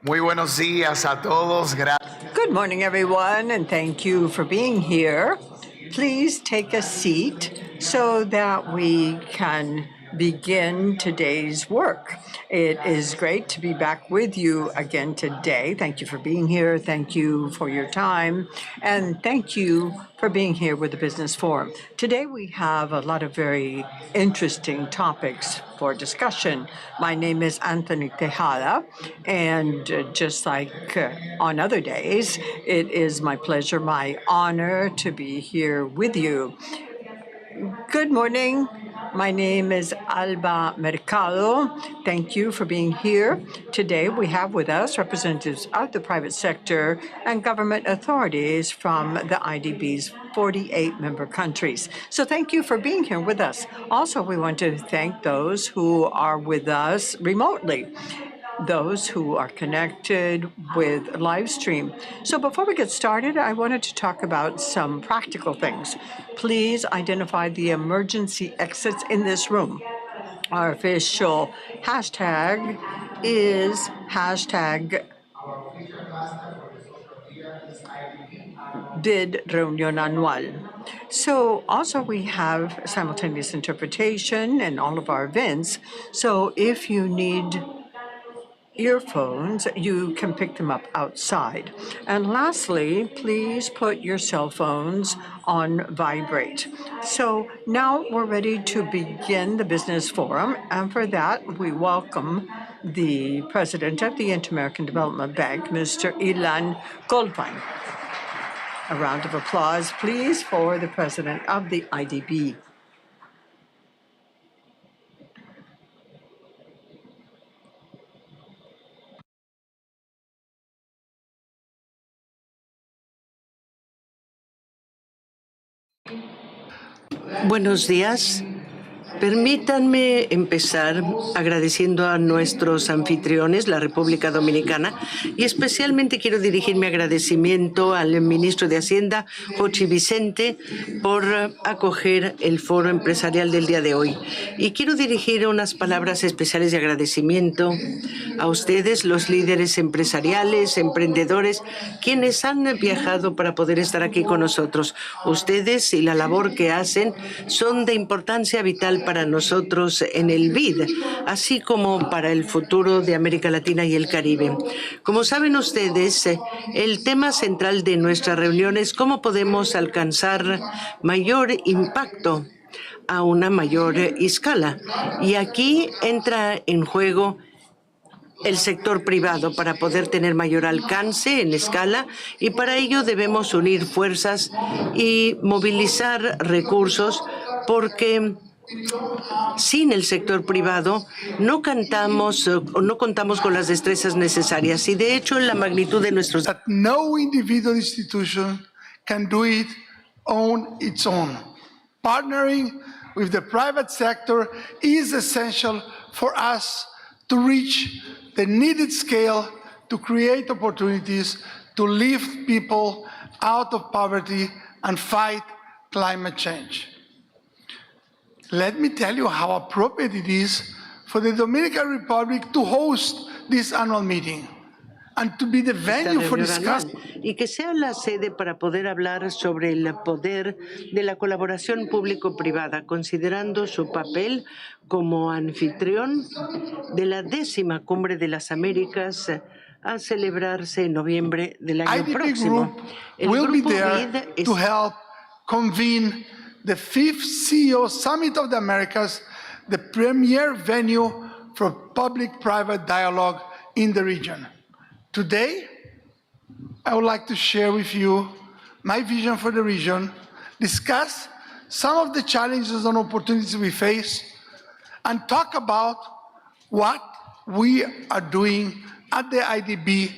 Muy buenos días a todos. Good morning, everyone, and thank you for being here. Please take a seat so that we can begin today's work. It is great to be back with you again today. Thank you for being here. Thank you for your time. And thank you for being here with the Business Forum. Today we have a lot of very interesting topics for discussion. My name is Anthony Tejada, and just like on other days, it is my pleasure, my honor to be here with you. Good morning. My name is Alba Mercado. Thank you for being here. Today we have with us representatives of the private sector and government authorities from the IDB's 48 member countries. So thank you for being here with us. Also, we want to thank those who are with us remotely, those who are connected with live stream. So before we get started, I wanted to talk about some practical things. Please identify the emergency exits in this room. Our official hashtag is hashtag BID Reunión Anual. So also we have simultaneous interpretation in all of our events. So if you need earphones, you can pick them up outside. And lastly, please put your cell phones on vibrate. So now we're ready to begin the business forum. And for that, we welcome the president of the Inter-American Development Bank, Mr. Ilan Goldfajn. A round of applause, please, for the president of the IDB. Buenos días. Permítanme empezar agradeciendo a nuestros anfitriones, la República Dominicana, y especialmente quiero dirigir mi agradecimiento al ministro de Hacienda, Jochi Vicente, por acoger el foro empresarial del día de hoy. Y quiero dirigir unas palabras especiales de agradecimiento a ustedes, los líderes empresariales, emprendedores, quienes han viajado para poder estar aquí con nosotros. Ustedes y la labor que hacen son de importancia vital para nosotros en el BID, así como para el futuro de América Latina y el Caribe. Como saben ustedes, el tema central de nuestra reunión es cómo podemos alcanzar mayor impacto a una mayor escala. Y aquí entra en juego el sector privado para poder tener mayor alcance en escala, y para ello debemos unir fuerzas y movilizar recursos, porque sin el sector privado no contamos con las destrezas necesarias, y de hecho la magnitud de nuestros no individual institution can do it on its own. Partnering with the private sector is essential for us to reach the needed scale to create opportunities to lift people out of poverty and fight climate change. Let me tell you how appropriate it is for the Dominican Republic to host this annual meeting and to be the venue for discussion. Y que sea la sede para poder hablar sobre el poder de la colaboración público-privada, considerando su papel como anfitrión de la 10ª Cumbre de las Américas a celebrarse en noviembre del año próximo. El grupo BID to help convene the 5th CEO Summit of the Americas, the premier venue for public-private dialogue in the region. Today, I would like to share with you my vision for the region, discuss some of the challenges and opportunities we face, and talk about what we are doing at the IDB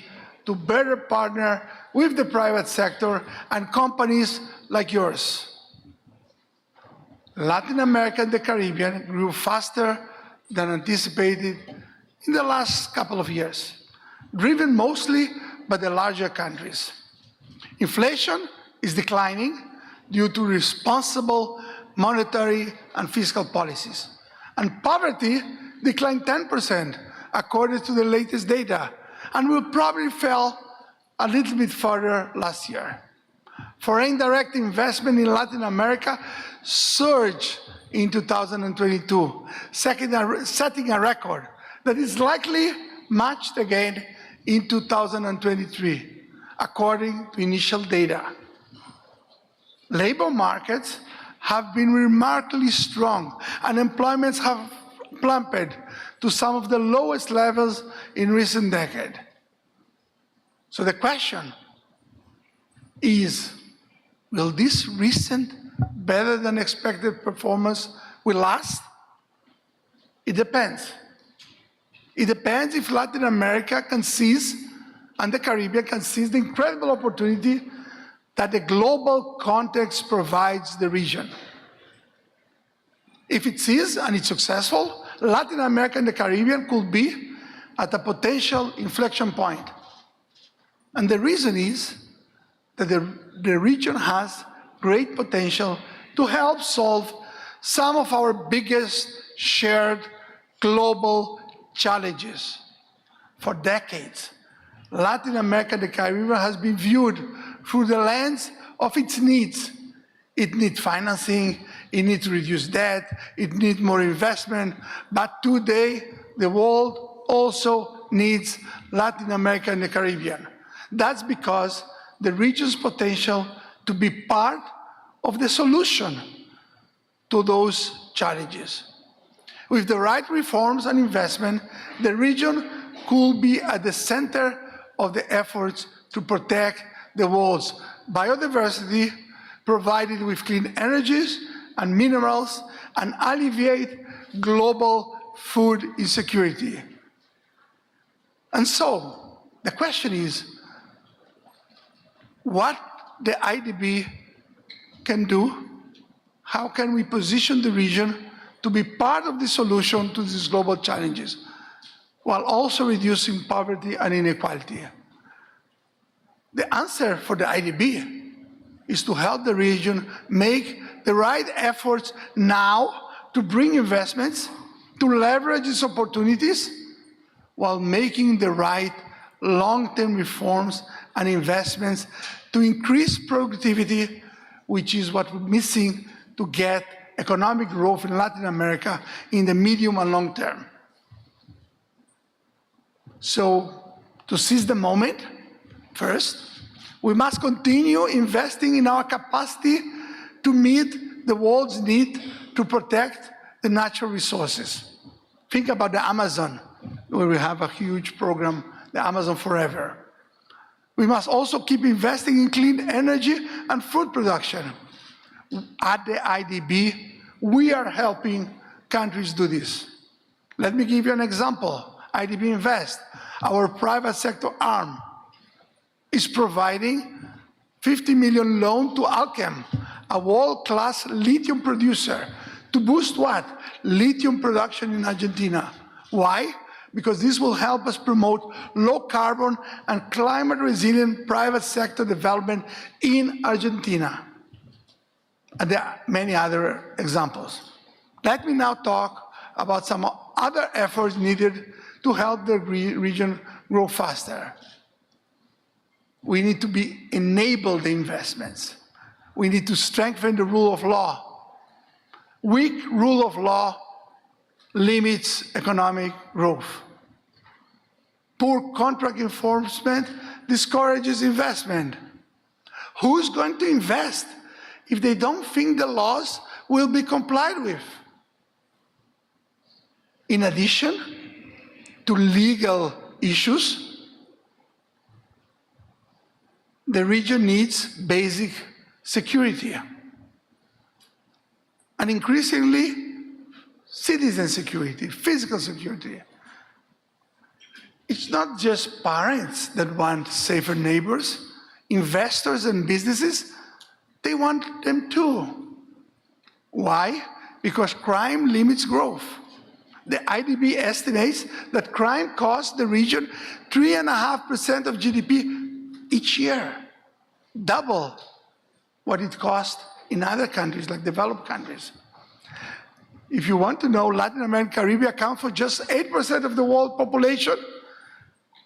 to better partner with the private sector and companies like yours. Latin America and the Caribbean grew faster than anticipated in the last couple of years, driven mostly by the larger countries. Inflation is declining due to responsible monetary and fiscal policies. And poverty declined 10%, according to the latest data. and will probably fell a little bit further last year. Foreign direct investment in Latin America surged in 2022, setting a record that is likely matched again in 2023, according to initial data. Labor markets have been remarkably strong. Unemployment have plummeted to some of the lowest levels in recent decades. So the question is, will this recent better than expected performance will last? It depends. It depends if Latin America can seize, and the Caribbean can seize the incredible opportunity that the global context provides the region. If it sees and it's successful, Latin America and the Caribbean could be at a potential inflection point. And the reason is that the region has great potential to help solve some of our biggest shared global challenges. For decades, Latin America and the Caribbean has been viewed through the lens of its needs. It needs financing, it needs to reduce debt, it needs more investment, but today the world also needs Latin America and the Caribbean. That's because the region's potential to be part of the solution to those challenges. With the right reforms and investment, the region could be at the center of the efforts to protect the world's biodiversity, provided with clean energies and minerals, and alleviate global food insecurity. And so, the question is, what the IDB can do, how can we position the region to be part of the solution to these global challenges, while also reducing poverty and inequality? The answer for the IDB is to help the region make the right efforts now to bring investments, to leverage these opportunities, while making the right long-term reforms and investments to increase productivity, which is what we're missing to get economic growth in Latin America in the medium and long term. So, to seize the moment, first, we must continue investing in our capacity to meet the world's need to protect the natural resources. Think about the Amazon, where we have a huge program, the Amazon Forever. We must also keep investing in clean energy and food production. At the IDB, we are helping countries do this. Let me give you an example. IDB Invest, our private sector arm, is providing $50 million loan to Alchem, a world-class lithium producer, to boost what? Lithium production in Argentina. Why? Because this will help us promote low-carbon and climate-resilient private sector development in Argentina. And there are many other examples. Let me now talk about some other efforts needed to help the region grow faster. We need to enable the investments. We need to strengthen the rule of law. Weak rule of law limits economic growth. Poor contract enforcement discourages investment. Who's going to invest if they don't think the laws will be complied with? In addition to legal issues, the region needs basic security, and increasingly citizen security, physical security. It's not just parents that want safer neighbors. Investors and businesses, they want them too. Why? Because crime limits growth. The IDB estimates that crime costs the region 3.5% of GDP each year, double what it costs in other countries, like developed countries. If you want to know, Latin America and Caribbean account for just 8% of the world population,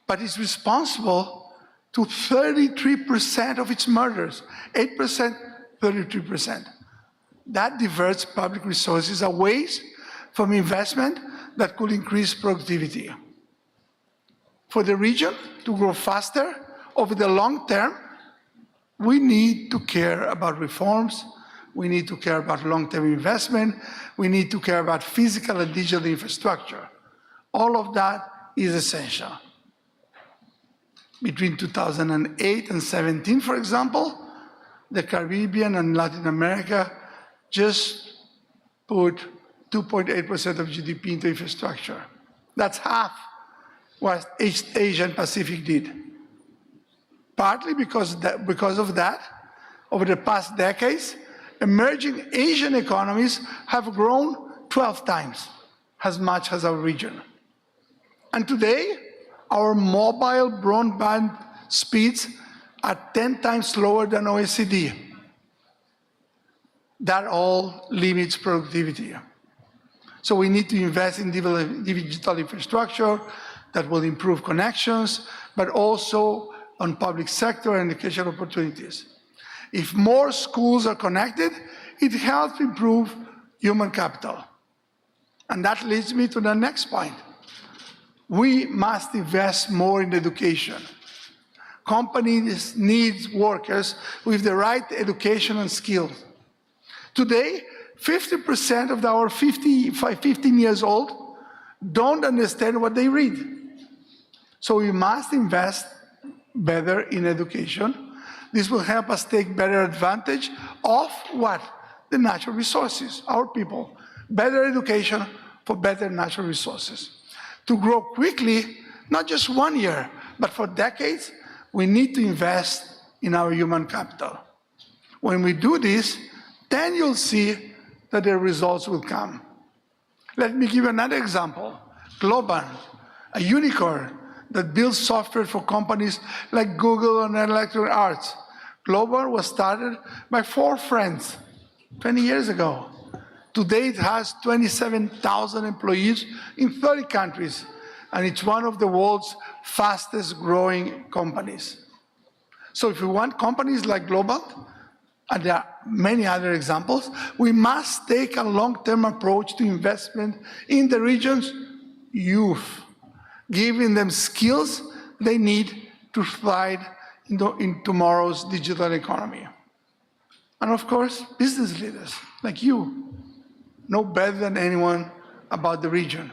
but is responsible to 33% of its murders. 8%, 33%. That diverts public resources away from investment that could increase productivity. For the region to grow faster over the long term, we need to care about reforms, we need to care about long-term investment, we need to care about physical and digital infrastructure. All of that is essential. Between 2008 and 2017, for example, the Caribbean and Latin America just put 2.8% of GDP into infrastructure. That's half what Asia and Pacific did. Partly because of that, over the past decades, emerging Asian economies have grown 12 times as much as our region. And today, our mobile broadband speeds are 10 times slower than OECD. That all limits productivity. So we need to invest in digital infrastructure that will improve connections, but also on public sector and education opportunities. If more schools are connected, it helps improve human capital. And that leads me to the next point. We must invest more in education. Companies need workers with the right education and skills. Today, 50% of our 15 years old don't understand what they read. So we must invest better in education. This will help us take better advantage of what? The natural resources, our people. Better education for better natural resources. To grow quickly, not just 1 year, but for decades, we need to invest in our human capital. When we do this, then you'll see that the results will come. Let me give another example. Goldfajn, a unicorn that builds software for companies like Google and Electronic Arts. Goldfajn was started by 4 friends 20 years ago. Today it has 27,000 employees in 30 countries, and it's one of the world's fastest growing companies. So if we want companies like Goldfajn, and there are many other examples, we must take a long-term approach to investment in the region's youth, giving them skills they need to thrive in tomorrow's digital economy. And of course, business leaders like you know better than anyone about the region.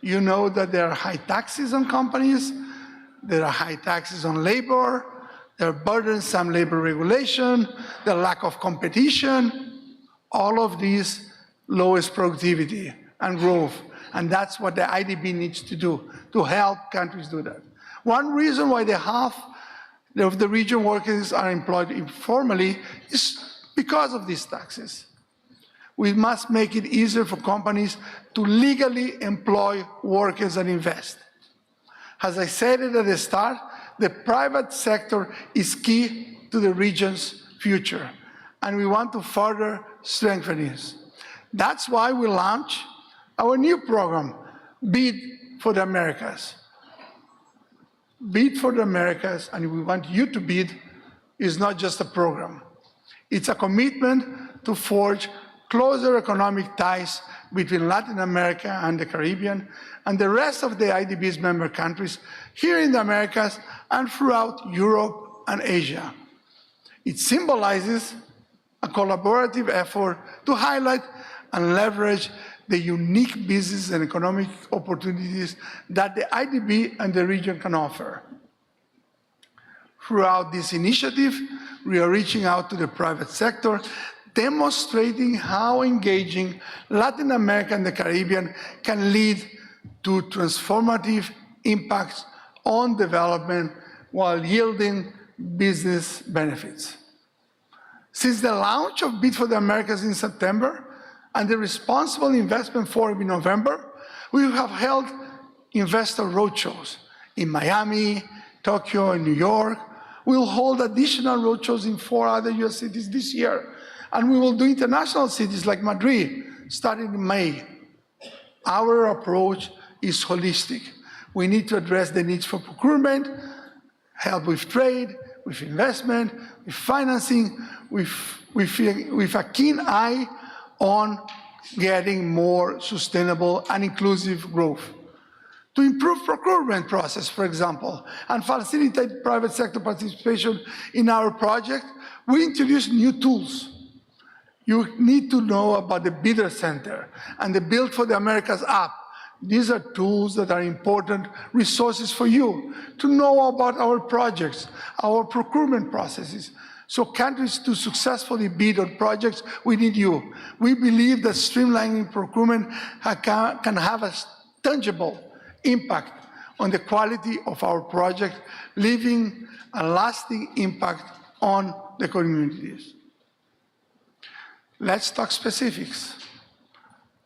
You know that there are high taxes on companies, there are high taxes on labor, there are burdensome labor regulation, the lack of competition. All of these lowers productivity and growth. And that's what the IDB needs to do, to help countries do that. One reason why the half of the region workers are employed informally is because of these taxes. We must make it easier for companies to legally employ workers and invest. As I said it at the start, the private sector is key to the region's future, and we want to further strengthen it. That's why we launched our new program, Bid for the Americas. Bid for the Americas, and we want you to bid, is not just a program. It's a commitment to forge closer economic ties between Latin America and the Caribbean and the rest of the IDB's member countries here in the Americas and throughout Europe and Asia. It symbolizes a collaborative effort to highlight and leverage the unique business and economic opportunities that the IDB and the region can offer. Throughout this initiative, we are reaching out to the private sector, demonstrating how engaging Latin America and the Caribbean can lead to transformative impacts on development while yielding business benefits. Since the launch of Bid for the Americas in September and the Responsible Investment Forum in November, we have held investor roadshows in Miami, Tokyo, and New York. We'll hold additional roadshows in 4 other US cities this year. And we will do international cities like Madrid, starting in May. Our approach is holistic. We need to address the needs for procurement, help with trade, with investment, with financing, with a keen eye on getting more sustainable and inclusive growth. To improve procurement process, for example, and facilitate private sector participation in our project, we introduced new tools. You need to know about the Bidder Center and the Build for the Americas app. These are tools that are important resources for you to know about our projects, our procurement processes. So countries to successfully bid on projects, we need you. We believe that streamlining procurement can have a tangible impact on the quality of our project, leaving a lasting impact on the communities. Let's talk specifics.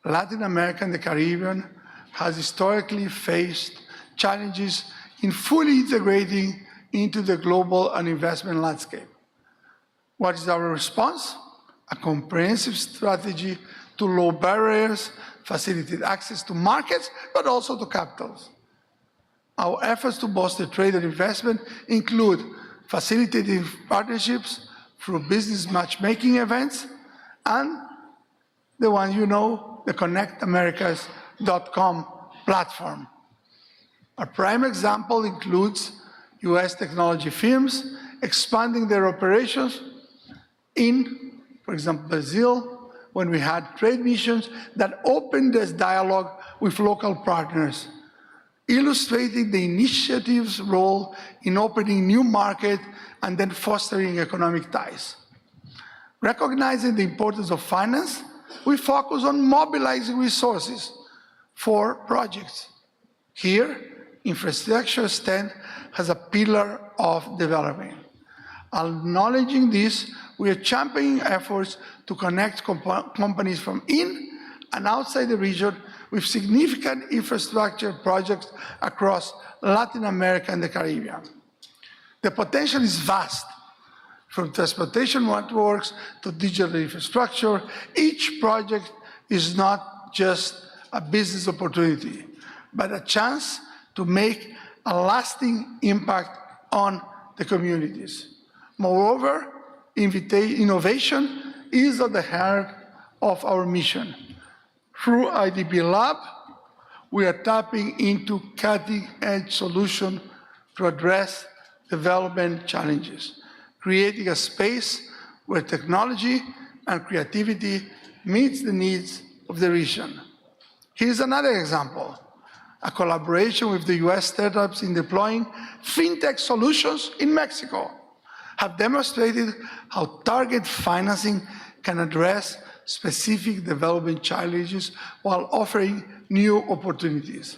Latin America and the Caribbean has historically faced challenges in fully integrating into the global and investment landscape. What is our response? A comprehensive strategy to lower barriers, facilitate access to markets, but also to capitals. Our efforts to bolster trade and investment include facilitating partnerships through business matchmaking events and the one you know, the ConnectAmericas.com platform. A prime example includes US technology firms expanding their operations in, for example, Brazil, when we had trade missions that opened this dialogue with local partners, illustrating the initiative's role in opening new markets and then fostering economic ties. Recognizing the importance of finance, we focus on mobilizing resources for projects. Here, infrastructure stand as a pillar of development. Acknowledging this, we are championing efforts to connect companies from in and outside the region with significant infrastructure projects across Latin America and the Caribbean. The potential is vast, from transportation networks to digital infrastructure. Each project is not just a business opportunity, but a chance to make a lasting impact on the communities. Moreover, innovation is at the heart of our mission. Through IDB Lab, we are tapping into cutting-edge solutions to address development challenges, creating a space where technology and creativity meets the needs of the region. Here's another example. A collaboration with the US startups in deploying fintech solutions in Mexico have demonstrated how target financing can address specific development challenges while offering new opportunities.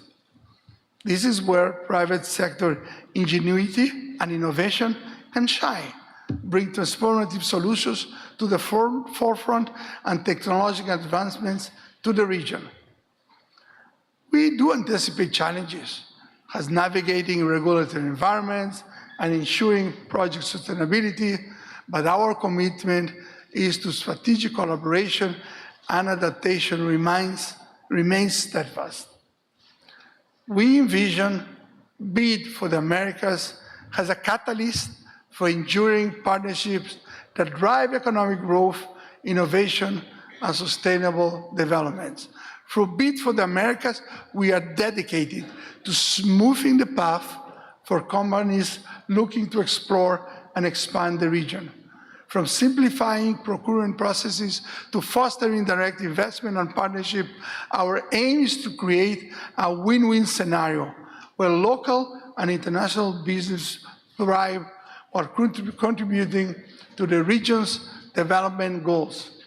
This is where private sector ingenuity and innovation can shine, bring transformative solutions to the forefront and technological advancements to the region. We do anticipate challenges as navigating regulatory environments and ensuring project sustainability, but our commitment is to strategic collaboration and adaptation remains steadfast. We envision Bid for the Americas as a catalyst for enduring partnerships that drive economic growth, innovation, and sustainable development. Through Bid for the Americas, we are dedicated to smoothing the path for companies looking to explore and expand the region. From simplifying procurement processes to fostering direct investment and partnership, our aim is to create a win-win scenario where local and international business thrive while contributing to the region's development goals.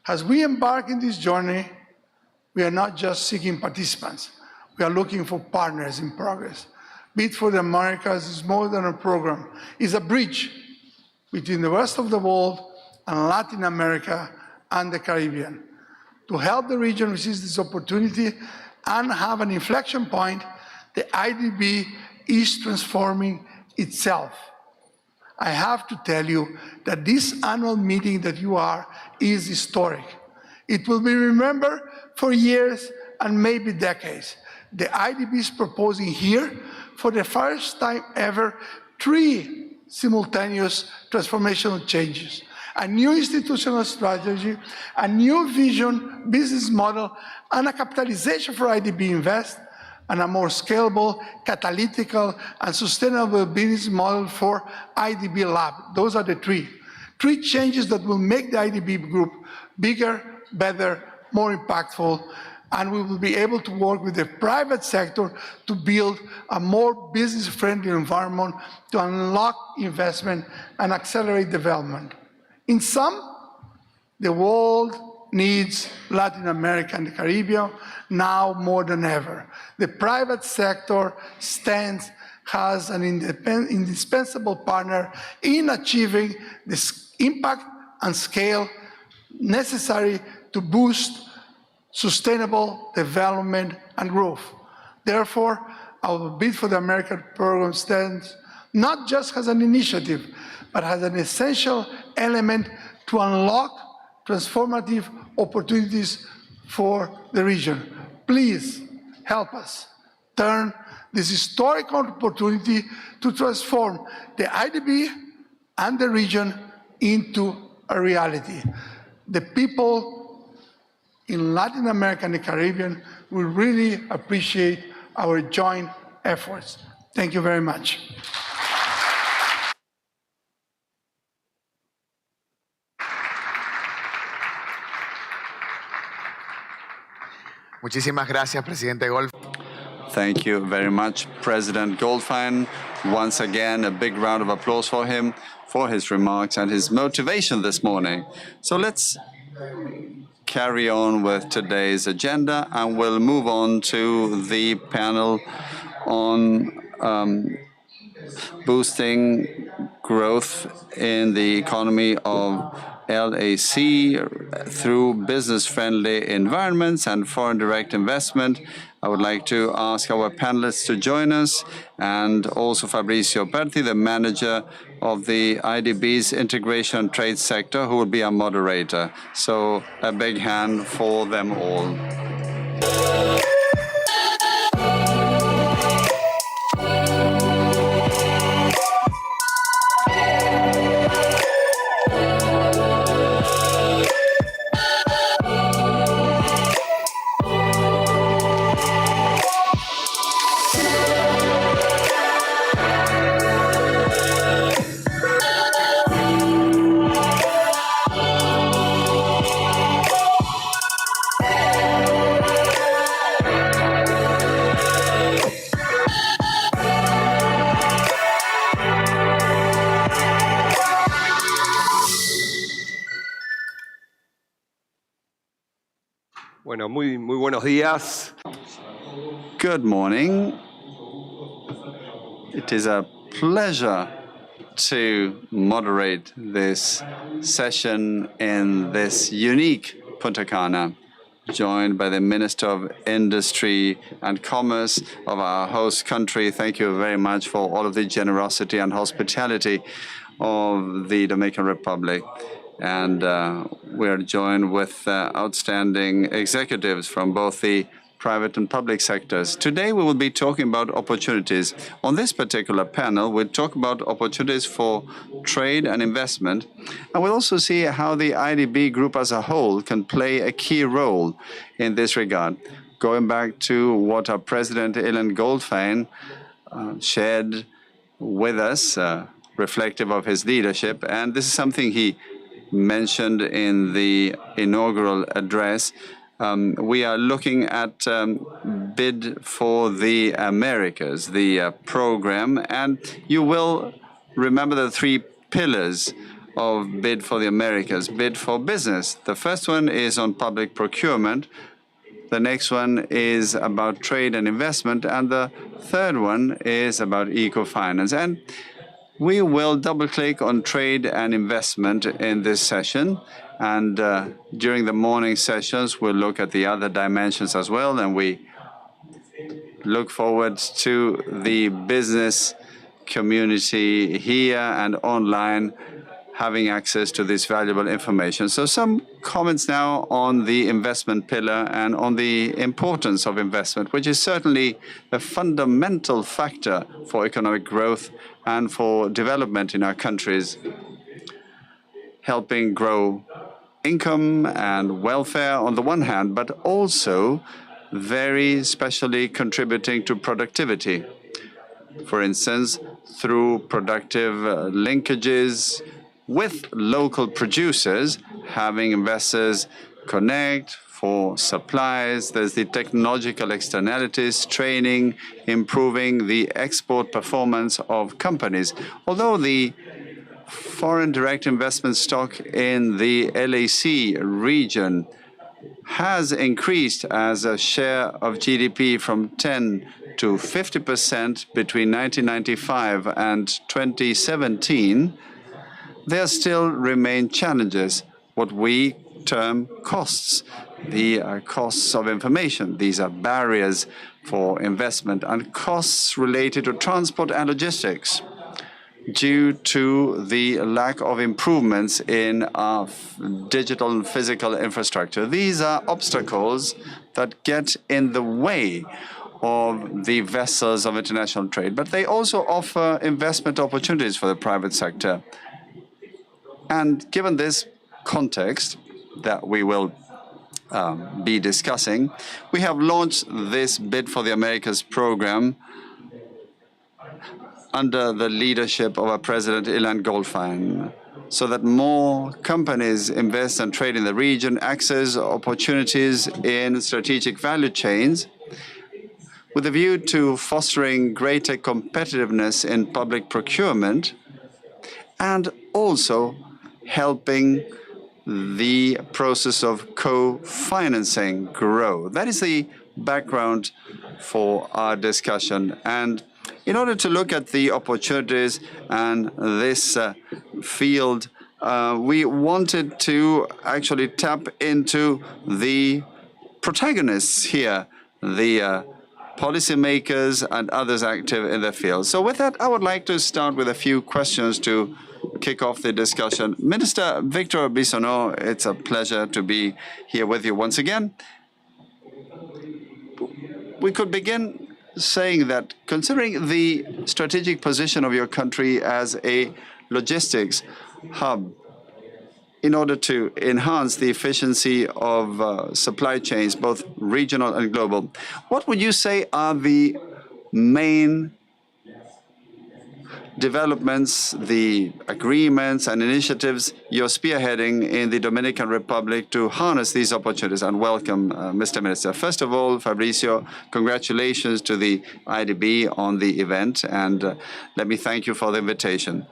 As we embark in this journey, we are not just seeking participants, we are looking for partners in progress. Bid for the Americas is more than a program, it's a bridge between the rest of the world and Latin America and the Caribbean. To help the region seize this opportunity and have an inflection point, the IDB is transforming itself. I have to tell you that this annual meeting that you are is historic. It will be remembered for years and maybe decades. The IDB is proposing here, for the first time ever, 3 simultaneous transformational changes: a new institutional strategy, a new vision, business model, and a capitalization for IDB Invest, and a more scalable, catalytical, and sustainable business model for IDB Lab. Those are the three changes that will make the IDB group bigger, better, more impactful, and we will be able to work with the private sector to build a more business-friendly environment to unlock investment and accelerate development. In sum, the world needs Latin America and the Caribbean now more than ever. The private sector stands as an indispensable partner in achieving the impact and scale necessary to boost sustainable development and growth. Therefore, our Bid for the America program stands not just as an initiative, but as an essential element to unlock transformative opportunities for the region. Please help us turn this historic opportunity to transform the IDB and the region into a reality. The people in Latin America and the Caribbean will really appreciate our joint efforts. Thank you very much. Muchísimas gracias, Presidente Goldfajn. Thank you very much, President Goldfajn. Once again, a big round of applause for him, for his remarks and his motivation this morning. So let's carry on with today's agenda, and we'll move on to the panel on boosting growth in the economy of LAC through business-friendly environments and foreign direct investment. I would like to ask our panelists to join us, and also Fabrizio Berti, the manager of the IDB's integration trade sector, who will be our moderator. So a big hand for them all. Bueno, muy buenos días. Good morning. It is a pleasure to moderate this session in this unique Punta Cana, joined by the Minister of Industry and Commerce of our host country. Thank you very much for all of the generosity and hospitality of the Dominican Republic. And we are joined with outstanding executives from both the private and public sectors. Today, we will be talking about opportunities. On this particular panel, we'll talk about opportunities for trade and investment. And we'll also see how the IDB group as a whole can play a key role in this regard. Going back to what our President Ilan Goldfajn shared with us, reflective of his leadership. And this is something he mentioned in the inaugural address. We are looking at Bid for the Americas, the program, and you will remember the 3 pillars of Bid for the Americas. Bid for business. The first one is on public procurement. The next one is about trade and investment, and the third one is about eco-finance. And we will double-click on trade and investment in this session. And during the morning sessions, we'll look at the other dimensions as well. And we look forward to the business community here and online having access to this valuable information. So some comments now on the investment pillar and on the importance of investment, which is certainly a fundamental factor for economic growth and for development in our countries, helping grow income and welfare on the one hand, but also very specially contributing to productivity. For instance, through productive linkages with local producers, having investors connect for supplies. There's the technological externalities, training, improving the export performance of companies. Although the foreign direct investment stock in the LAC region has increased as a share of GDP from 10 to 50% between 1995 and 2017, there still remain challenges, what we term costs, the costs of information. These are barriers for investment and costs related to transport and logistics due to the lack of improvements in our digital and physical infrastructure. These are obstacles that get in the way of the vessels of international trade, but they also offer investment opportunities for the private sector. And given this context that we will be discussing, we have launched this Bid for the Americas program under the leadership of our president, Ilan Goldfajn, so that more companies invest and trade in the region, access opportunities in strategic value chains, with a view to fostering greater competitiveness in public procurement and also helping the process of co-financing grow. That is the background for our discussion. And in order to look at the opportunities and this field, we wanted to actually tap into the protagonists here, the policymakers and others active in the field. So with that, I would like to start with a few questions to kick off the discussion. Minister Victor Bisonneau, it's a pleasure to be here with you once again. We could begin saying that considering the strategic position of your country as a logistics hub, in order to enhance the efficiency of supply chains, both regional and global, what would you say are the main developments, the agreements and initiatives you're spearheading in the Dominican Republic to harness these opportunities? And welcome, Mr. Minister. First of all, Fabricio, congratulations to the IDB on the event, and let me thank you for the invitation.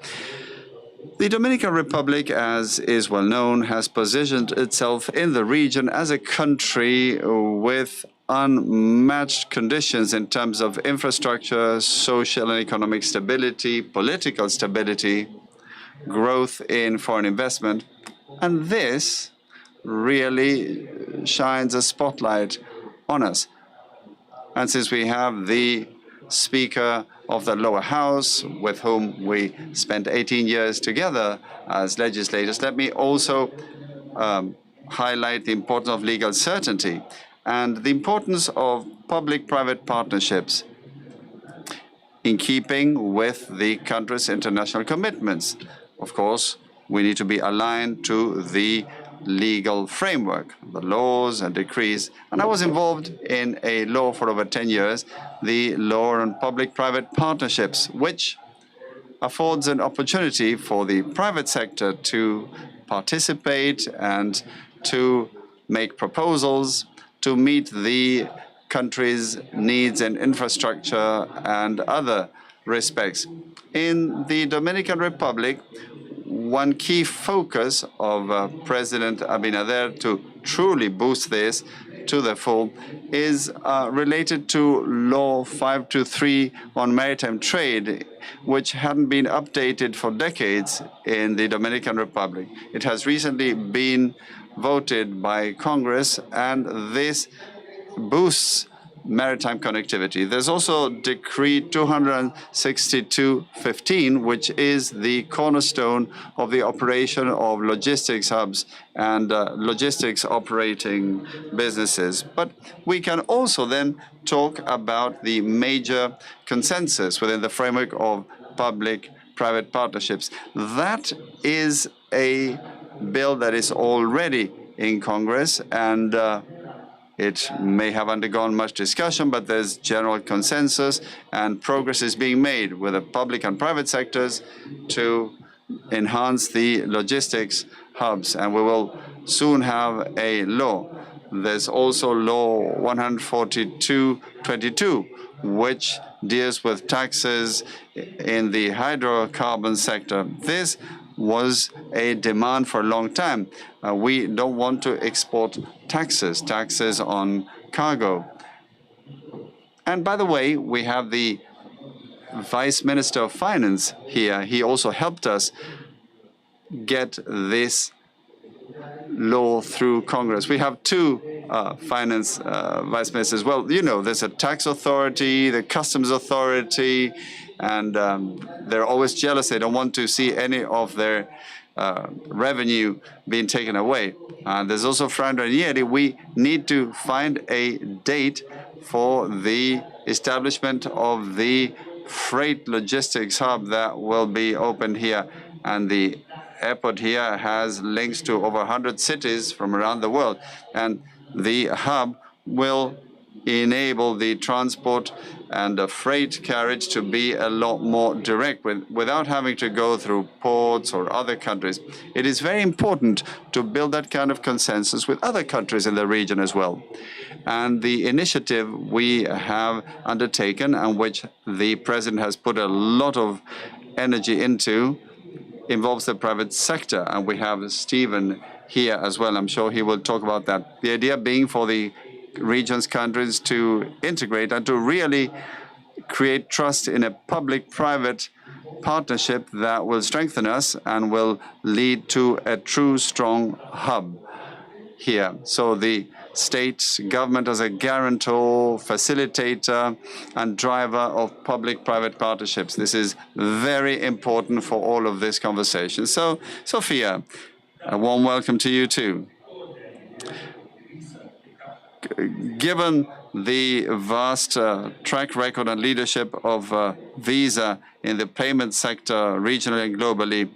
The Dominican Republic, as is well known, has positioned itself in the region as a country with unmatched conditions in terms of infrastructure, social and economic stability, political stability, growth in foreign investment. And this really shines a spotlight on us. And since we have the Speaker of the lower house, with whom we spent 18 years together as legislators, let me also highlight the importance of legal certainty and the importance of public-private partnerships in keeping with the country's international commitments. Of course, we need to be aligned to the legal framework, the laws and decrees. And I was involved in a law for over 10 years, the law on public-private partnerships, which affords an opportunity for the private sector to participate and to make proposals to meet the country's needs in infrastructure and other respects. In the Dominican Republic, one key focus of President Abinader to truly boost this to the full is related to Law 523 on maritime trade, which hadn't been updated for decades in the Dominican Republic. It has recently been voted by Congress, and this boosts maritime connectivity. There's also Decree 262/15, which is the cornerstone of the operation of logistics hubs and logistics operating businesses. But we can also then talk about the major consensus within the framework of public-private partnerships. That is a bill that is already in Congress, and it may have undergone much discussion, but there's general consensus, and progress is being made with the public and private sectors to enhance the logistics hubs, and we will soon have a law. There's also Law 142/22, which deals with taxes in the hydrocarbon sector. This was a demand for a long time. We don't want to export taxes on cargo. And by the way, we have the Vice Minister of Finance here. He also helped us get this law through Congress. We have two finance vice ministers. Well, you know, there's a tax authority, the customs authority, and they're always jealous. They don't want to see any of their revenue being taken away. And there's also Fran Ranieri. We need to find a date for the establishment of the freight logistics hub that will be opened here. And the airport here has links to over 100 cities from around the world. And the hub will enable the transport and the freight carriage to be a lot more direct without having to go through ports or other countries. It is very important to build that kind of consensus with other countries in the region as well. And the initiative we have undertaken, and which the President has put a lot of energy into, involves the private sector. And we have Stephen here as well. I'm sure he will talk about that. The idea being for the region's countries to integrate and to really create trust in a public-private partnership that will strengthen us and will lead to a true strong hub here. So the state government as a guarantor, facilitator, and driver of public-private partnerships. This is very important for all of this conversation. So, Sophia, a warm welcome to you too. Given the vast track record and leadership of Visa in the payment sector regionally and globally,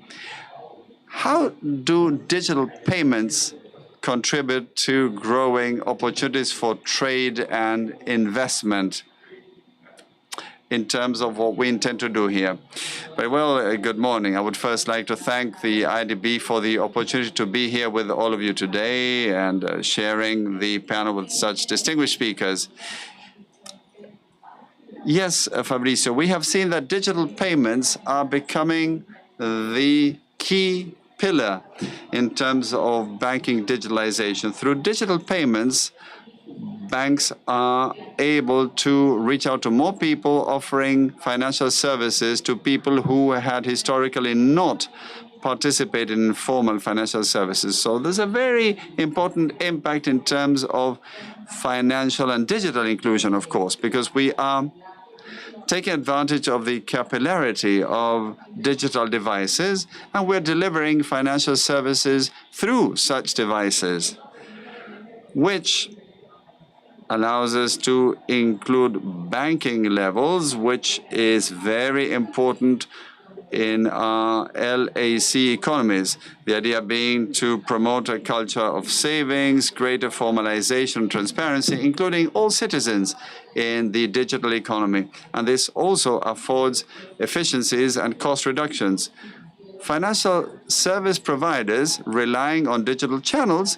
how do digital payments contribute to growing opportunities for trade and investment in terms of what we intend to do here? Very well, good morning. I would first like to thank the IDB for the opportunity to be here with all of you today and sharing the panel with such distinguished speakers. Yes, Fabrizio, we have seen that digital payments are becoming the key pillar in terms of banking digitalization. Through digital payments, banks are able to reach out to more people, offering financial services to people who had historically not participated in formal financial services. So there's a very important impact in terms of financial and digital inclusion, of course, because we are taking advantage of the capillarity of digital devices, and we're delivering financial services through such devices, which allows us to include banking levels, which is very important in our LAC economies. The idea being to promote a culture of savings, greater formalization and transparency, including all citizens in the digital economy. And this also affords efficiencies and cost reductions. Financial service providers relying on digital channels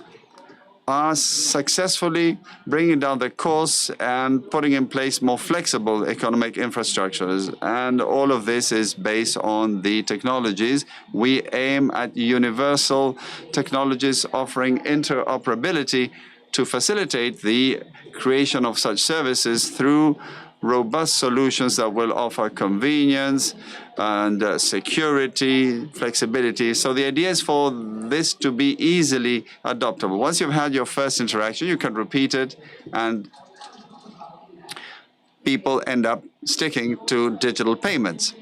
are successfully bringing down the costs and putting in place more flexible economic infrastructures. And all of this is based on the technologies. We aim at universal technologies offering interoperability to facilitate the creation of such services through robust solutions that will offer convenience and security, flexibility. So the idea is for this to be easily adoptable. Once you've had your first interaction, you can repeat it and people end up sticking to digital payments.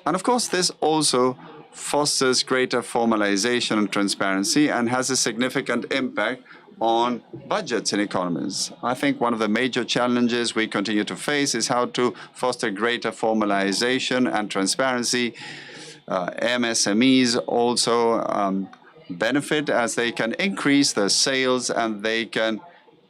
And of course, this also fosters greater formalization and transparency and has a significant impact on budgets in economies. I think one of the major challenges we continue to face is how to foster greater formalization and transparency. MSMEs also benefit as they can increase their sales and they can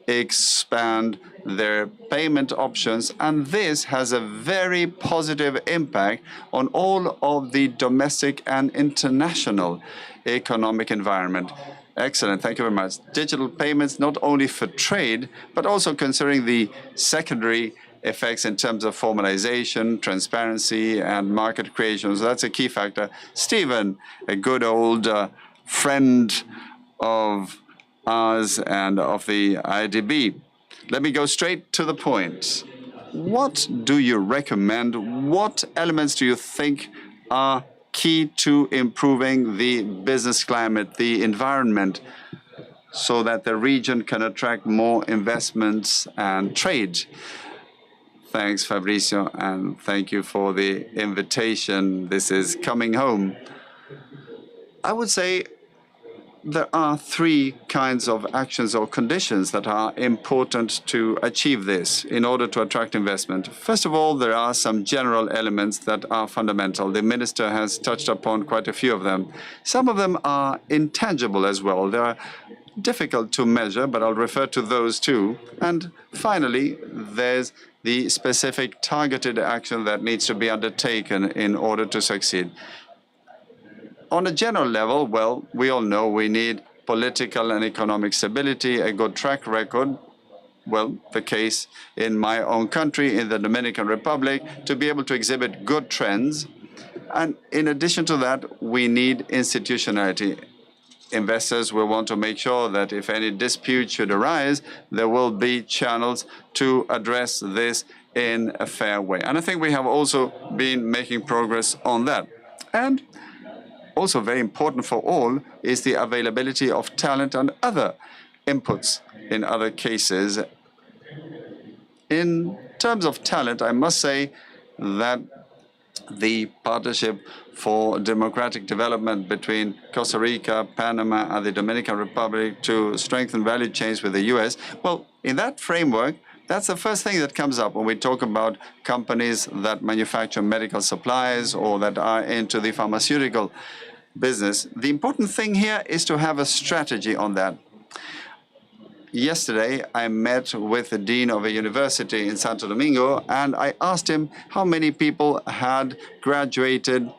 expand their payment options, and this has a very positive impact on all of the domestic and international economic environment. Excellent, thank you very much. Digital payments not only for trade, but also considering the secondary effects in terms of formalization, transparency, and market creation. So that's a key factor. Stephen, a good old friend of ours and of the IDB. Let me go straight to the point. What do you recommend? What elements do you think are key to improving the business climate, the environment, so that the region can attract more investments and trade? Thanks, Fabricio, and thank you for the invitation. This is coming home. I would say there are three kinds of actions or conditions that are important to achieve this in order to attract investment. First of all, there are some general elements that are fundamental. The minister has touched upon quite a few of them. Some of them are intangible as well. They are difficult to measure, but I'll refer to those too. And finally, there's the specific targeted action that needs to be undertaken in order to succeed. On a general level, well, we all know we need political and economic stability, a good track record. Well, the case in my own country, in the Dominican Republic, to be able to exhibit good trends. And in addition to that, we need institutionality. Investors will want to make sure that if any dispute should arise, there will be channels to address this in a fair way. And I think we have also been making progress on that. And also very important for all is the availability of talent and other inputs in other cases. In terms of talent, I must say that the partnership for democratic development between Costa Rica, Panama, and the Dominican Republic to strengthen value chains with the US, well, in that framework, that's the first thing that comes up when we talk about companies that manufacture medical supplies or that are into the pharmaceutical business. The important thing here is to have a strategy on that. Yesterday, I met with the dean of a university in Santo Domingo, and I asked him how many people had graduated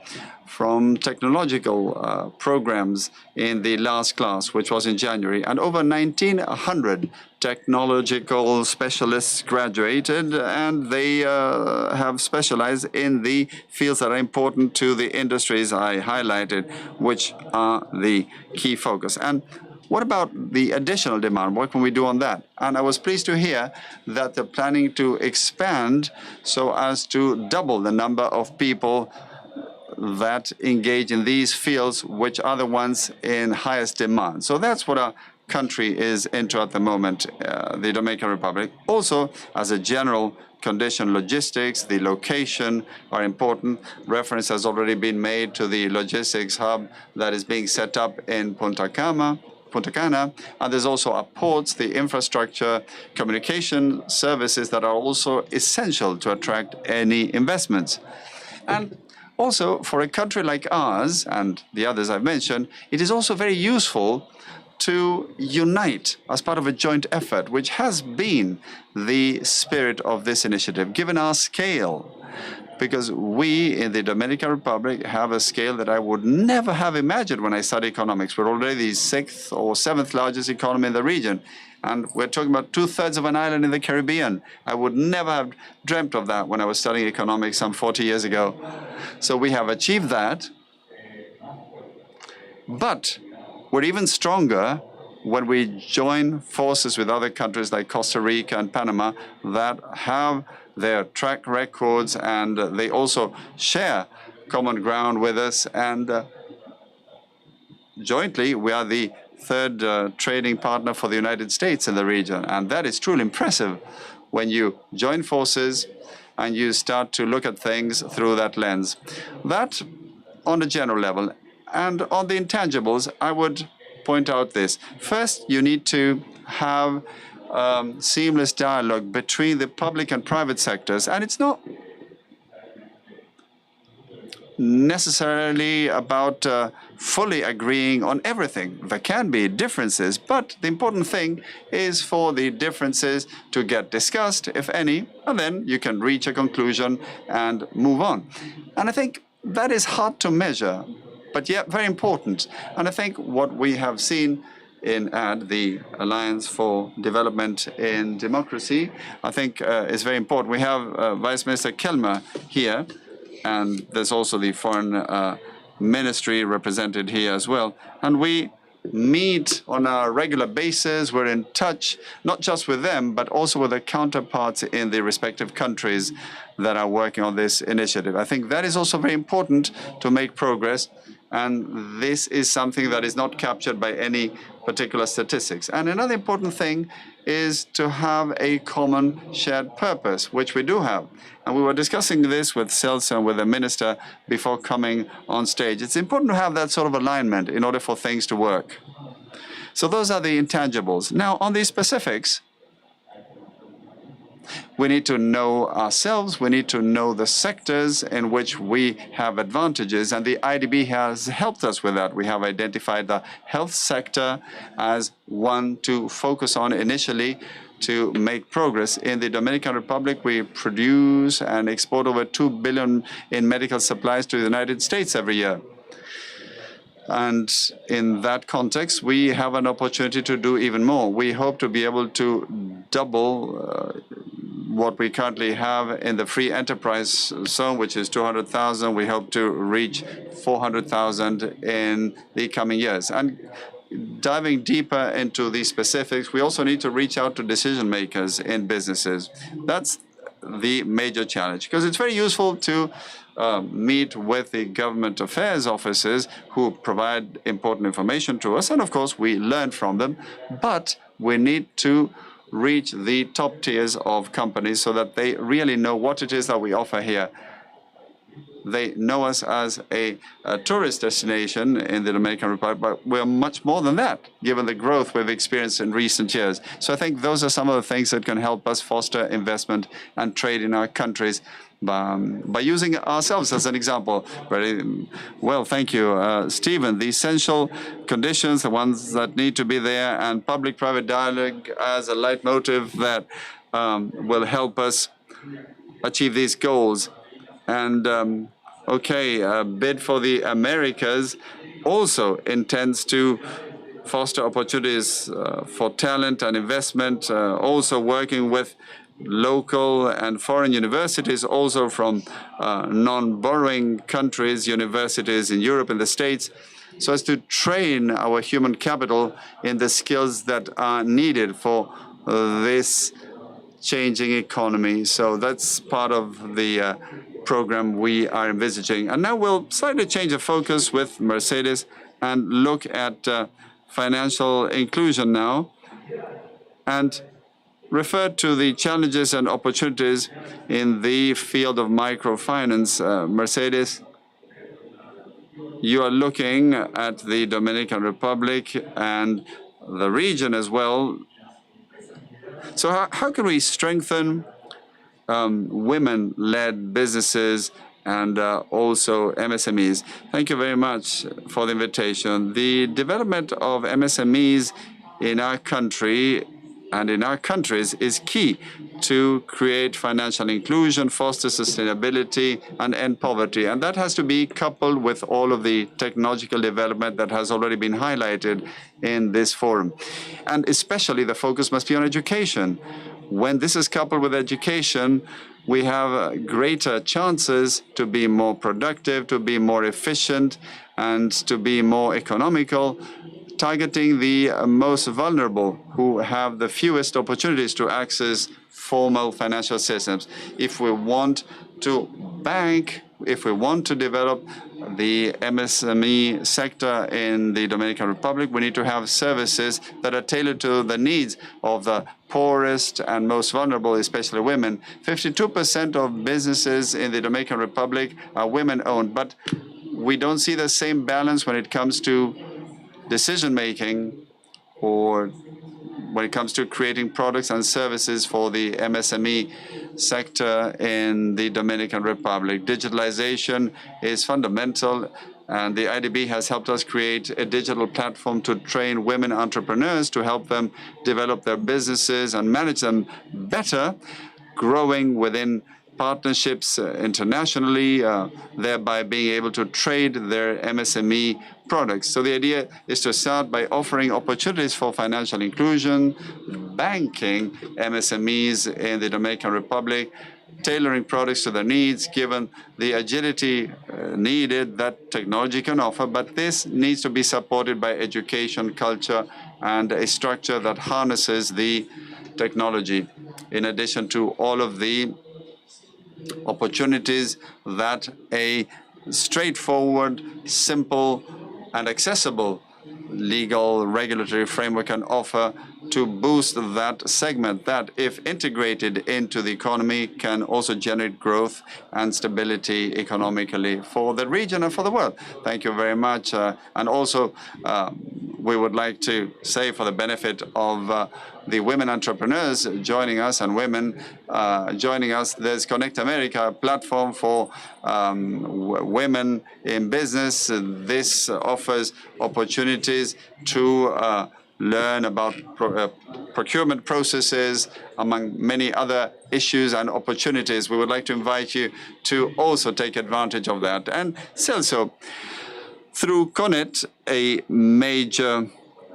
from technological programs in the last class, which was in January. And over 1,900 technological specialists graduated, and they have specialized in the fields that are important to the industries I highlighted, which are the key focus. And what about the additional demand? What can we do on that? And I was pleased to hear that they're planning to expand so as to double the number of people that engage in these fields, which are the ones in highest demand. So that's what our country is into at the moment, the Dominican Republic. Also, as a general condition, logistics, the location are important. Reference has already been made to the logistics hub that is being set up in Punta Cana, and there's our ports, the infrastructure, communication services that are also essential to attract any investments. And also, for a country like ours, and the others I've mentioned, it is also very useful to unite as part of a joint effort, which has been the spirit of this initiative, given our scale. Because we in the Dominican Republic have a scale that I would never have imagined when I studied economics. We're already the 6th or 7th largest economy in the region. And we're talking about 2/3 of an island in the Caribbean. I would never have dreamt of that when I was studying economics some 40 years ago. So we have achieved that. But we're even stronger when we join forces with other countries like Costa Rica and Panama that have their track records, and they also share common ground with us. And jointly, we are the third trading partner for the United States in the region. And that is truly impressive. when you join forces and you start to look at things through that lens. That on a general level. And on the intangibles, I would point out this. First, you need to have seamless dialogue between the public and private sectors. And it's not necessarily about fully agreeing on everything. There can be differences, but the important thing is for the differences to get discussed, if any, and then you can reach a conclusion and move on. And I think that is hard to measure, but yet very important. And I think what we have seen in the Alliance for Development in Democracy, I think is very important. We have Vice Minister Kelmer here, and there's also the Foreign Ministry represented here as well. And we meet on a regular basis. We're in touch, not just with them, but also with their counterparts in the respective countries that are working on this initiative. I think that is also very important to make progress. And this is something that is not captured by any particular statistics. And another important thing is to have a common shared purpose, which we do have. And we were discussing this with Celso and with the minister before coming on stage. It's important to have that sort of alignment in order for things to work. So those are the intangibles. Now, on the specifics, we need to know ourselves. We need to know the sectors in which we have advantages, and the IDB has helped us with that. We have identified the health sector as one to focus on initially to make progress. In the Dominican Republic, we produce and export over $2 billion in medical supplies to the United States every year. And in that context, we have an opportunity to do even more. We hope to be able to double what we currently have in the free enterprise zone, which is 200,000. We hope to reach 400,000 in the coming years. And diving deeper into the specifics, we also need to reach out to decision makers in businesses. That's the major challenge, because it's very useful to meet with the government affairs officers who provide important information to us. And of course, we learn from them. But we need to reach the top tiers of companies so that they really know what it is that we offer here. They know us as a tourist destination in the Dominican Republic, but we're much more than that, given the growth we've experienced in recent years. So I think those are some of the things that can help us foster investment and trade in our countries by using ourselves as an example. Very well, thank you, Stephen. The essential conditions, the ones that need to be there, and public-private dialogue as a leitmotif that will help us achieve these goals. And Bid for the Americas also intends to foster opportunities for talent and investment, also working with local and foreign universities, also from non-borrowing countries, universities in Europe and the States, so as to train our human capital in the skills that are needed for this changing economy. So that's part of the program we are envisaging. And now we'll slightly change the focus with Mercedes and look at financial inclusion now, and refer to the challenges and opportunities in the field of microfinance. Mercedes, you are looking at the Dominican Republic and the region as well. So how can we strengthen women-led businesses and also MSMEs? Thank you very much for the invitation. The development of MSMEs in our country and in our countries is key to create financial inclusion, foster sustainability, and end poverty. And that has to be coupled with all of the technological development that has already been highlighted in this forum. And especially the focus must be on education. When this is coupled with education, we have greater chances to be more productive, to be more efficient, and to be more economical, targeting the most vulnerable who have the fewest opportunities to access formal financial systems. If we want to bank if we want to develop the MSME sector in the Dominican Republic, we need to have services that are tailored to the needs of the poorest and most vulnerable, especially women. 52% of businesses in the Dominican Republic are women-owned, but we don't see the same balance when it comes to decision-making or when it comes to creating products and services for the MSME sector in the Dominican Republic. Digitalization is fundamental, and the IDB has helped us create a digital platform to train women entrepreneurs to help them develop their businesses and manage them better, growing within partnerships internationally, thereby being able to trade their MSME products. So the idea is to start by offering opportunities for financial inclusion, banking MSMEs in the Dominican Republic, tailoring products to their needs, given the agility needed that technology can offer. But this needs to be supported by education, culture, and a structure that harnesses the technology, in addition to all of the opportunities that a straightforward, simple, and accessible legal regulatory framework can offer to boost that segment that, if integrated into the economy, can also generate growth and stability economically for the region and for the world. Thank you very much. And also, we would like to say, for the benefit of the women entrepreneurs joining us and women joining us, there's Connect America, a platform for women in business. This offers opportunities to learn about procurement processes, among many other issues and opportunities. We would like to invite you to also take advantage of that. And Celso, through CONET, a major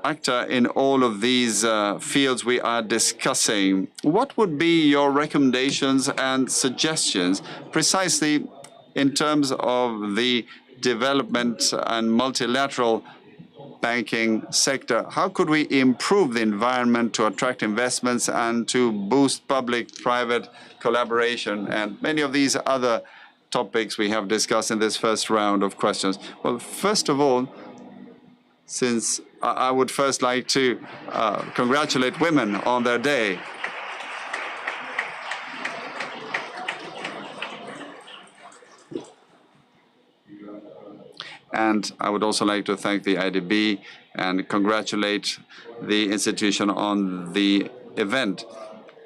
actor in all of these fields we are discussing, what would be your recommendations and suggestions precisely in terms of the development and multilateral banking sector? How could we improve the environment to attract investments and to boost public-private collaboration and many of these other topics we have discussed in this first round of questions? Well, first of all, since I would first like to congratulate women on their day. And I would also like to thank the IDB and congratulate the institution on the event.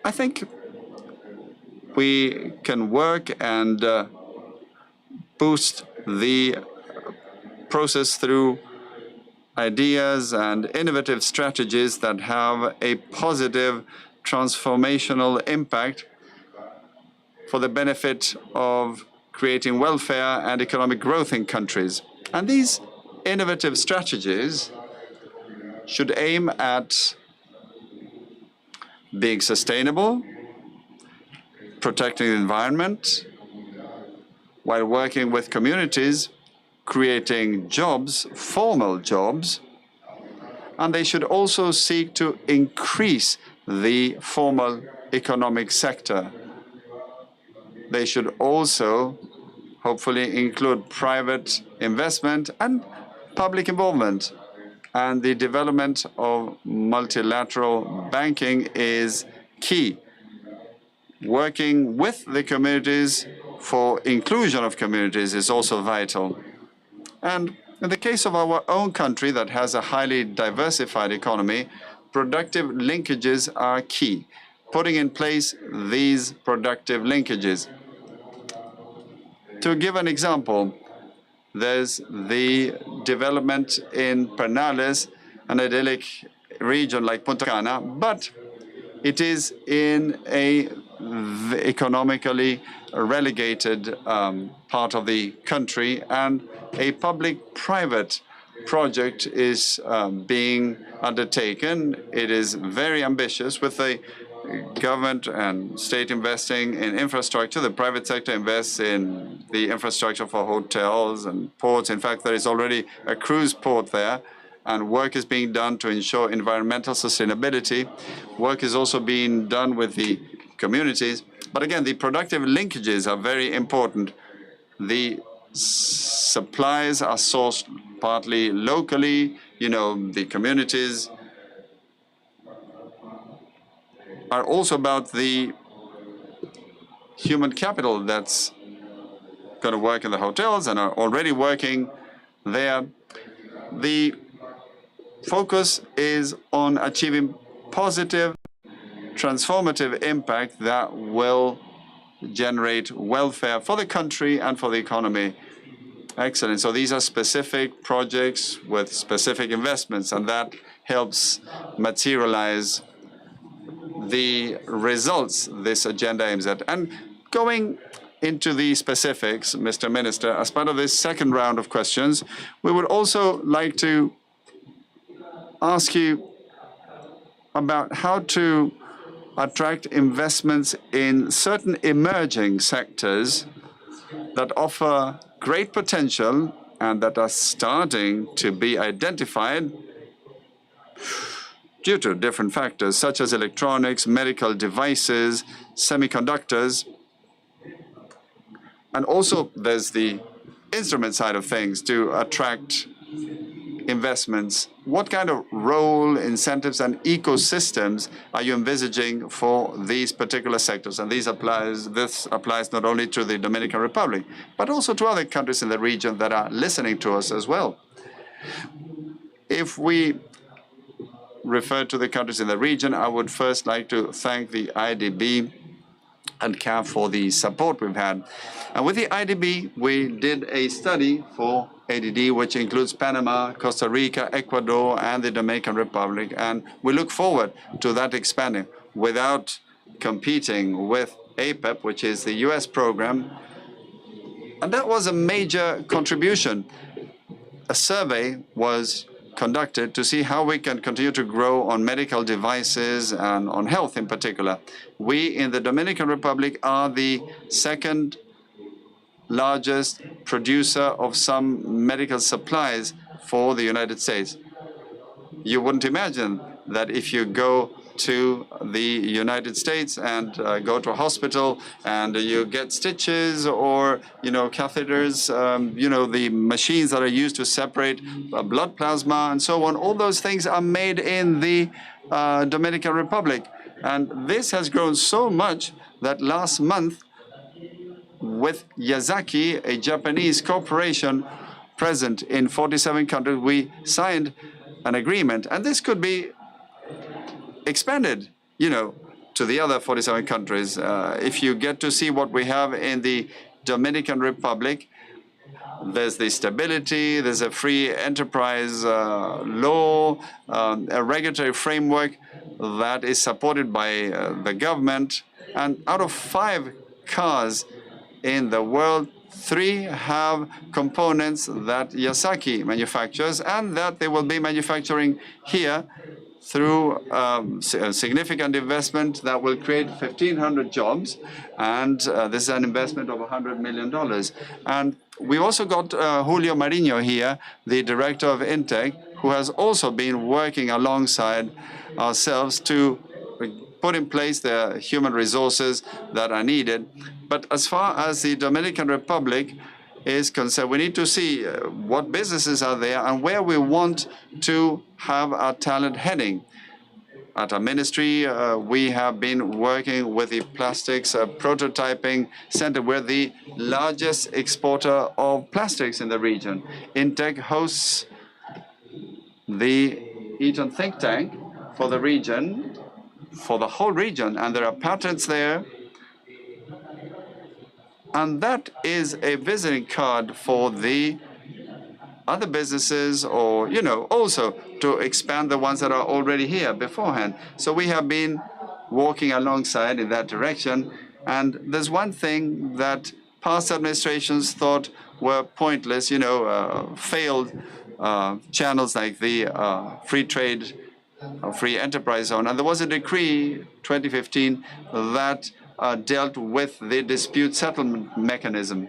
I think we can work and boost the process through ideas and innovative strategies that have a positive transformational impact for the benefit of creating welfare and economic growth in countries. And these innovative strategies should aim at being sustainable, protecting the environment, while working with communities, creating jobs, formal jobs, and they should also seek to increase the formal economic sector. They should also hopefully include private investment and public involvement. And the development of multilateral banking is key. Working with the communities for inclusion of communities is also vital. And in the case of our own country that has a highly diversified economy, productive linkages are key. Putting in place these productive linkages. To give an example, there's the development in Pernales, an idyllic region like Punta Cana, but it is in a economically relegated part of the country, and a public-private project is being undertaken. It is very ambitious, with the government and state investing in infrastructure. The private sector invests in the infrastructure for hotels and ports. In fact, there is already a cruise port there, and work is being done to ensure environmental sustainability. Work is also being done with the communities. But again, the productive linkages are very important. The supplies are sourced partly locally. The communities are also about the human capital that's going to work in the hotels and are already working there. The focus is on achieving positive, transformative impact that will generate welfare for the country and for the economy. Excellent. So these are specific projects with specific investments, and that helps materialize the results this agenda aims at. And going into the specifics, Mr. Minister, as part of this second round of questions, we would also like to ask you about how to attract investments in certain emerging sectors that offer great potential and that are starting to be identified due to different factors, such as electronics, medical devices, semiconductors. And also, there's the instrument side of things to attract investments. What kind of role, incentives, and ecosystems are you envisaging for these particular sectors? And this applies not only to the Dominican Republic, but also to other countries in the region that are listening to us as well. If we refer to the countries in the region, I would first like to thank the IDB and CAF for the support we've had. And with the IDB, we did a study for ADD, which includes Panama, Costa Rica, Ecuador, and the Dominican Republic. And we look forward to that expanding without competing with APEP, which is the US program. And that was a major contribution. A survey was conducted to see how we can continue to grow on medical devices and on health in particular. We in the Dominican Republic are the second largest producer of some medical supplies for the United States. You wouldn't imagine that if you go to the United States and go to a hospital and you get stitches or, catheters, the machines that are used to separate blood plasma and so on, all those things are made in the Dominican Republic. And this has grown so much that last month, with Yazaki, a Japanese corporation present in 47 countries, we signed an agreement. And this could be expanded, to the other 47 countries. If you get to see what we have in the Dominican Republic, there's the stability, there's a free enterprise law, a regulatory framework that is supported by the government. And out of 5 cars in the world, 3 have components that Yazaki manufactures and that they will be manufacturing here through significant investment that will create 1,500 jobs. And this is an investment of $100 million. And we also got Julio Mariño here, the director of Intec, who has also been working alongside ourselves to put in place the human resources that are needed. But as far as the Dominican Republic is concerned, we need to see what businesses are there and where we want to have our talent heading. At our ministry, we have been working with the plastics prototyping center. We're the largest exporter of plastics in the region. Intec hosts the Eton think tank for the region, for the whole region, and there are patents there. And that is a visiting card for the other businesses, or, also to expand the ones that are already here beforehand. So we have been walking alongside in that direction. And there's one thing that past administrations thought were pointless, failed channels like the free trade, free enterprise zone. And there was a decree, 2015, that dealt with the dispute settlement mechanism.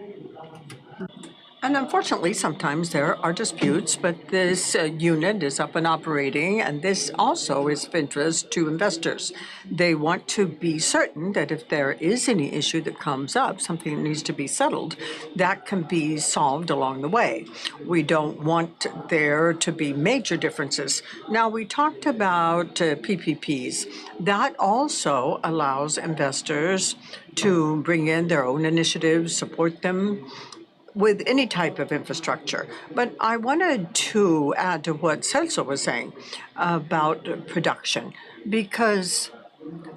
And unfortunately, sometimes there are disputes, but this unit is up and operating, and this also is of interest to investors. They want to be certain that if there is any issue that comes up, something that needs to be settled, that can be solved along the way. We don't want there to be major differences. Now, we talked about PPPs. That also allows investors to bring in their own initiatives, support them with any type of infrastructure. But I wanted to add to what Celso was saying about production, because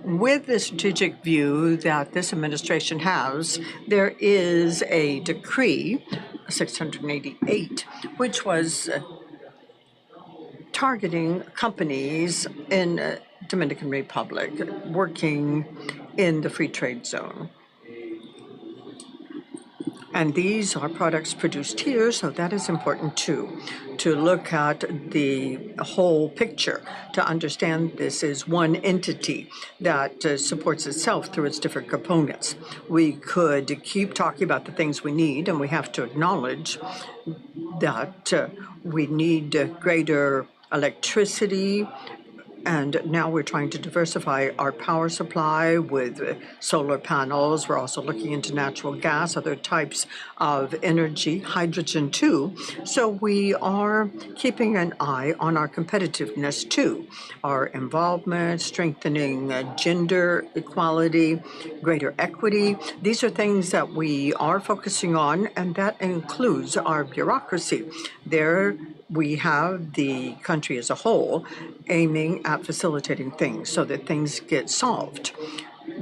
with the strategic view that this administration has, there is a decree, 688, which was targeting companies in Dominican Republic working in the free trade zone. And these are products produced here, so that is important too, to look at the whole picture, to understand this is one entity that supports itself through its different components. We could keep talking about the things we need, and we have to acknowledge that we need greater electricity. And now we're trying to diversify our power supply with solar panels. We're also looking into natural gas, other types of energy, hydrogen too. So we are keeping an eye on our competitiveness too, our involvement, strengthening gender equality, greater equity. These are things that we are focusing on, and that includes our bureaucracy. There we have the country as a whole aiming at facilitating things so that things get solved,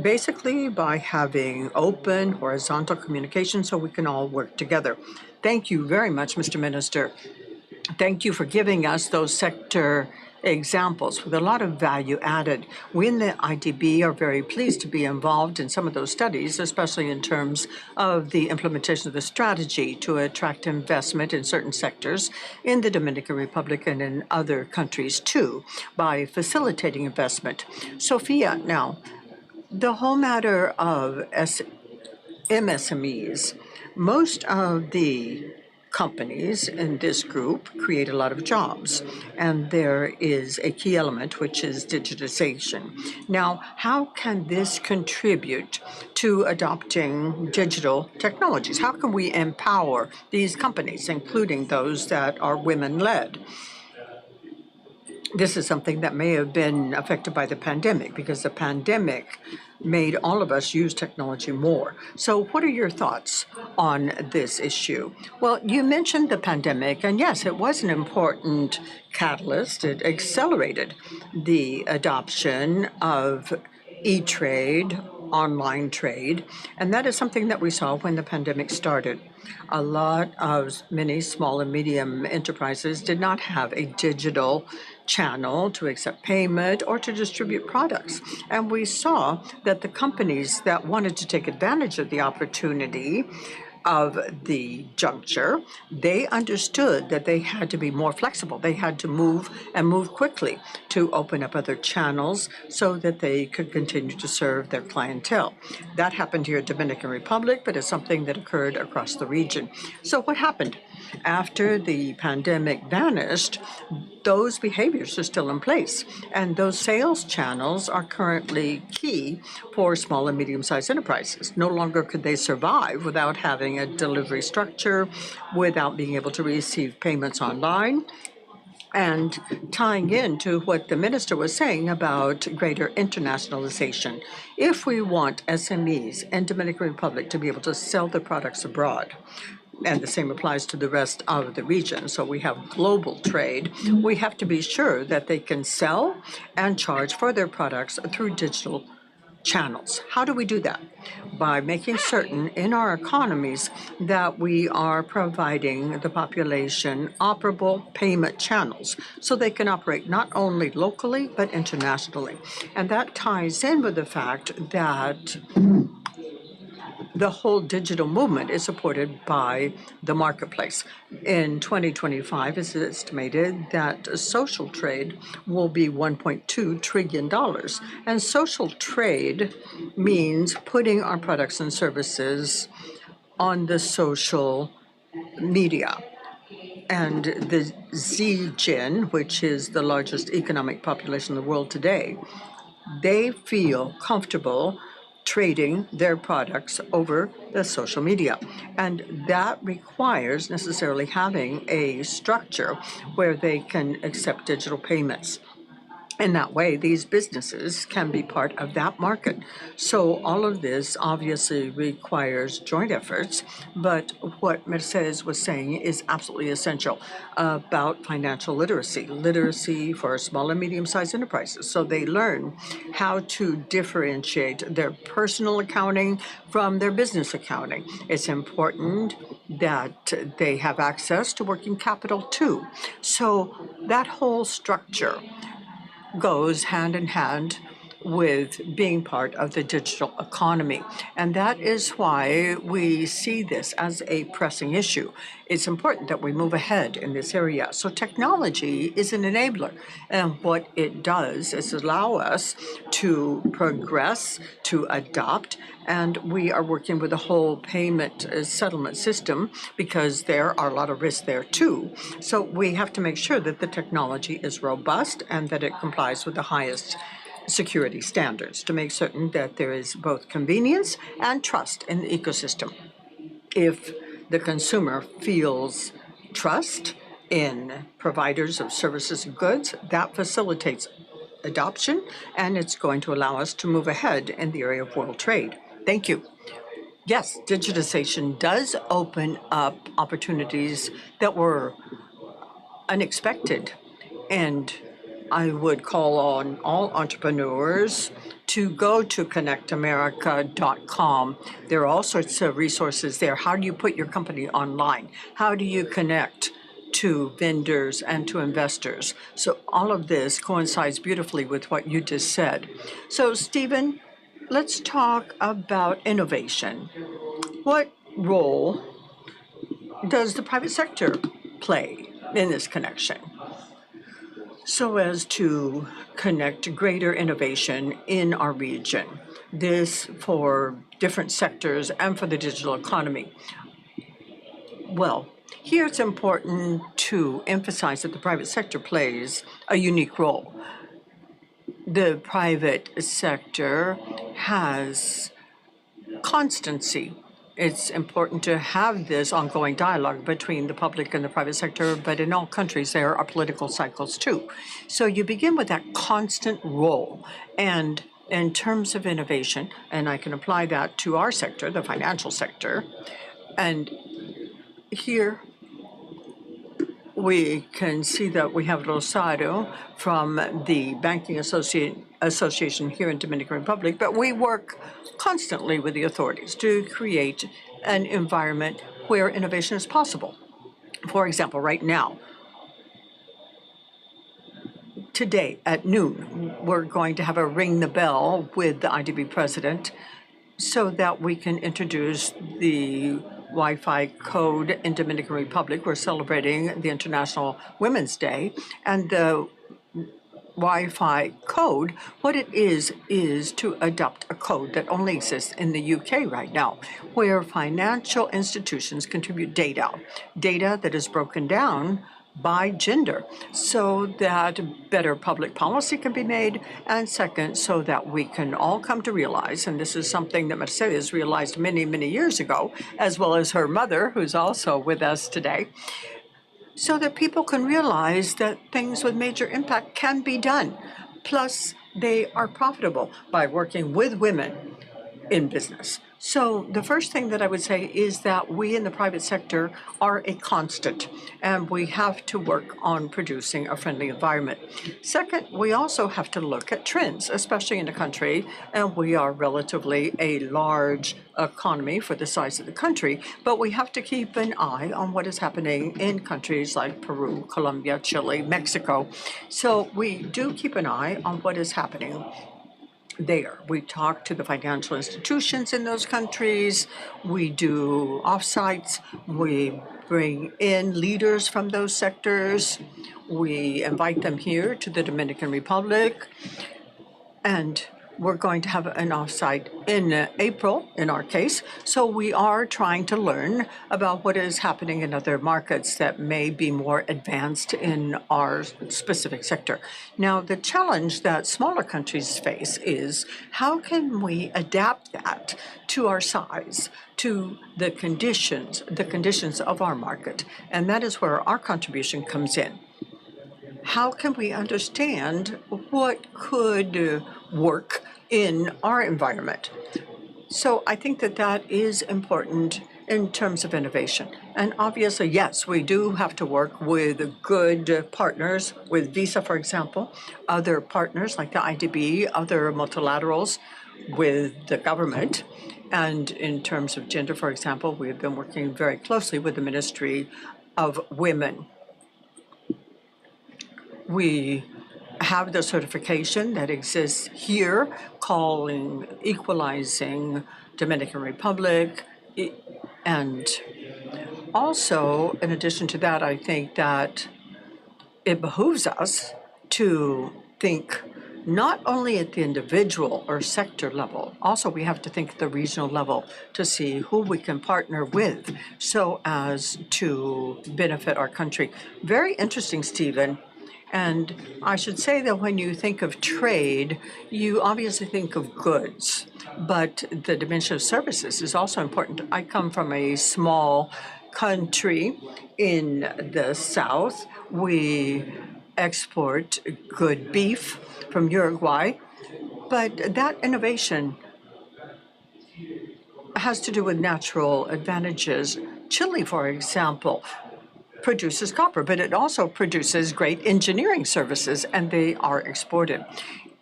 basically by having open, horizontal communication so we can all work together. Thank you very much, Mr. Minister. Thank you for giving us those sector examples with a lot of value added. We in the IDB are very pleased to be involved in some of those studies, especially in terms of the implementation of the strategy to attract investment in certain sectors in the Dominican Republic and in other countries too, by facilitating investment. Sophia, now, the whole matter of MSMEs, most of the companies in this group create a lot of jobs, and there is a key element, which is digitization. Now, how can this contribute to adopting digital technologies? How can we empower these companies, including those that are women-led? This is something that may have been affected by the pandemic, because the pandemic made all of us use technology more. So what are your thoughts on this issue? Well, you mentioned the pandemic, and yes, it was an important catalyst. It accelerated the adoption of e-trade, online trade, and that is something that we saw when the pandemic started. A lot of many small and medium enterprises did not have a digital channel to accept payment or to distribute products. And we saw that the companies that wanted to take advantage of the opportunity of the juncture, they understood that they had to be more flexible. They had to move and move quickly to open up other channels so that they could continue to serve their clientele. That happened here in Dominican Republic, but it's something that occurred across the region. So what happened? After the pandemic vanished, those behaviors are still in place, and those sales channels are currently key for small and medium-sized enterprises. No longer could they survive without having a delivery structure, without being able to receive payments online, and tying into what the minister was saying about greater internationalization. If we want SMEs in Dominican Republic to be able to sell their products abroad, and the same applies to the rest of the region, so we have global trade, we have to be sure that they can sell and charge for their products through digital channels. How do we do that? By making certain in our economies that we are providing the population operable payment channels so they can operate not only locally but internationally. And that ties in with the fact that the whole digital movement is supported by the marketplace. In 2025, it's estimated that social trade will be $1.2 trillion. And social trade means putting our products and services on the social media. And the Z Gen, which is the largest economic population in the world today, they feel comfortable trading their products over the social media. And that requires necessarily having a structure where they can accept digital payments. In that way, these businesses can be part of that market. So all of this obviously requires joint efforts, but what Mercedes was saying is absolutely essential about financial literacy, literacy for small and medium-sized enterprises. So they learn how to differentiate their personal accounting from their business accounting. It's important that they have access to working capital too. So that whole structure goes hand in hand with being part of the digital economy. And that is why we see this as a pressing issue. It's important that we move ahead in this area. So technology is an enabler. And what it does is allow us to progress, to adopt, and we are working with the whole payment settlement system because there are a lot of risks there too. So we have to make sure that the technology is robust and that it complies with the highest security standards to make certain that there is both convenience and trust in the ecosystem. If the consumer feels trust in providers of services and goods, that facilitates adoption, and it's going to allow us to move ahead in the area of world trade. Thank you. Yes, digitization does open up opportunities that were unexpected, and I would call on all entrepreneurs to go to connectamerica.com. There are all sorts of resources there. How do you put your company online? How do you connect to vendors and to investors? So all of this coincides beautifully with what you just said. So Stephen, let's talk about innovation. What role does the private sector play in this connection so as to connect greater innovation in our region? This for different sectors and for the digital economy. Well, here it's important to emphasize that the private sector plays a unique role. The private sector has constancy. It's important to have this ongoing dialogue between the public and the private sector, but in all countries there are political cycles too. So you begin with that constant role. And in terms of innovation, and I can apply that to our sector, the financial sector, and here we can see that we have Rosario from the Banking Association here in Dominican Republic, but we work constantly with the authorities to create an environment where innovation is possible. For example, right now, today at noon, we're going to have a ring the bell with the IDB President so that we can introduce the Wi-Fi code in Dominican Republic. We're celebrating the International Women's Day, and the Wi-Fi code, what it is to adopt a code that only exists in the UK right now, where financial institutions contribute data that is broken down by gender, so that better public policy can be made, and second, so that we can all come to realize, and this is something that Mercedes realized many, many years ago, as well as her mother, who's also with us today, so that people can realize that things with major impact can be done. Plus, they are profitable by working with women in business. So the first thing that I would say is that we in the private sector are a constant, and we have to work on producing a friendly environment. Second, we also have to look at trends, especially in a country, and we are relatively a large economy for the size of the country, but we have to keep an eye on what is happening in countries like Peru, Colombia, Chile, Mexico. So we do keep an eye on what is happening there. We talk to the financial institutions in those countries. We do offsites. We bring in leaders from those sectors. We invite them here to the Dominican Republic. And we're going to have an offsite in April, in our case. So we are trying to learn about what is happening in other markets that may be more advanced in our specific sector. Now, the challenge that smaller countries face is how can we adapt that to our size, to the conditions of our market? And that is where our contribution comes in. How can we understand what could work in our environment? So I think that that is important in terms of innovation. And obviously, yes, we do have to work with good partners, with Visa, for example, other partners like the IDB, other multilaterals, with the government. And in terms of gender, for example, we have been working very closely with the Ministry of Women. We have the certification that exists here calling Equalizing Dominican Republic. And also, in addition to that, I think that it behooves us to think not only at the individual or sector level, also we have to think at the regional level to see who we can partner with so as to benefit our country. Very interesting, Stephen. And I should say that when you think of trade, you obviously think of goods, but the dimension of services is also important. I come from a small country in the south. We export good beef from Uruguay, but that innovation has to do with natural advantages. Chile, for example, produces copper, but it also produces great engineering services, and they are exported.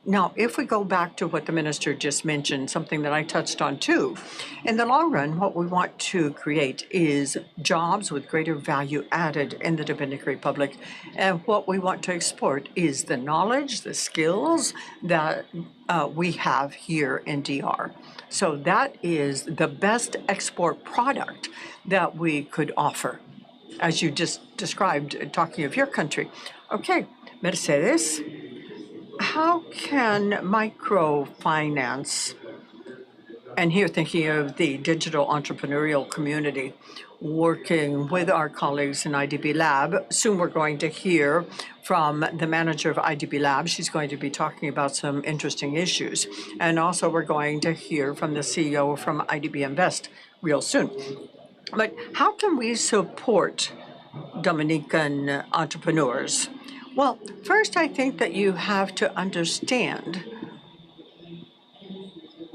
Now, if we go back to what the minister just mentioned, something that I touched on too, in the long run, what we want to create is jobs with greater value added in the Dominican Republic. And what we want to export is the knowledge, the skills that we have here in DR. So that is the best export product that we could offer, as you just described, talking of your country. Okay, Mercedes, how can microfinance, and here thinking of the digital entrepreneurial community, working with our colleagues in IDB Lab, soon we're going to hear from the manager of IDB Lab. She's going to be talking about some interesting issues. And also we're going to hear from the CEO from IDB Invest real soon. But how can we support Dominican entrepreneurs? Well, first, I think that you have to understand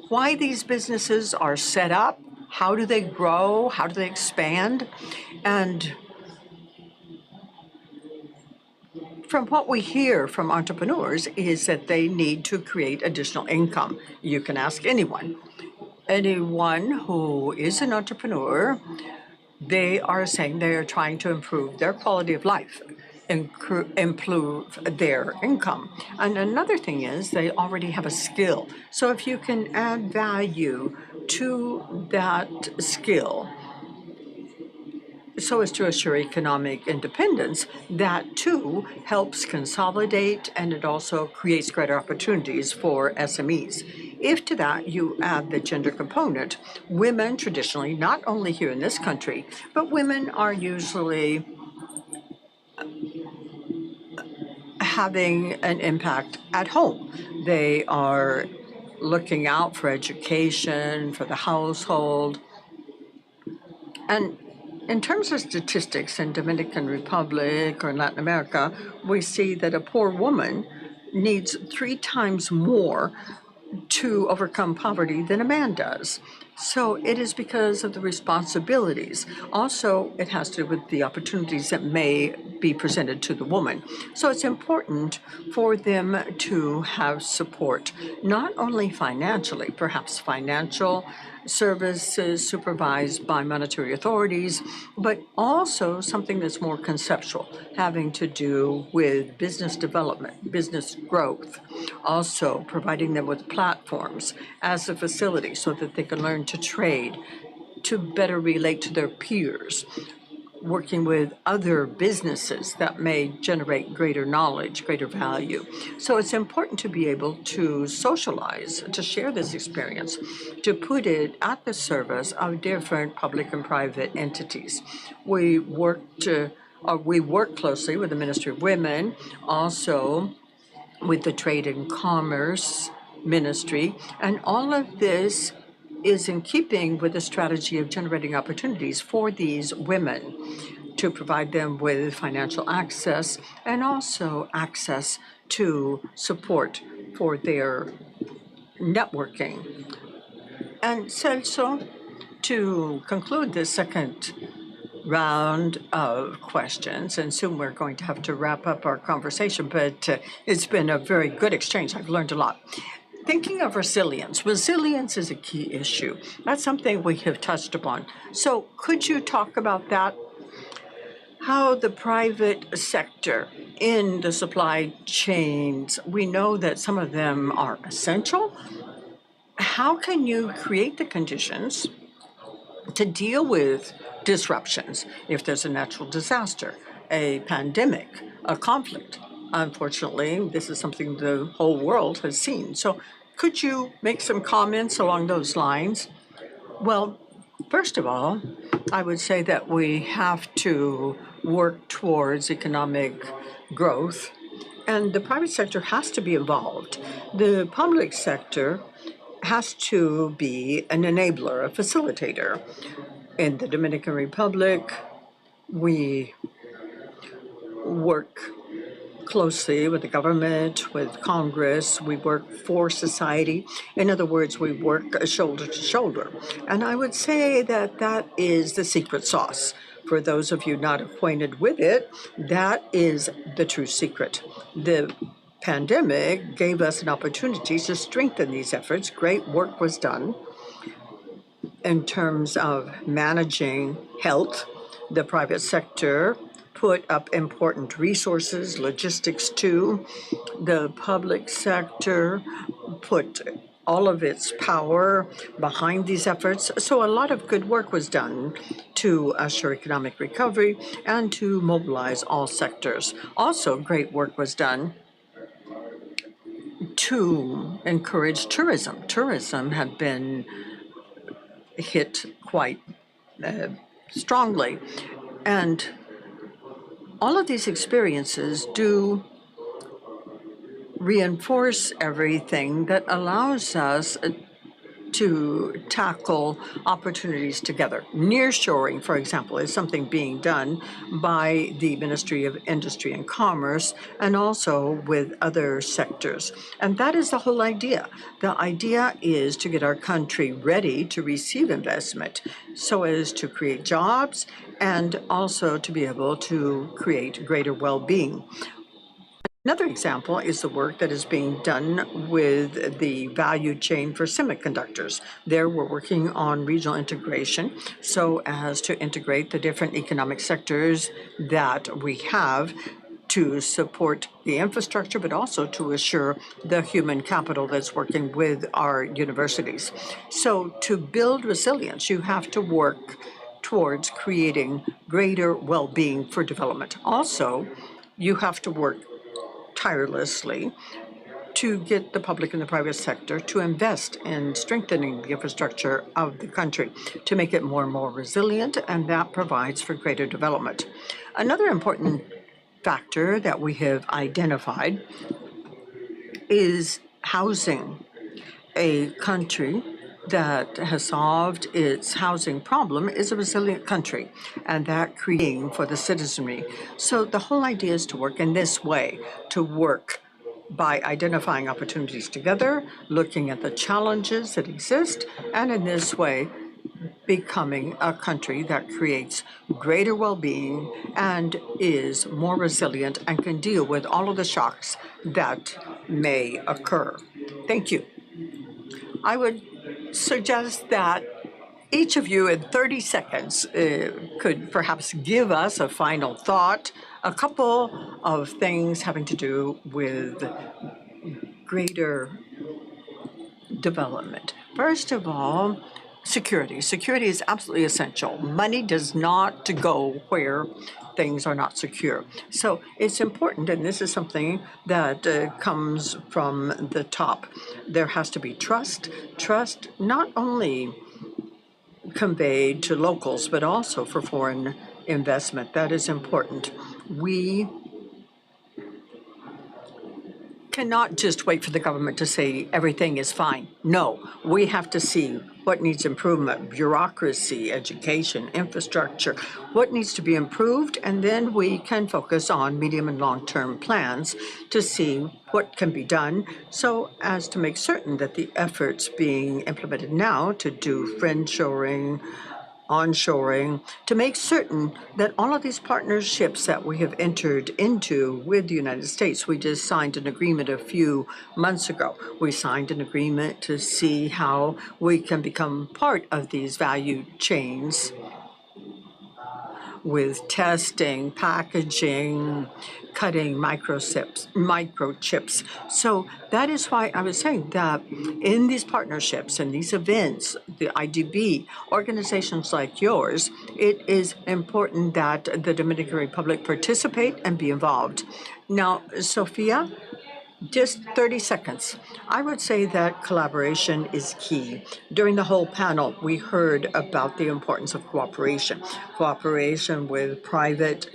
why these businesses are set up, how do they grow, how do they expand, and from what we hear from entrepreneurs is that they need to create additional income. You can ask anyone who is an entrepreneur. They are saying they are trying to improve their quality of life, improve their income. And another thing is they already have a skill. So if you can add value to that skill so as to assure economic independence, that too helps consolidate, and it also creates greater opportunities for SMEs. If to that you add the gender component, women traditionally, not only here in this country, but women are usually having an impact at home. They are looking out for education, for the household. And in terms of statistics in Dominican Republic or in Latin America, we see that a poor woman needs 3 times more to overcome poverty than a man does. So it is because of the responsibilities. Also, it has to do with the opportunities that may be presented to the woman. So it's important for them to have support, not only financially, perhaps financial services supervised by monetary authorities, but also something that's more conceptual, having to do with business development, business growth, also providing them with platforms as a facility so that they can learn to trade, to better relate to their peers, working with other businesses that may generate greater knowledge, greater value. So it's important to be able to socialize, to share this experience, to put it at the service of different public and private entities. We work closely with the Ministry of Women, also with the Trade and Commerce Ministry, and all of this is in keeping with the strategy of generating opportunities for these women to provide them with financial access and also access to support for their networking. And Celso, to conclude this second round of questions, and soon we're going to have to wrap up our conversation, but it's been a very good exchange. I've learned a lot. Thinking of resilience is a key issue. That's something we have touched upon. So could you talk about that? How the private sector in the supply chains, we know that some of them are essential. How can you create the conditions to deal with disruptions if there's a natural disaster, a pandemic, a conflict? Unfortunately, this is something the whole world has seen. So could you make some comments along those lines? Well, first of all, I would say that we have to work towards economic growth, and the private sector has to be involved. The public sector has to be an enabler, a facilitator. In the Dominican Republic, we work closely with the government, with Congress. We work for society. In other words, we work shoulder to shoulder. And I would say that that is the secret sauce. For those of you not acquainted with it, that is the true secret. The pandemic gave us an opportunity to strengthen these efforts. Great work was done in terms of managing health. The private sector put up important resources, logistics too. The public sector put all of its power behind these efforts. So a lot of good work was done to assure economic recovery and to mobilize all sectors. Also, great work was done to encourage tourism. Tourism had been hit quite strongly. And all of these experiences do reinforce everything that allows us to tackle opportunities together. Nearshoring, for example, is something being done by the Ministry of Industry and Commerce and also with other sectors. And that is the whole idea. The idea is to get our country ready to receive investment so as to create jobs and also to be able to create greater well-being. Another example is the work that is being done with the value chain for semiconductors. There we're working on regional integration so as to integrate the different economic sectors that we have to support the infrastructure, but also to assure the human capital that's working with our universities. So to build resilience, you have to work towards creating greater well-being for development. Also, you have to work tirelessly to get the public and the private sector to invest in strengthening the infrastructure of the country to make it more and more resilient, and that provides for greater development. Another important factor that we have identified is housing. A country that has solved its housing problem is a resilient country, and that creating for the citizenry. So the whole idea is to work in this way, to work by identifying opportunities together, looking at the challenges that exist, and in this way, becoming a country that creates greater well-being and is more resilient and can deal with all of the shocks that may occur. Thank you. I would suggest that each of you in 30 seconds could perhaps give us a final thought, a couple of things having to do with greater development. First of all, security. Security is absolutely essential. Money does not go where things are not secure. So it's important, and this is something that comes from the top. There has to be trust. Trust not only conveyed to locals, but also for foreign investment. That is important. We cannot just wait for the government to say everything is fine. No, we have to see what needs improvement, bureaucracy, education, infrastructure, what needs to be improved, and then we can focus on medium and long-term plans to see what can be done so as to make certain that the efforts being implemented now to do friendshoring, onshoring, to make certain that all of these partnerships that we have entered into with the United States, we just signed an agreement a few months ago. We signed an agreement to see how we can become part of these value chains with testing, packaging, cutting microchips. So that is why I was saying that in these partnerships and these events, the IDB, organizations like yours, it is important that the Dominican Republic participate and be involved. Now, Sophia, just 30 seconds. I would say that collaboration is key. During the whole panel, we heard about the importance of cooperation. Cooperation with private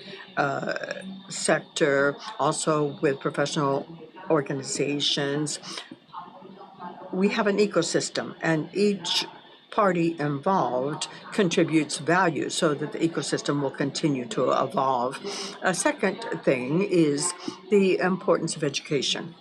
sector, also with professional organizations. We have an ecosystem, and each party involved contributes value so that the ecosystem will continue to evolve. A second thing is the importance of education.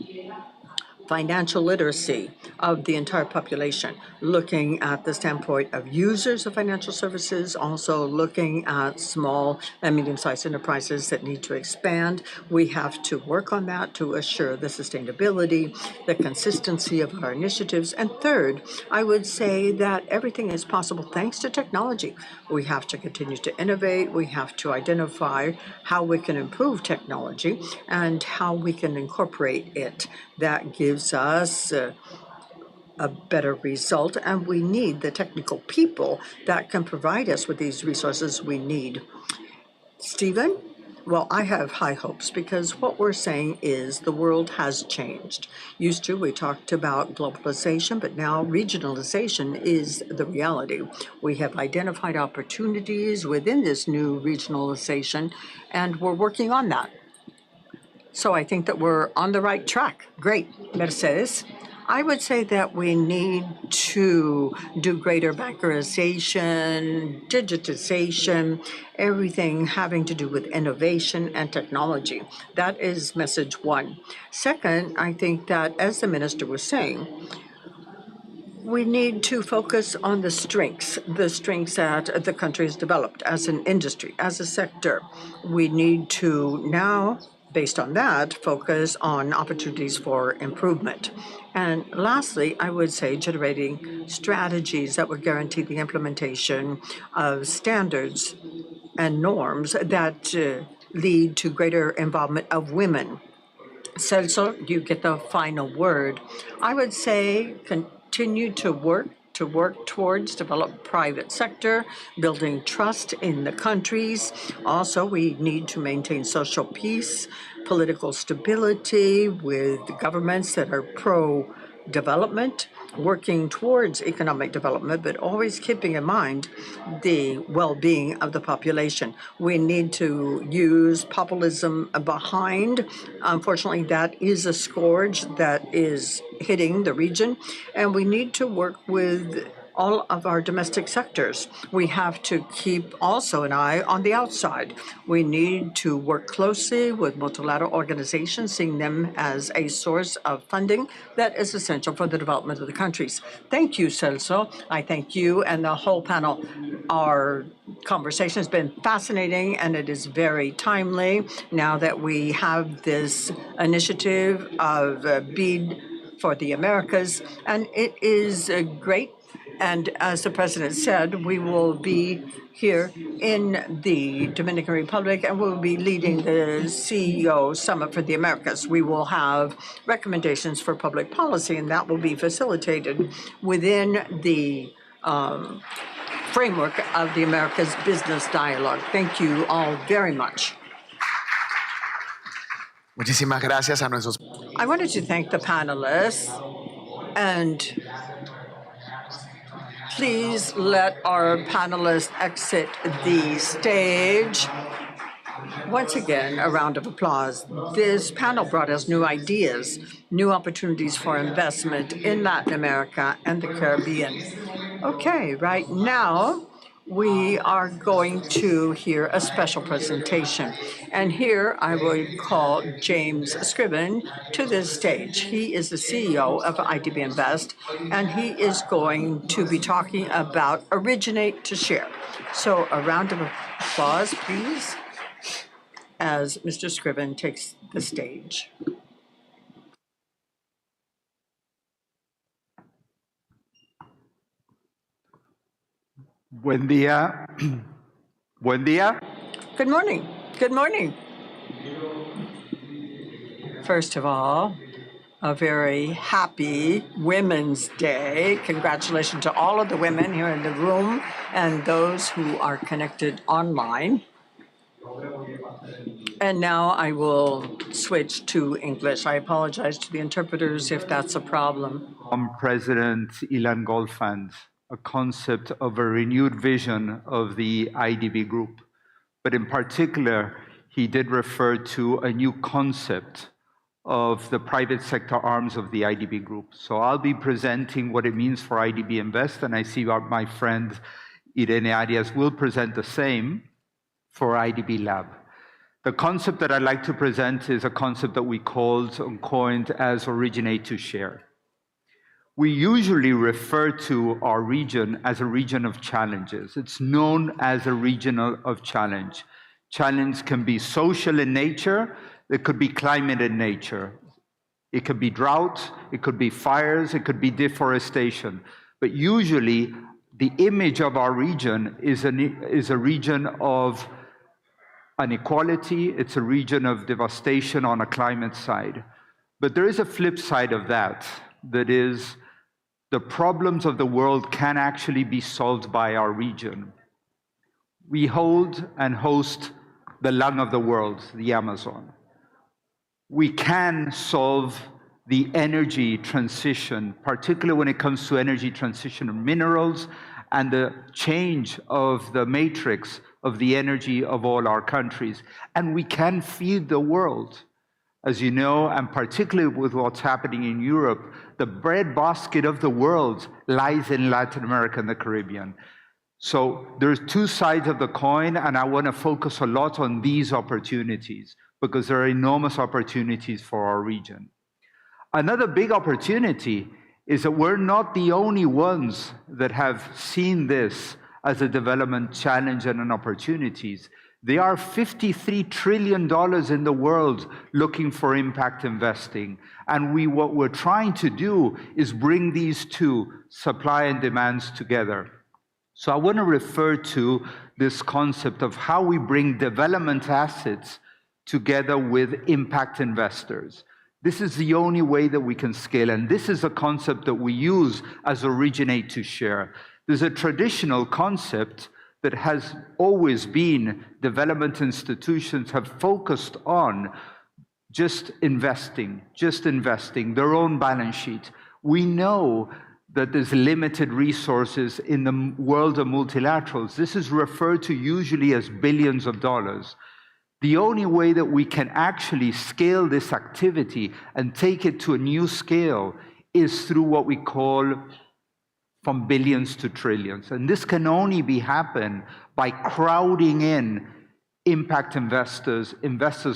Financial literacy of the entire population, looking at the standpoint of users of financial services, also looking at small and medium-sized enterprises that need to expand. We have to work on that to assure the sustainability, the consistency of our initiatives. And third, I would say that everything is possible thanks to technology. We have to continue to innovate. We have to identify how we can improve technology and how we can incorporate it. That gives us a better result, and we need the technical people that can provide us with these resources we need. Stephen? Well, I have high hopes because what we're saying is the world has changed. Used to, we talked about globalization, but now regionalization is the reality. We have identified opportunities within this new regionalization, and we're working on that. So I think that we're on the right track. Great. Mercedes? I would say that we need to do greater bankerization, digitization, everything having to do with innovation and technology. That is message one. Second, I think that, as the minister was saying, we need to focus on the strengths that the country has developed as an industry, as a sector. We need to now, based on that, focus on opportunities for improvement. And lastly, I would say generating strategies that would guarantee the implementation of standards and norms that lead to greater involvement of women. Celso, you get the final word. I would say continue to work towards develop private sector, building trust in the countries. Also, we need to maintain social peace, political stability with governments that are pro-development, working towards economic development, but always keeping in mind the well-being of the population. We need to use populism behind. Unfortunately, that is a scourge that is hitting the region, and we need to work with all of our domestic sectors. We have to keep also an eye on the outside. We need to work closely with multilateral organizations, seeing them as a source of funding that is essential for the development of the countries. Thank you, Celso. I thank you and the whole panel. Our conversation has been fascinating, and it is very timely now that we have this initiative of BEAD for the Americas, and it is great. And as the president said, we will be here in the Dominican Republic, and we'll be leading the CEO Summit for the Americas. We will have recommendations for public policy, and that will be facilitated within the framework of the America's Business Dialogue. Thank you all very much. Muchísimas gracias a nuestros. I wanted to thank the panelists, and please let our panelists exit the stage. Once again, a round of applause. This panel brought us new ideas, new opportunities for investment in Latin America and the Caribbean. Okay, right now, we are going to hear a special presentation. And here I will call James Scriven to the stage. He is the CEO of IDB Invest, and he is going to be talking about originate to share. So a round of applause, please, as Mr. Scriven takes the stage. Buen día. Buen día. Good morning. Good morning. First of all, a very happy Women's Day. Congratulations to all of the women here in the room and those who are connected online. And now I will switch to English. I apologize to the interpreters if that's a problem. I'm President Ilan Goldfajn, a concept of a renewed vision of the IDB group. But in particular, he did refer to a new concept of the private sector arms of the IDB group. So I'll be presenting what it means for IDB Invest, and I see my friend Irene Arias will present the same for IDB Lab. The concept that I'd like to present is a concept that we coined as originate to share. We usually refer to our region as a region of challenges. It's known as a region of challenge. Challenge can be social in nature, it could be climate in nature. It could be drought, it could be fires, it could be deforestation. But usually, the image of our region is a region of inequality, it's a region of devastation on a climate side. But there is a flip side of that, that is, the problems of the world can actually be solved by our region. We hold and host the lung of the world, the Amazon. We can solve the energy transition, particularly when it comes to energy transition of minerals and the change of the matrix of the energy of all our countries. And we can feed the world. As you know, and particularly with what's happening in Europe, the breadbasket of the world lies in Latin America and the Caribbean. So there's two sides of the coin, and I want to focus a lot on these opportunities because there are enormous opportunities for our region. Another big opportunity is that we're not the only ones that have seen this as a development challenge and an opportunities. There are $53 trillion in the world looking for impact investing. And what we're trying to do is bring these two, supply and demands, together. So I want to refer to this concept of how we bring development assets together with impact investors. This is the only way that we can scale. And this is a concept that we use as originate to share. There's a traditional concept that has always been development institutions have focused on just investing, their own balance sheet. We know that there's limited resources in the world of multilaterals. This is referred to usually as billions of dollars. The only way that we can actually scale this activity and take it to a new scale is through what we call from billions to trillions. And this can only be happen by crowding in impact investors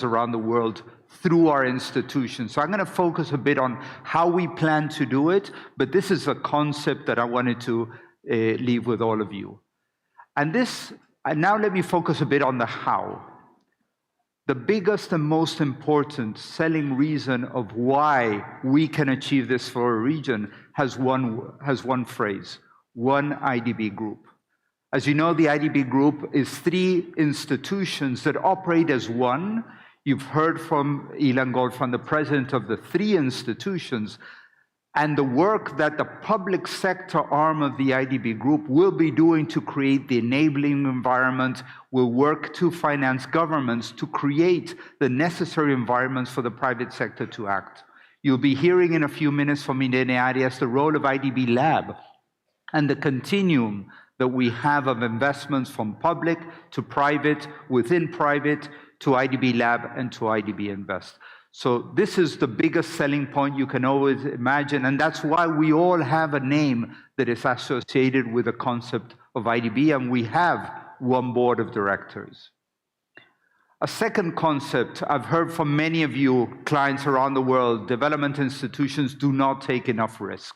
around the world through our institutions. So I'm going to focus a bit on how we plan to do it, but this is a concept that I wanted to leave with all of you. And now let me focus a bit on the how. The biggest and most important selling reason of why we can achieve this for a region has one phrase: one IDB group. As you know, the IDB group is 3 institutions that operate as one. You've heard from Ilan Goldfajn, the president of the 3 institutions, and the work that the public sector arm of the IDB Group will be doing to create the enabling environment, will work to finance governments to create the necessary environments for the private sector to act. You'll be hearing in a few minutes from Irene Arias the role of IDB Lab and the continuum that we have of investments from public to private, within private, to IDB Lab and to IDB Invest. So this is the biggest selling point you can always imagine, and that's why we all have a name that is associated with the concept of IDB, and we have one board of directors. A second concept I've heard from many of you clients around the world: development institutions do not take enough risk.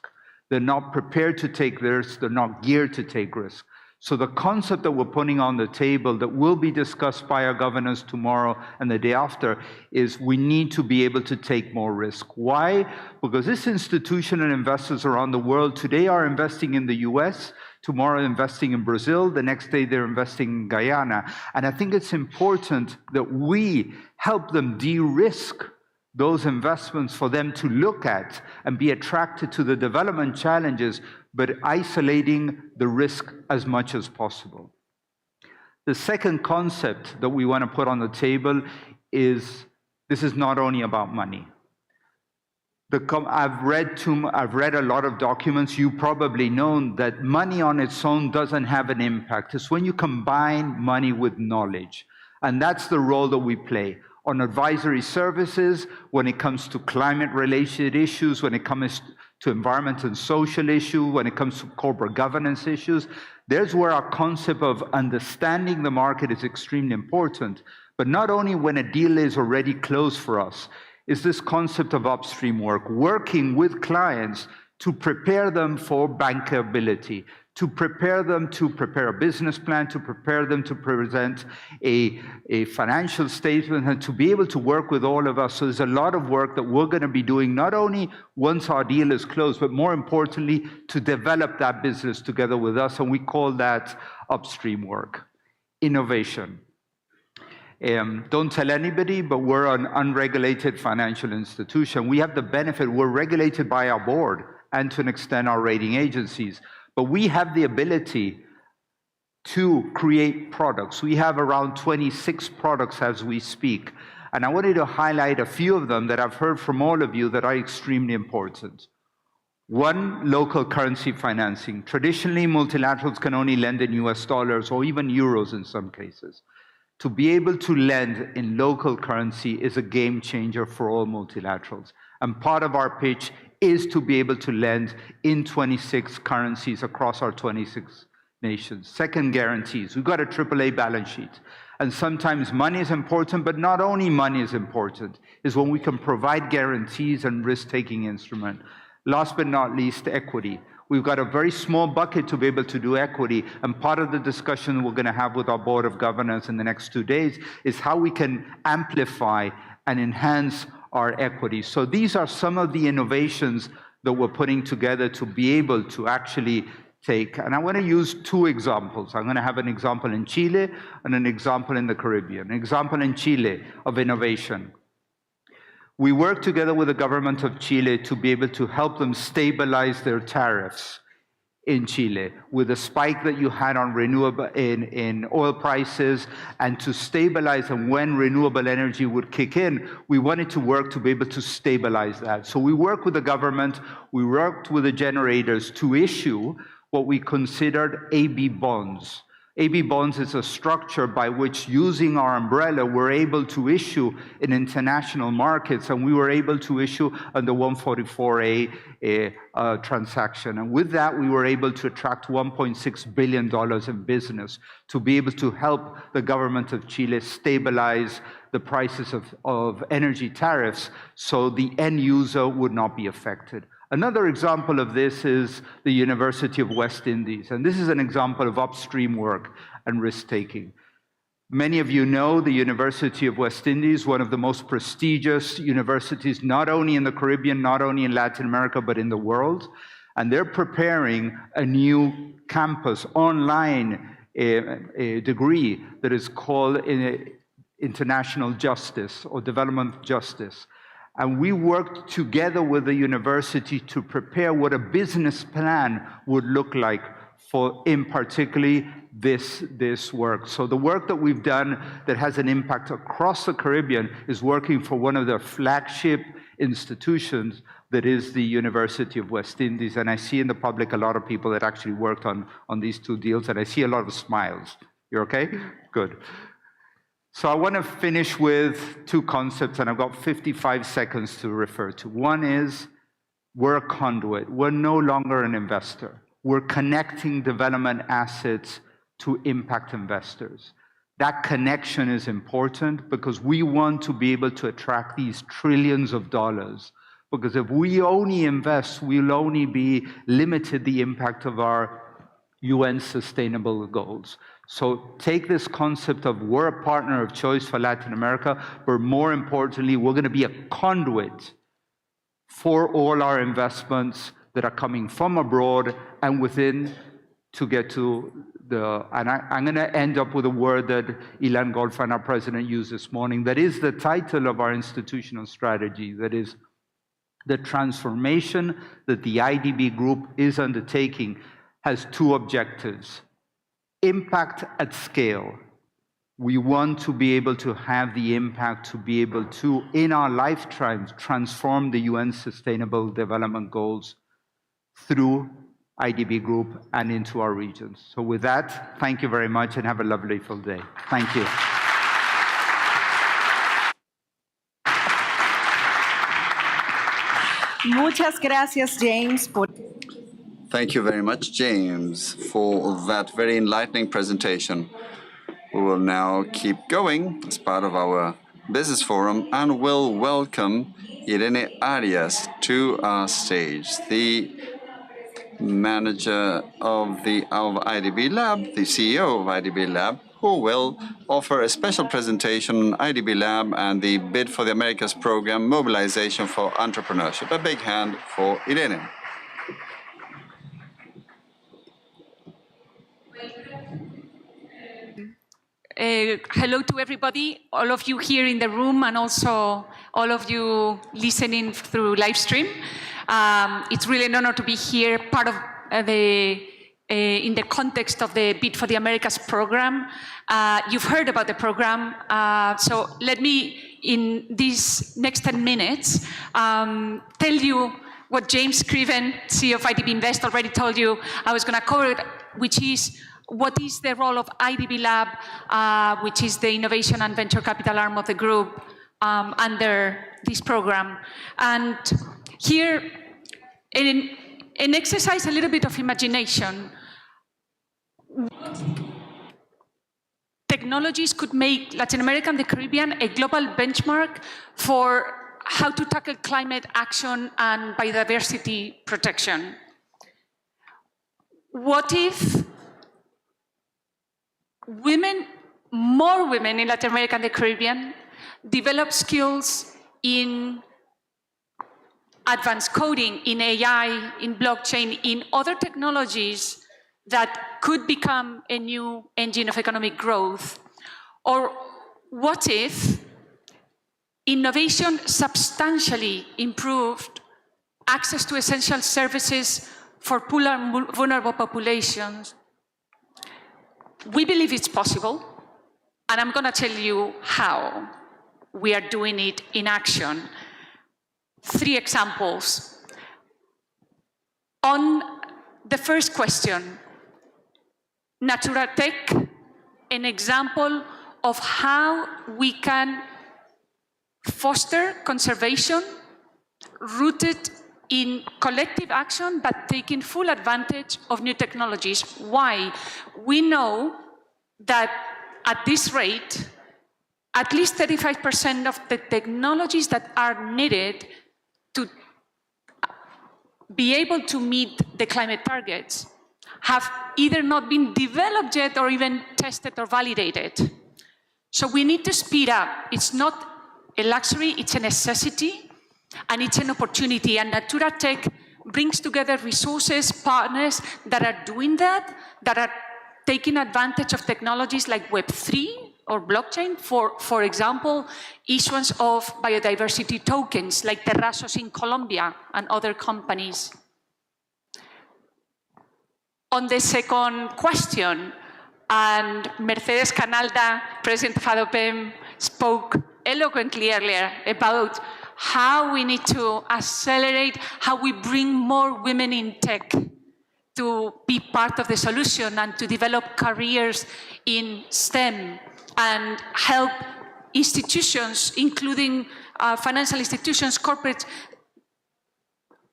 They're not prepared to take risks, they're not geared to take risks. So the concept that we're putting on the table that will be discussed by our governors tomorrow and the day after is we need to be able to take more risk. Why? Because this institution and investors around the world today are investing in the US, tomorrow investing in Brazil, the next day they're investing in Guyana. And I think it's important that we help them de-risk those investments for them to look at and be attracted to the development challenges, but isolating the risk as much as possible. The second concept that we want to put on the table is this is not only about money. I've read a lot of documents. You probably know that money on its own doesn't have an impact. It's when you combine money with knowledge. And that's the role that we play on advisory services, when it comes to climate-related issues, when it comes to environment and social issues, when it comes to corporate governance issues. There's where our concept of understanding the market is extremely important. But not only when a deal is already closed for us, is this concept of upstream work, working with clients to prepare them for bankability, to prepare them to prepare a business plan, to prepare them to present a financial statement, and to be able to work with all of us. So there's a lot of work that we're going to be doing, not only once our deal is closed, but more importantly, to develop that business together with us, and we call that upstream work. Innovation. Don't tell anybody, but we're an unregulated financial institution. We have the benefit, we're regulated by our board and to an extent our rating agencies. But we have the ability to create products. We have around 26 products as we speak. And I wanted to highlight a few of them that I've heard from all of you that are extremely important. One, local currency financing. Traditionally, multilaterals can only lend in US dollars or even euros in some cases. To be able to lend in local currency is a game changer for all multilaterals. And part of our pitch is to be able to lend in 26 currencies across our 26 nations. Second, guarantees. We've got a AAA balance sheet. And sometimes money is important, but not only money is important, is when we can provide guarantees and risk-taking instrument. Last but not least, equity. We've got a very small bucket to be able to do equity, and part of the discussion we're going to have with our Board of Governors in the next 2 days is how we can amplify and enhance our equity. So these are some of the innovations that we're putting together to be able to actually take, and I want to use two examples. I'm going to have an example in Chile and an example in the Caribbean. An example in Chile of innovation. We worked together with the government of Chile to be able to help them stabilize their tariffs in Chile with the spike that you had on renewable in oil prices, and to stabilize, and when renewable energy would kick in, we wanted to work to be able to stabilize that. So we worked with the government, we worked with the generators to issue what we considered AB bonds. AB bonds is a structure by which, using our umbrella, we're able to issue in international markets, and we were able to issue under 144A transaction. And with that, we were able to attract $1.6 billion in business to be able to help the government of Chile stabilize the prices of energy tariffs so the end user would not be affected. Another example of this is the University of West Indies, and this is an example of upstream work and risk-taking. Many of you know the University of West Indies, one of the most prestigious universities, not only in the Caribbean, not only in Latin America, but in the world. And they're preparing a new campus online degree that is called International Justice or Development Justice. And we worked together with the university to prepare what a business plan would look like for, in particularly, this work. So the work that we've done that has an impact across the Caribbean is working for one of their flagship institutions, that is the University of West Indies. And I see in the public a lot of people that actually worked on these two deals, and I see a lot of smiles. You're okay? Good. So I want to finish with two concepts, and I've got 55 seconds to refer to. One is, we're a conduit. We're no longer an investor. We're connecting development assets to impact investors. That connection is important because we want to be able to attract these trillions of dollars. Because if we only invest, we'll only be limited the impact of our UN sustainable goals. So take this concept of we're a partner of choice for Latin America, but more importantly, we're going to be a conduit for all our investments that are coming from abroad and within to get to the, and I'm going to end up with a word that Ilan Goldfajn, our president, used this morning. That is the title of our institutional strategy. That is the transformation that the IDB group is undertaking has two objectives. Impact at scale. We want to be able to have the impact to be able to, in our lifetimes, transform the UN Sustainable Development Goals through IDB Group and into our regions. So with that, thank you very much and have a lovely full day. Thank you. Muchas gracias, James. Thank you very much, James, for that very enlightening presentation. We will now keep going as part of our business forum and will welcome Irene Arias to our stage, the manager of IDB Lab, the CEO of IDB Lab, who will offer a special presentation on IDB Lab and the Bid for the Americas program, Mobilization for Entrepreneurship. A big hand for Irene. Hello to everybody, all of you here in the room and also all of you listening through live stream. It's really an honor to be here, part of in the context of the Bid for the Americas program. You've heard about the program, so let me, in these next 10 minutes, tell you what James Scriven, CEO of IDB Invest, already told you I was going to cover, which is what is the role of IDB Lab, which is the innovation and venture capital arm of the group under this program. And here, an exercise, a little bit of imagination. Technologies could make Latin America and the Caribbean a global benchmark for how to tackle climate action and biodiversity protection. What if more women in Latin America and the Caribbean develop skills in advanced coding, in AI, in blockchain, in other technologies that could become a new engine of economic growth? Or what if innovation substantially improved access to essential services for poor and vulnerable populations? We believe it's possible, and I'm going to tell you how we are doing it in action. 3 examples. On the first question, Naturatech, an example of how we can foster conservation rooted in collective action, but taking full advantage of new technologies. Why? We know that at this rate, at least 35% of the technologies that are needed to be able to meet the climate targets have either not been developed yet or even tested or validated. So we need to speed up. It's not a luxury, it's a necessity. And it's an opportunity, and Naturatech brings together resources, partners that are doing that, that are taking advantage of technologies like Web3 or blockchain, for example, issuance of biodiversity tokens like Terrazos in Colombia and other companies. On the second question, and Mercedes Canalda, President of ADOPEM, spoke eloquently earlier about how we need to accelerate, how we bring more women in tech to be part of the solution and to develop careers in STEM and help institutions, including financial institutions, corporates,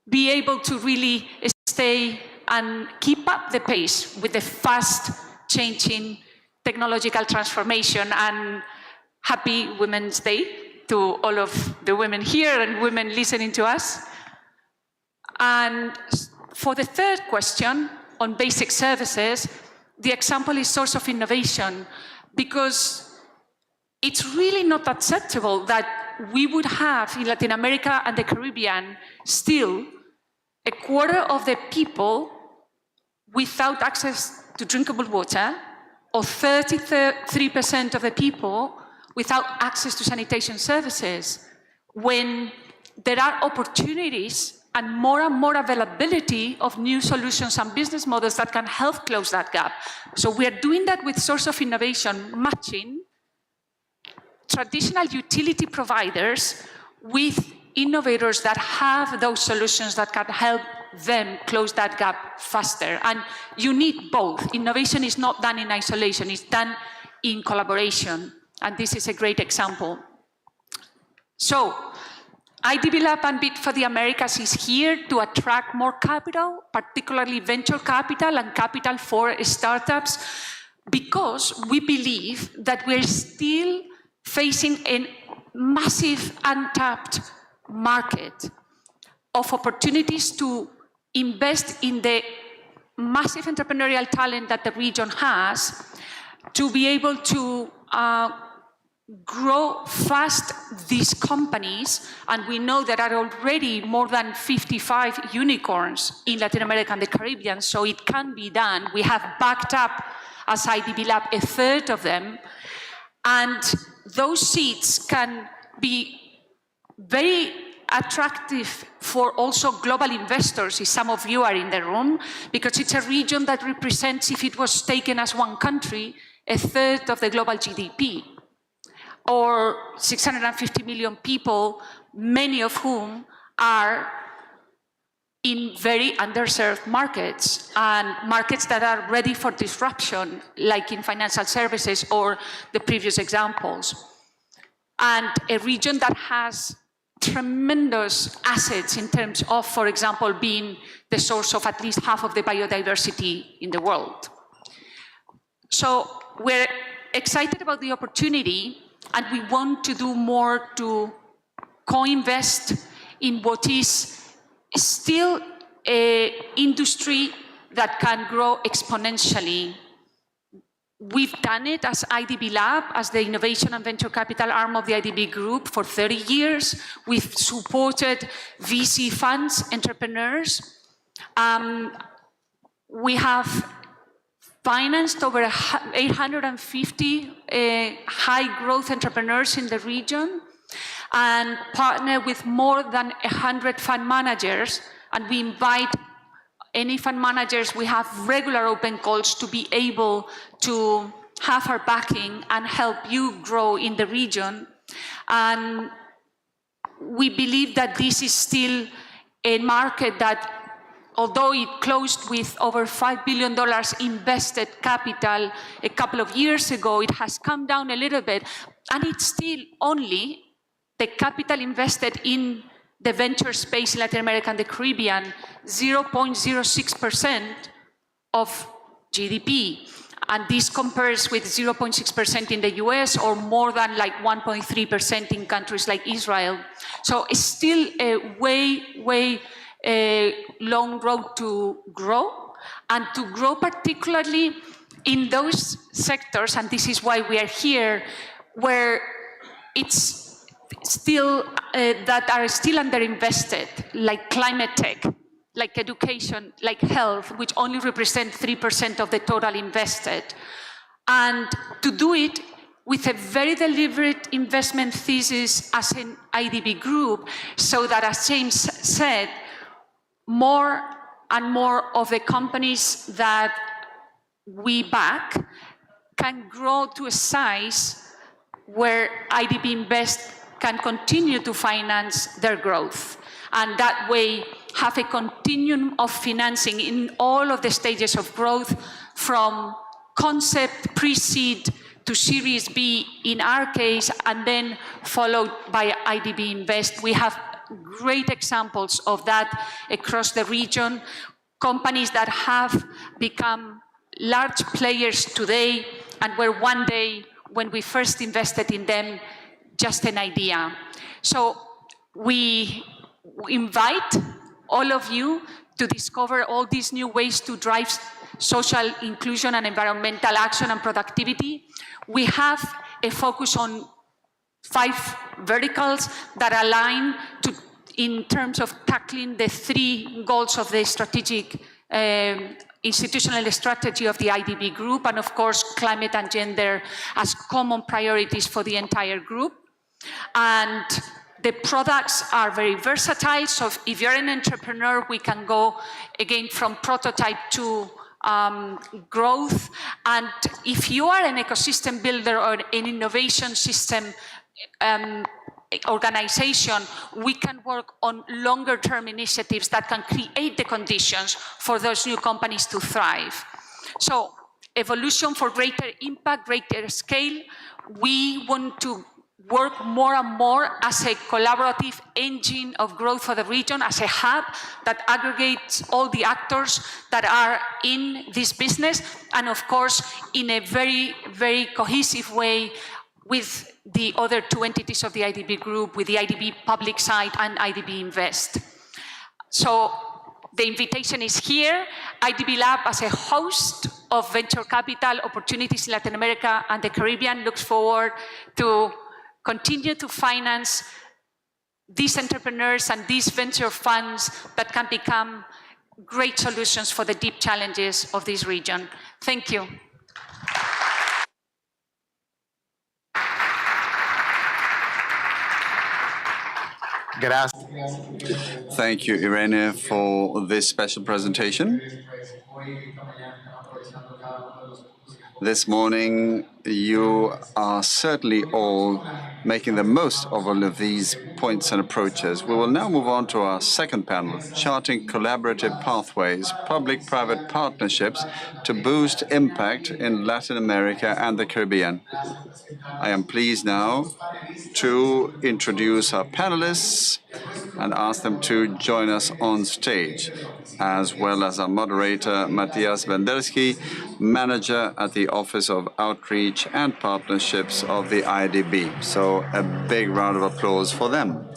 be able to really stay and keep up the pace with the fast changing technological transformation. And happy Women's Day to all of the women here and women listening to us. And for the third question on basic services, the example is source of innovation, because it's really not acceptable that we would have in Latin America and the Caribbean still a quarter of the people without access to drinkable water, or 33% of the people without access to sanitation services, when there are opportunities and more availability of new solutions and business models that can help close that gap. So we are doing that with source of innovation, matching traditional utility providers with innovators that have those solutions that can help them close that gap faster. And you need both. Innovation is not done in isolation, it's done in collaboration. And this is a great example. So, IDB Lab and Bid for the Americas is here to attract more capital, particularly venture capital and capital for startups, because we believe that we're still facing a massive untapped market of opportunities to invest in the massive entrepreneurial talent that the region has, to be able to grow fast these companies. And we know there are already more than 55 unicorns in Latin America and the Caribbean, so it can be done. We have backed up, as IDB Lab, a third of them. And those seeds can be very attractive for also global investors, if some of you are in the room, because it's a region that represents, if it was taken as one country, a third of the global GDP, or 650 million people, many of whom are in very underserved markets, and markets that are ready for disruption, like in financial services or the previous examples. And a region that has tremendous assets in terms of, for example, being the source of at least half of the biodiversity in the world. So we're excited about the opportunity, and we want to do more to co-invest in what is still an industry that can grow exponentially. We've done it as IDB Lab, as the innovation and venture capital arm of the IDB Group for 30 years. We've supported VC funds, entrepreneurs. We have financed over 850 high-growth entrepreneurs in the region, and partner with more than 100 fund managers. And we invite any fund managers, we have regular open calls to be able to have our backing and help you grow in the region. And we believe that this is still a market that, although it closed with over $5 billion invested capital a couple of years ago, it has come down a little bit, and it's still only the capital invested in the venture space in Latin America and the Caribbean, 0.06% of GDP. And this compares with 0.6% in the US, or more than like 1.3% in countries like Israel. So it's still a way long road to grow, and to grow particularly in those sectors, and this is why we are here, where it's still that are still underinvested, like climate tech, like education, like health, which only represent 3% of the total invested. And to do it, with a very deliberate investment thesis as an IDB group, so that, as James said, more and more of the companies that we back can grow to a size where IDB Invest can continue to finance their growth, and that way have a continuum of financing in all of the stages of growth, from concept, pre-seed, to Series B in our case, and then followed by IDB Invest. We have great examples of that across the region, companies that have become large players today and were one day, when we first invested in them, just an idea. So we invite all of you to discover all these new ways to drive social inclusion and environmental action and productivity. We have a focus on 5 verticals that align in terms of tackling the 3 goals of the strategic institutional strategy of the IDB group, and of course climate and gender as common priorities for the entire group. And the products are very versatile, so if you're an entrepreneur, we can go again from prototype to growth. And if you are an ecosystem builder or an innovation system organization, we can work on longer-term initiatives that can create the conditions for those new companies to thrive. So, evolution for greater impact, greater scale. We want to work more and more as a collaborative engine of growth for the region, as a hub that aggregates all the actors that are in this business, and of course, in a very, very cohesive way with the other 2 entities of the IDB group, with the IDB public side and IDB Invest. So the invitation is here. IDB Lab, as a host of venture capital opportunities in Latin America and the Caribbean, looks forward to continue to finance these entrepreneurs and these venture funds that can become great solutions for the deep challenges of this region. Thank you. Thank you, Irene, for this special presentation. This morning, you are certainly all making the most of all of these points and approaches. We will now move on to our second panel, Charting Collaborative Pathways, Public-Private Partnerships to Boost Impact in Latin America and the Caribbean. I am pleased now to introduce our panelists and ask them to join us on stage, as well as our moderator, Matthias Wenderski, manager at the Office of Outreach and Partnerships of the IDB. So a big round of applause for them.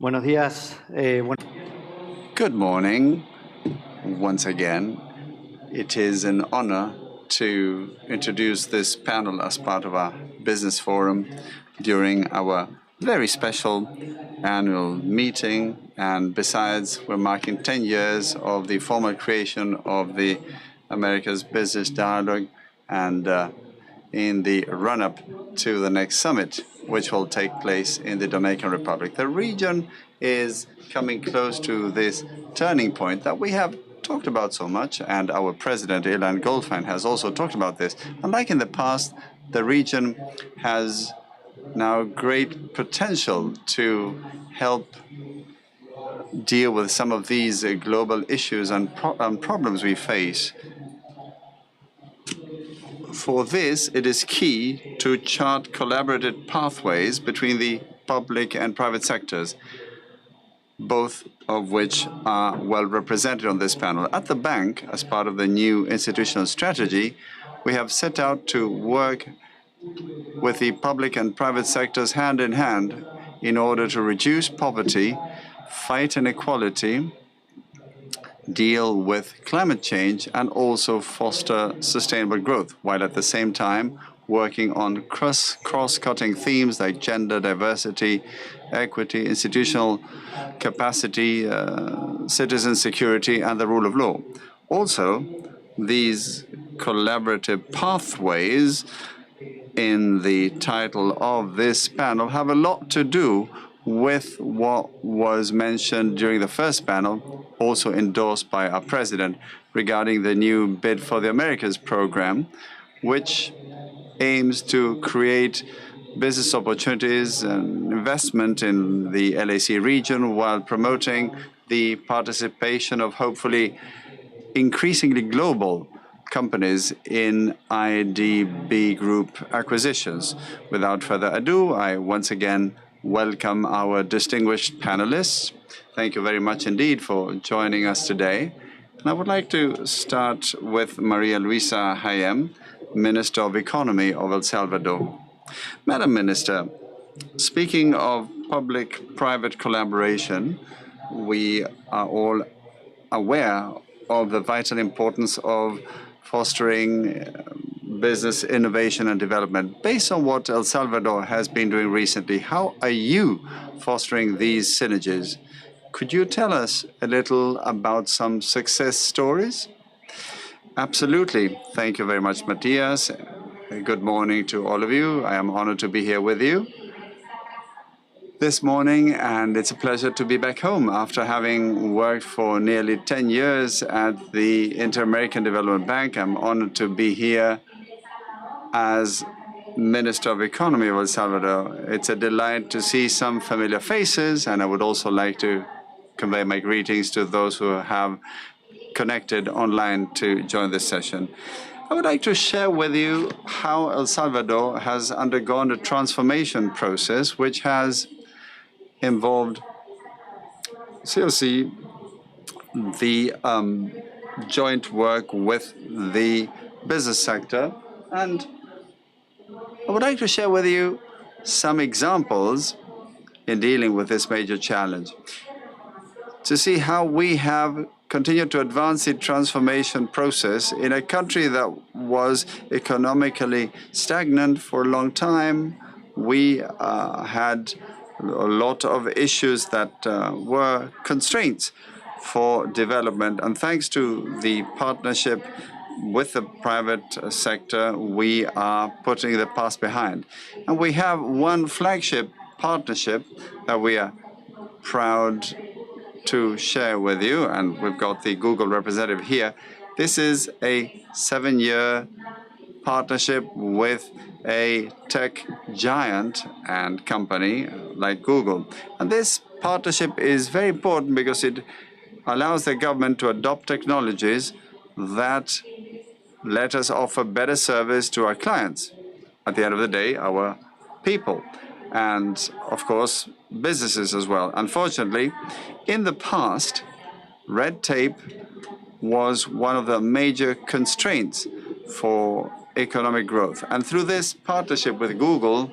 Buenos días. Good morning, once again. It is an honor to introduce this panel as part of our business forum during our very special annual meeting. And besides, we're marking 10 years of the formal creation of the America's Business Dialogue, and in the run-up to the next summit, which will take place in the Dominican Republic. The region is coming close to this turning point that we have talked about so much, and our president, Ilan Goldfajn, has also talked about this. Unlike in the past, the region has now great potential to help deal with some of these global issues and problems we face. For this, it is key to chart collaborative pathways between the public and private sectors. both of which are well represented on this panel. At the bank, as part of the new institutional strategy, we have set out to work with the public and private sectors hand in hand in order to reduce poverty, fight inequality, deal with climate change, and also foster sustainable growth, while at the same time working on cross-cutting themes like gender diversity, equity, institutional capacity, citizen security, and the rule of law. Also, these collaborative pathways in the title of this panel have a lot to do with what was mentioned during the first panel, also endorsed by our president, regarding the new Bid for the Americas program, which aims to create business opportunities and investment in the LAC region while promoting the participation of hopefully increasingly global companies in IDB Group acquisitions. Without further ado, I once again welcome our distinguished panelists. Thank you very much indeed for joining us today. And I would like to start with Maria Luisa Hayem, Minister of Economy of El Salvador. Madam Minister, speaking of public-private collaboration, we are all aware of the vital importance of fostering business innovation and development. Based on what El Salvador has been doing recently, how are you fostering these synergies? Could you tell us a little about some success stories? Absolutely. Thank you very much, Matthias. Good morning to all of you. I am honored to be here with you this morning, and it's a pleasure to be back home after having worked for nearly 10 years at the Inter-American Development Bank. I'm honored to be here as Minister of Economy of El Salvador. It's a delight to see some familiar faces, and I would also like to convey my greetings to those who have connected online to join this session. I would like to share with you how El Salvador has undergone a transformation process which has involved seriously the joint work with the business sector. And I would like to share with you some examples in dealing with this major challenge, to see how we have continued to advance the transformation process in a country that was economically stagnant for a long time. We had a lot of issues that were constraints for development. And thanks to the partnership with the private sector, we are putting the past behind. And we have one flagship partnership that we are proud to share with you, and we've got the Google representative here. This is a 7-year partnership with a tech giant and company like Google. And this partnership is very important because it allows the government to adopt technologies that let us offer better service to our clients. At the end of the day, our people. And of course, businesses as well. Unfortunately, in the past, red tape was one of the major constraints for economic growth. And through this partnership with Google,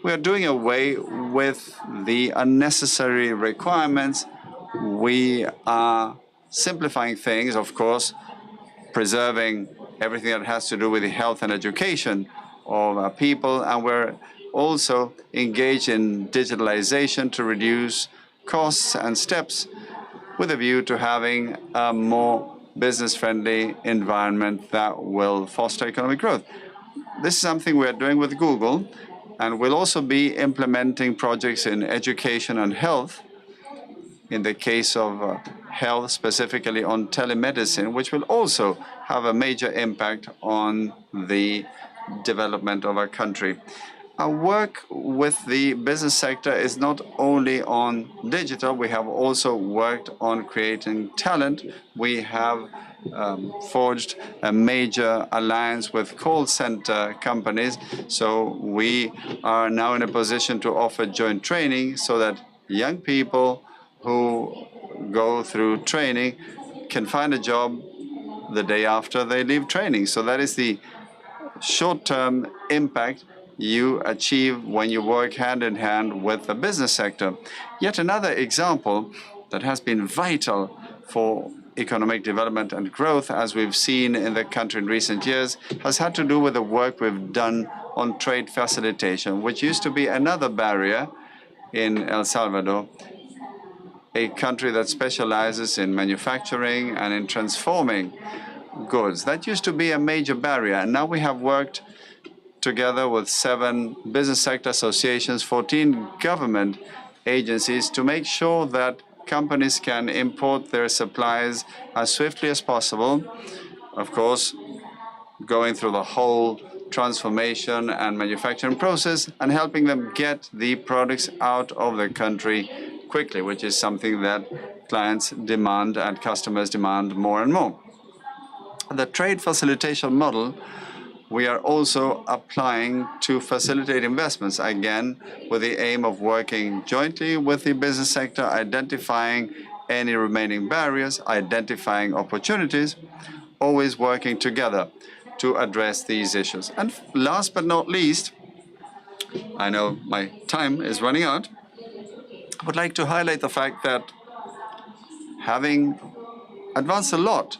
we are doing away with the unnecessary requirements. We are simplifying things, of course, preserving everything that has to do with the health and education of our people, and we're also engaged in digitalization to reduce costs and steps with a view to having a more business-friendly environment that will foster economic growth. This is something we are doing with Google, and we'll also be implementing projects in education and health, in the case of health, specifically on telemedicine, which will also have a major impact on the development of our country. Our work with the business sector is not only on digital. We have also worked on creating talent. We have forged a major alliance with call center companies. So we are now in a position to offer joint training so that young people who go through training can find a job the day after they leave training. So that is the short-term impact you achieve when you work hand in hand with the business sector. Yet another example that has been vital for economic development and growth, as we've seen in the country in recent years, has had to do with the work we've done on trade facilitation, which used to be another barrier in El Salvador, a country that specializes in manufacturing and in transforming goods. That used to be a major barrier, and now we have worked together with 7 business sector associations, 14 government agencies to make sure that companies can import their supplies as swiftly as possible, of course, going through the whole transformation and manufacturing process and helping them get the products out of the country quickly, which is something that clients demand and customers demand more and more. The trade facilitation model we are also applying to facilitate investments, again, with the aim of working jointly with the business sector, identifying any remaining barriers, identifying opportunities, always working together to address these issues. And last but not least, I know my time is running out, I would like to highlight the fact that having advanced a lot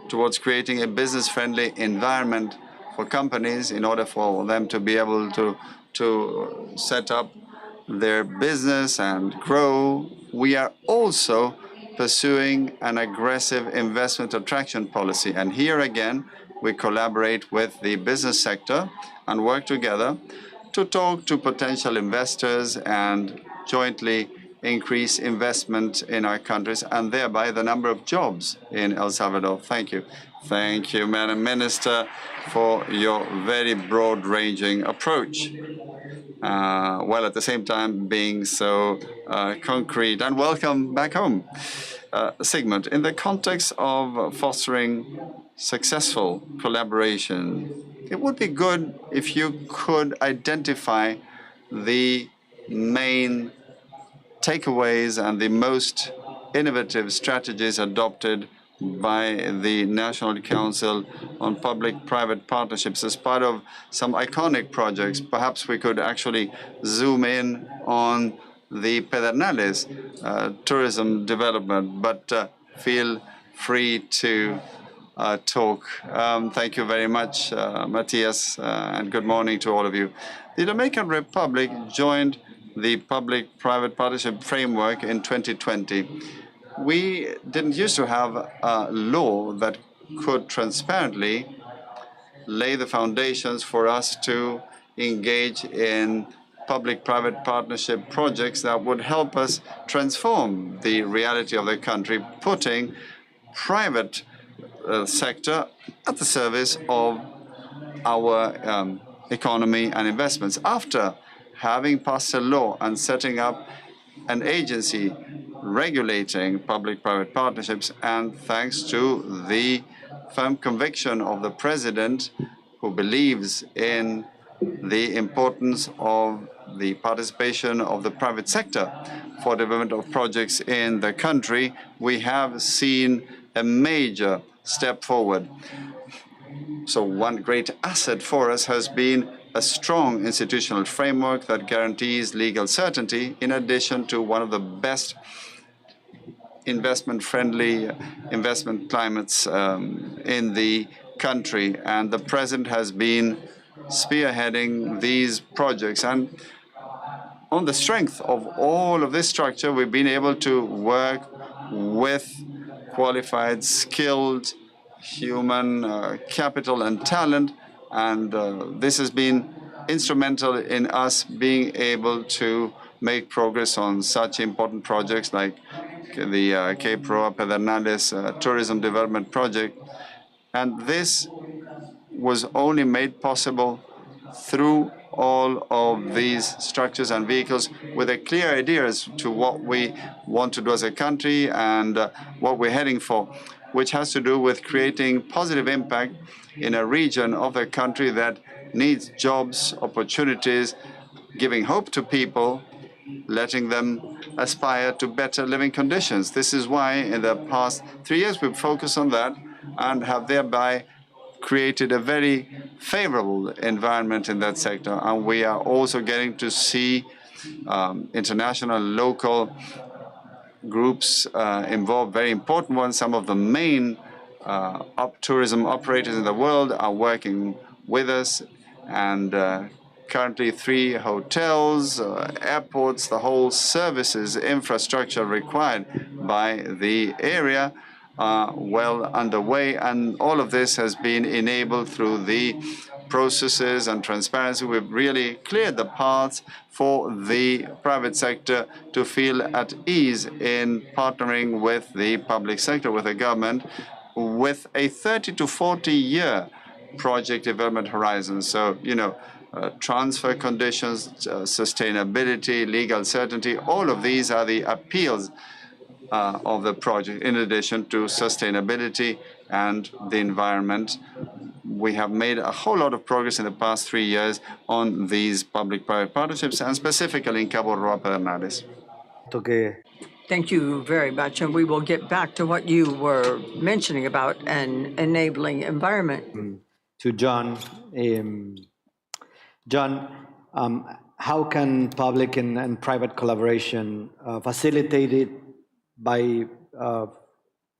towards creating a business-friendly environment for companies in order for them to be able to set up their business and grow, we are also pursuing an aggressive investment attraction policy. And here again, we collaborate with the business sector and work together to talk to potential investors and jointly increase investment in our countries and thereby the number of jobs in El Salvador. Thank you. Thank you, Madam Minister, for your very broad-ranging approach, while at the same time being so concrete. And welcome back home. Sigmund, in the context of fostering successful collaboration, it would be good if you could identify the main takeaways and the most innovative strategies adopted by the National Council on Public-Private Partnerships as part of some iconic projects. Perhaps we could actually zoom in on the Pedernales tourism development, but feel free to talk. Thank you very much, Matthias, and good morning to all of you. The Dominican Republic joined the Public-Private Partnership Framework in 2020. We didn't used to have a law that could transparently lay the foundations for us to engage in public-private partnership projects that would help us transform the reality of the country, putting private sector at the service of our economy and investments. After having passed a law and setting up an agency regulating public-private partnerships, and thanks to the firm conviction of the President, who believes in the importance of the participation of the private sector for development of projects in the country, we have seen a major step forward. So one great asset for us has been a strong institutional framework that guarantees legal certainty, in addition to one of the best investment-friendly investment climates in the country. And the President has been spearheading these projects. And on the strength of all of this structure, we've been able to work with qualified, skilled human capital and talent. And this has been instrumental in us being able to make progress on such important projects like the Cape Roa Pedernales tourism development project. And this was only made possible through all of these structures and vehicles with a clear idea as to what we want to do as a country and what we're heading for, which has to do with creating positive impact in a region of the country that needs jobs, opportunities, giving hope to people, letting them aspire to better living conditions. This is why in the past 3 years we've focused on that and have thereby created a very favorable environment in that sector. And we are also getting to see international, local groups involved, very important ones. Some of the main tourism operators in the world are working with us, and currently 3 hotels, airports, the whole services infrastructure required by the area are well underway, and all of this has been enabled through the processes and transparency. We've really cleared the paths for the private sector to feel at ease in partnering with the public sector, with the government, with a 30 to 40-year project development horizon. So, transfer conditions, sustainability, legal certainty, all of these are the appeals of the project, in addition to sustainability and the environment. We have made a whole lot of progress in the past 3 years on these public-private partnerships, and specifically in Cabo Roa Pedernales. Thank you very much, and we will get back to what you were mentioning about an enabling environment. To John, how can public and private collaboration facilitated by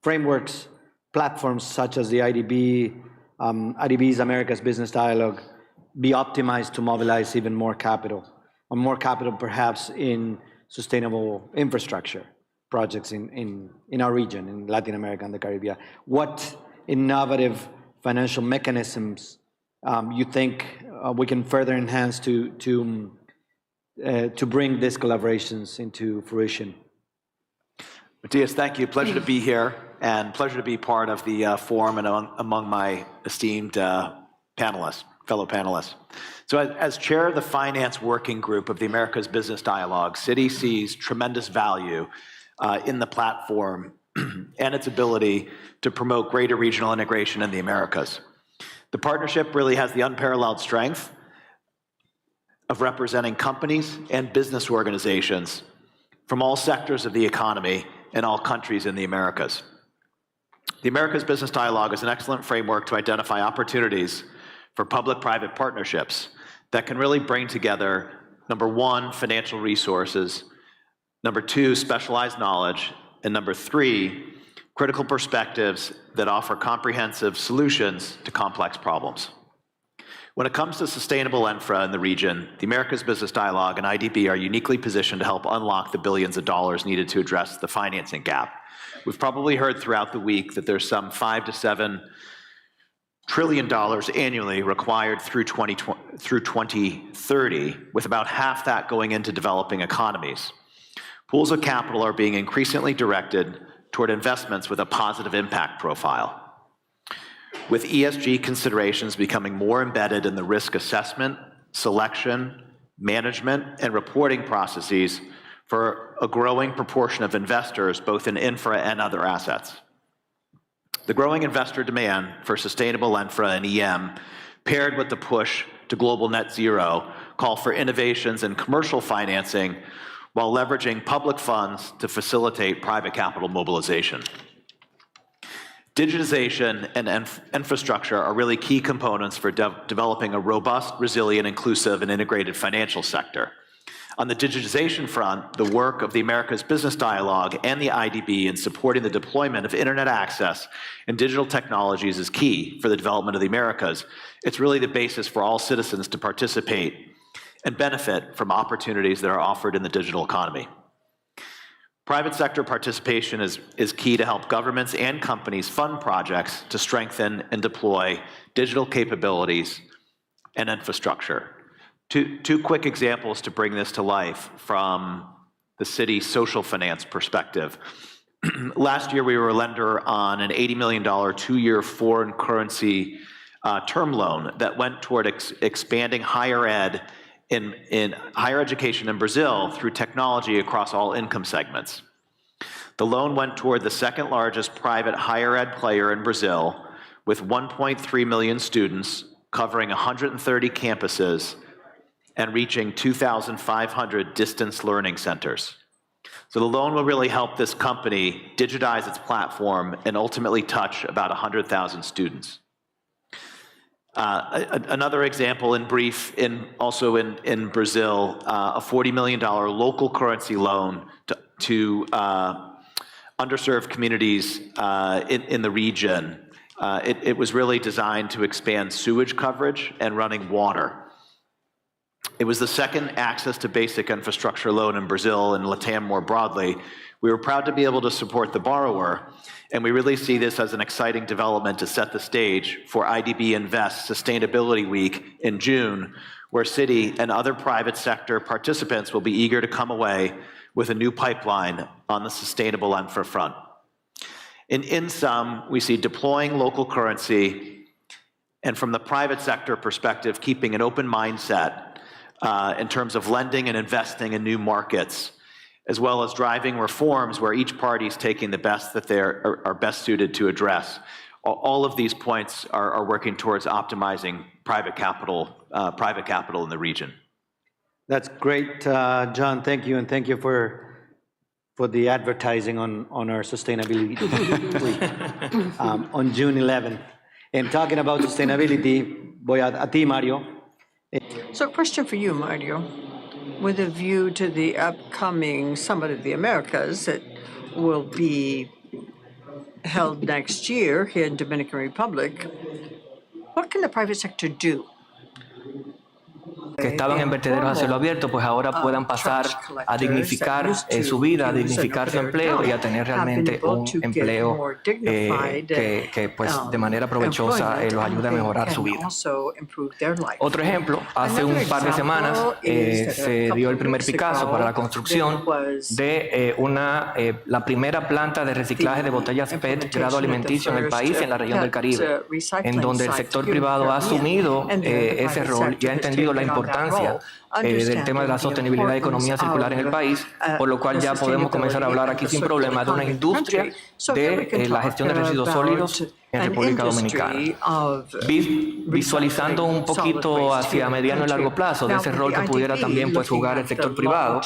frameworks, platforms such as the IDB's America's Business Dialogue be optimized to mobilize even more capital, or more capital perhaps in sustainable infrastructure projects in our region, in Latin America and the Caribbean? What innovative financial mechanisms you think we can further enhance to bring these collaborations into fruition? Matthias, thank you. Pleasure to be here, and pleasure to be part of the forum and among my esteemed fellow panelists. So as chair of the Finance Working Group of the America's Business Dialogue, Citi sees tremendous value in the platform and its ability to promote greater regional integration in the Americas. The partnership really has the unparalleled strength of representing companies and business organizations from all sectors of the economy in all countries in the Americas. The America's Business Dialogue is an excellent framework to identify opportunities for public-private partnerships that can really bring together, number 1, financial resources, number 2, specialized knowledge, and number 3, critical perspectives that offer comprehensive solutions to complex problems. When it comes to sustainable infra in the region, the America's Business Dialogue and IDB are uniquely positioned to help unlock the billions of dollars needed to address the financing gap. We've probably heard throughout the week that there's some $5 to $7 trillion annually required through 2030, with about half that going into developing economies. Pools of capital are being increasingly directed toward investments with a positive impact profile, with ESG considerations becoming more embedded in the risk assessment, selection, management, and reporting processes for a growing proportion of investors, both in infra and other assets. The growing investor demand for sustainable infra and EM, paired with the push to global net zero, call for innovations in commercial financing while leveraging public funds to facilitate private capital mobilization. Digitization and infrastructure are really key components for developing a robust, resilient, inclusive, and integrated financial sector. On the digitization front, the work of the America's Business Dialogue and the IDB in supporting the deployment of internet access and digital technologies is key for the development of the Americas. It's really the basis for all citizens to participate and benefit from opportunities that are offered in the digital economy. Private sector participation is key to help governments and companies fund projects to strengthen and deploy digital capabilities and infrastructure. Two quick examples to bring this to life from the city's social finance perspective. Last year, we were a lender on an $80 million 2-year foreign currency term loan that went toward expanding higher ed in higher education in Brazil through technology across all income segments. The loan went toward the second largest private higher ed player in Brazil, with 1.3 million students covering 130 campuses and reaching 2,500 distance learning centers. So the loan will really help this company digitize its platform and ultimately touch about 100,000 students. Another example in brief, also in Brazil, a $40 million local currency loan to underserved communities in the region. It was really designed to expand sewage coverage and running water. It was the second access to basic infrastructure loan in Brazil and LATAM more broadly. We were proud to be able to support the borrower, and we really see this as an exciting development to set the stage for IDB Invest Sustainability Week in June, where Citi and other private sector participants will be eager to come away with a new pipeline on the sustainable infra front. In sum, we see deploying local currency, and from the private sector perspective, keeping an open mindset in terms of lending and investing in new markets, as well as driving reforms where each party is taking the best that they are best suited to address. All of these points are working towards optimizing private capital in the region. That's great, John. Thank you, and thank you for the advertising on our sustainability week on June 11. And talking about sustainability, voy a ti, Mario. So a question for you, Mario. With a view to the upcoming Summit of the Americas that will be held next year here in Dominican Republic, what can the private sector do? Que estaban en vertederos a cielo abierto, pues ahora puedan pasar a dignificar su vida, a dignificar su empleo y a tener realmente un empleo que pues de manera provechosa los ayude a mejorar su vida. Otro ejemplo, hace un par de semanas se dio el primer Picasso para la construcción de la primera planta de reciclaje de botellas PET grado alimenticio en el país y en la región del Caribe, en donde el sector privado ha asumido ese rol y ha entendido la importancia del tema de la sostenibilidad y economía circular en el país, por lo cual ya podemos comenzar a hablar aquí sin problema de una industria de la gestión de residuos sólidos en República Dominicana. Visualizando un poquito hacia mediano y largo plazo de ese rol que pudiera también pues jugar el sector privado,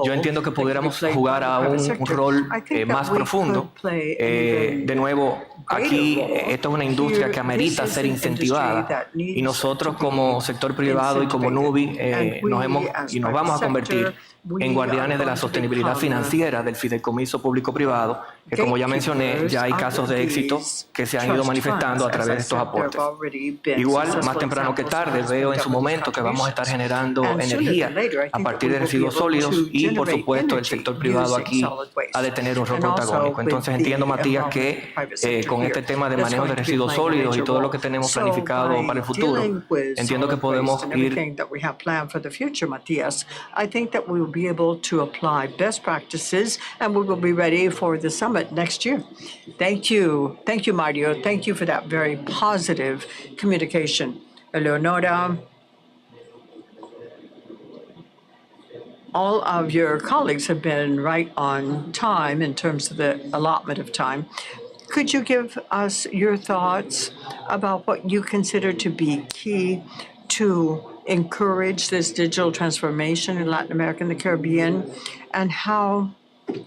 yo entiendo que pudiéramos jugar a un rol más profundo. De nuevo, aquí esto es una industria que amerita ser incentivada y nosotros como sector privado y como NUBI nos vamos a convertir en guardianes de la sostenibilidad financiera del fideicomiso público-privado, que como ya mencioné, ya hay casos de éxito que se han ido manifestando a través de estos aportes. Igual, más temprano que tarde, veo en su momento que vamos a estar generando energía a partir de residuos sólidos y, por supuesto, el sector privado aquí ha de tener un rol protagónico. Entonces entiendo, Matías, que con este tema de manejo de residuos sólidos y todo lo que tenemos planificado para el futuro, entiendo que podemos ir be able to apply best practices, and we will be ready for the summit next year. Thank you. Thank you, Mario. Thank you for that very positive communication. Eleonora, all of your colleagues have been right on time in terms of the allotment of time. Could you give us your thoughts about what you consider to be key to encourage this digital transformation in Latin America and the Caribbean, and how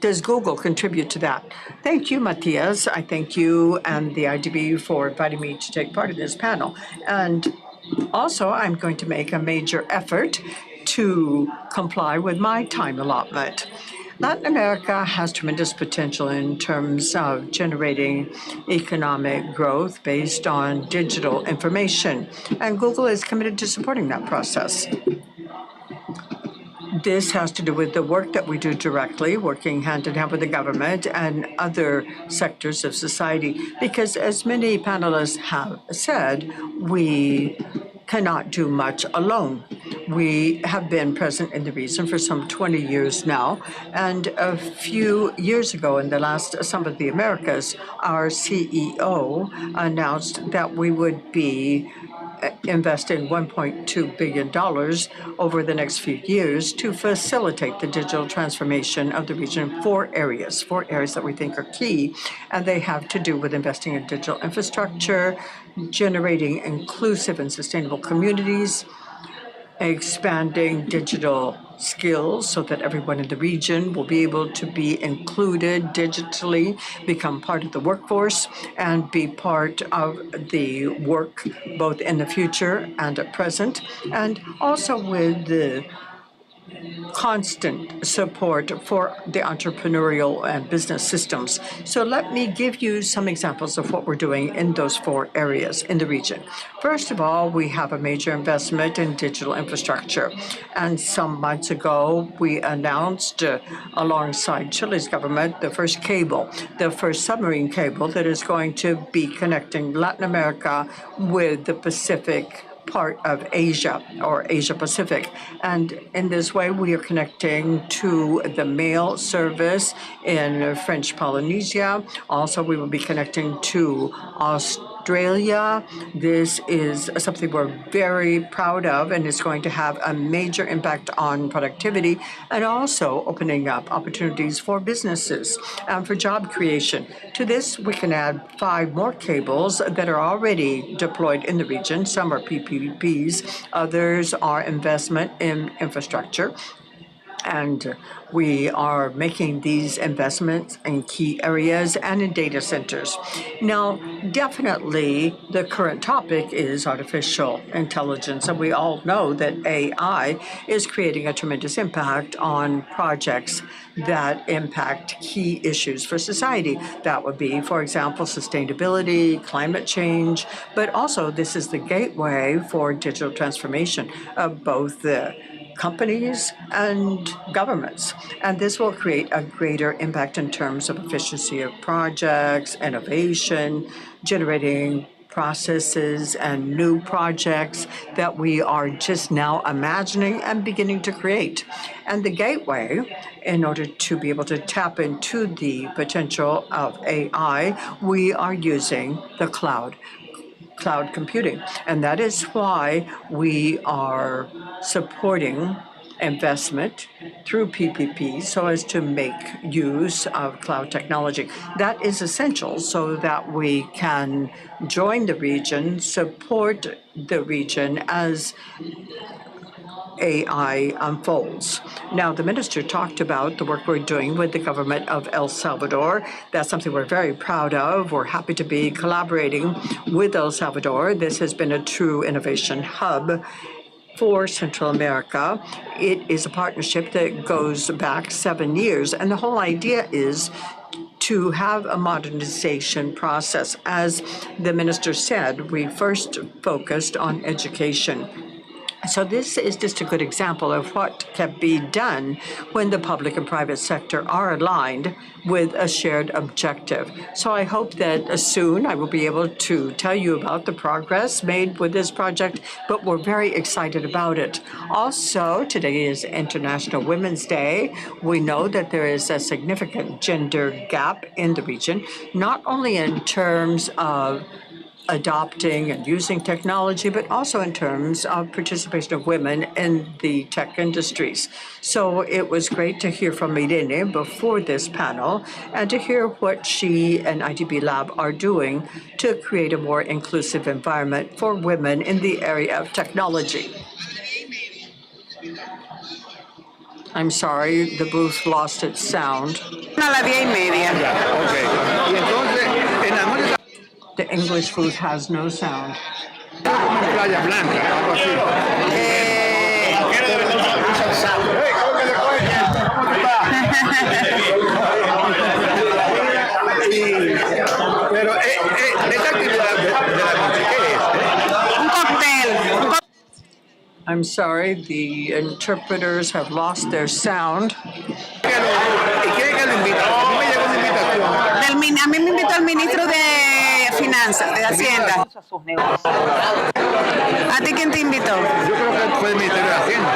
does Google contribute to that? Thank you, Matias. I thank you and the IDB for inviting me to take part in this panel. And also, I'm going to make a major effort to comply with my time allotment. Latin America has tremendous potential in terms of generating economic growth based on digital information, and Google is committed to supporting that process. This has to do with the work that we do directly, working hand in hand with the government and other sectors of society, because as many panelists have said, we cannot do much alone. We have been present in the region for some 20 years now, and a few years ago in the last Summit of the Americas, our CEO announced that we would be investing $1.2 billion over the next few years to facilitate the digital transformation of the region. Four areas that we think are key, and they have to do with investing in digital infrastructure, generating inclusive and sustainable communities, expanding digital skills so that everyone in the region will be able to be included digitally, become part of the workforce, and be part of the work both in the future and at present, and also with the constant support for the entrepreneurial and business systems. So let me give you some examples of what we're doing in those 4 areas in the region. First of all, we have a major investment in digital infrastructure. And some months ago, we announced alongside Chile's government the first cable, the first submarine cable that is going to be connecting Latin America with the Pacific part of Asia or Asia Pacific. And in this way, we are connecting to the mail service in French Polynesia. Also, we will be connecting to Australia. This is something we're very proud of, and it's going to have a major impact on productivity and also opening up opportunities for businesses and for job creation. To this, we can add 5 more cables that are already deployed in the region. Some are PPPs, others are investment in infrastructure. And we are making these investments in key areas and in data centers. Now, definitely the current topic is artificial intelligence, and we all know that AI is creating a tremendous impact on projects that impact key issues for society. That would be, for example, sustainability, climate change, but also this is the gateway for digital transformation of both the companies and governments. And this will create a greater impact in terms of efficiency of projects, innovation, generating processes and new projects that we are just now imagining and beginning to create. And the gateway, in order to be able to tap into the potential of AI, we are using the cloud computing. And that is why we are supporting investment through PPP so as to make use of cloud technology. That is essential so that we can join the region, support the region as AI unfolds. Now, the minister talked about the work we're doing with the government of El Salvador. That's something we're very proud of. We're happy to be collaborating with El Salvador. This has been a true innovation hub for Central America. It is a partnership that goes back 7 years, and the whole idea is to have a modernization process. As the minister said, we first focused on education. So this is just a good example of what can be done when the public and private sector are aligned with a shared objective. So I hope that soon I will be able to tell you about the progress made with this project, but we're very excited about it. Also, today is International Women's Day. We know that there is a significant gender gap in the region, not only in terms of adopting and using technology, but also in terms of participation of women in the tech industries. So it was great to hear from Irene before this panel and to hear what she and IDB Lab are doing to create a more inclusive environment for women in the area of technology. I'm sorry, the booth lost its sound. The English booth has no sound. I'm sorry, the interpreters have lost their sound. A mí me invitó el ministro de Finanzas, de Hacienda. ¿A ti quién te invitó? Yo creo que fue el Ministerio de Hacienda.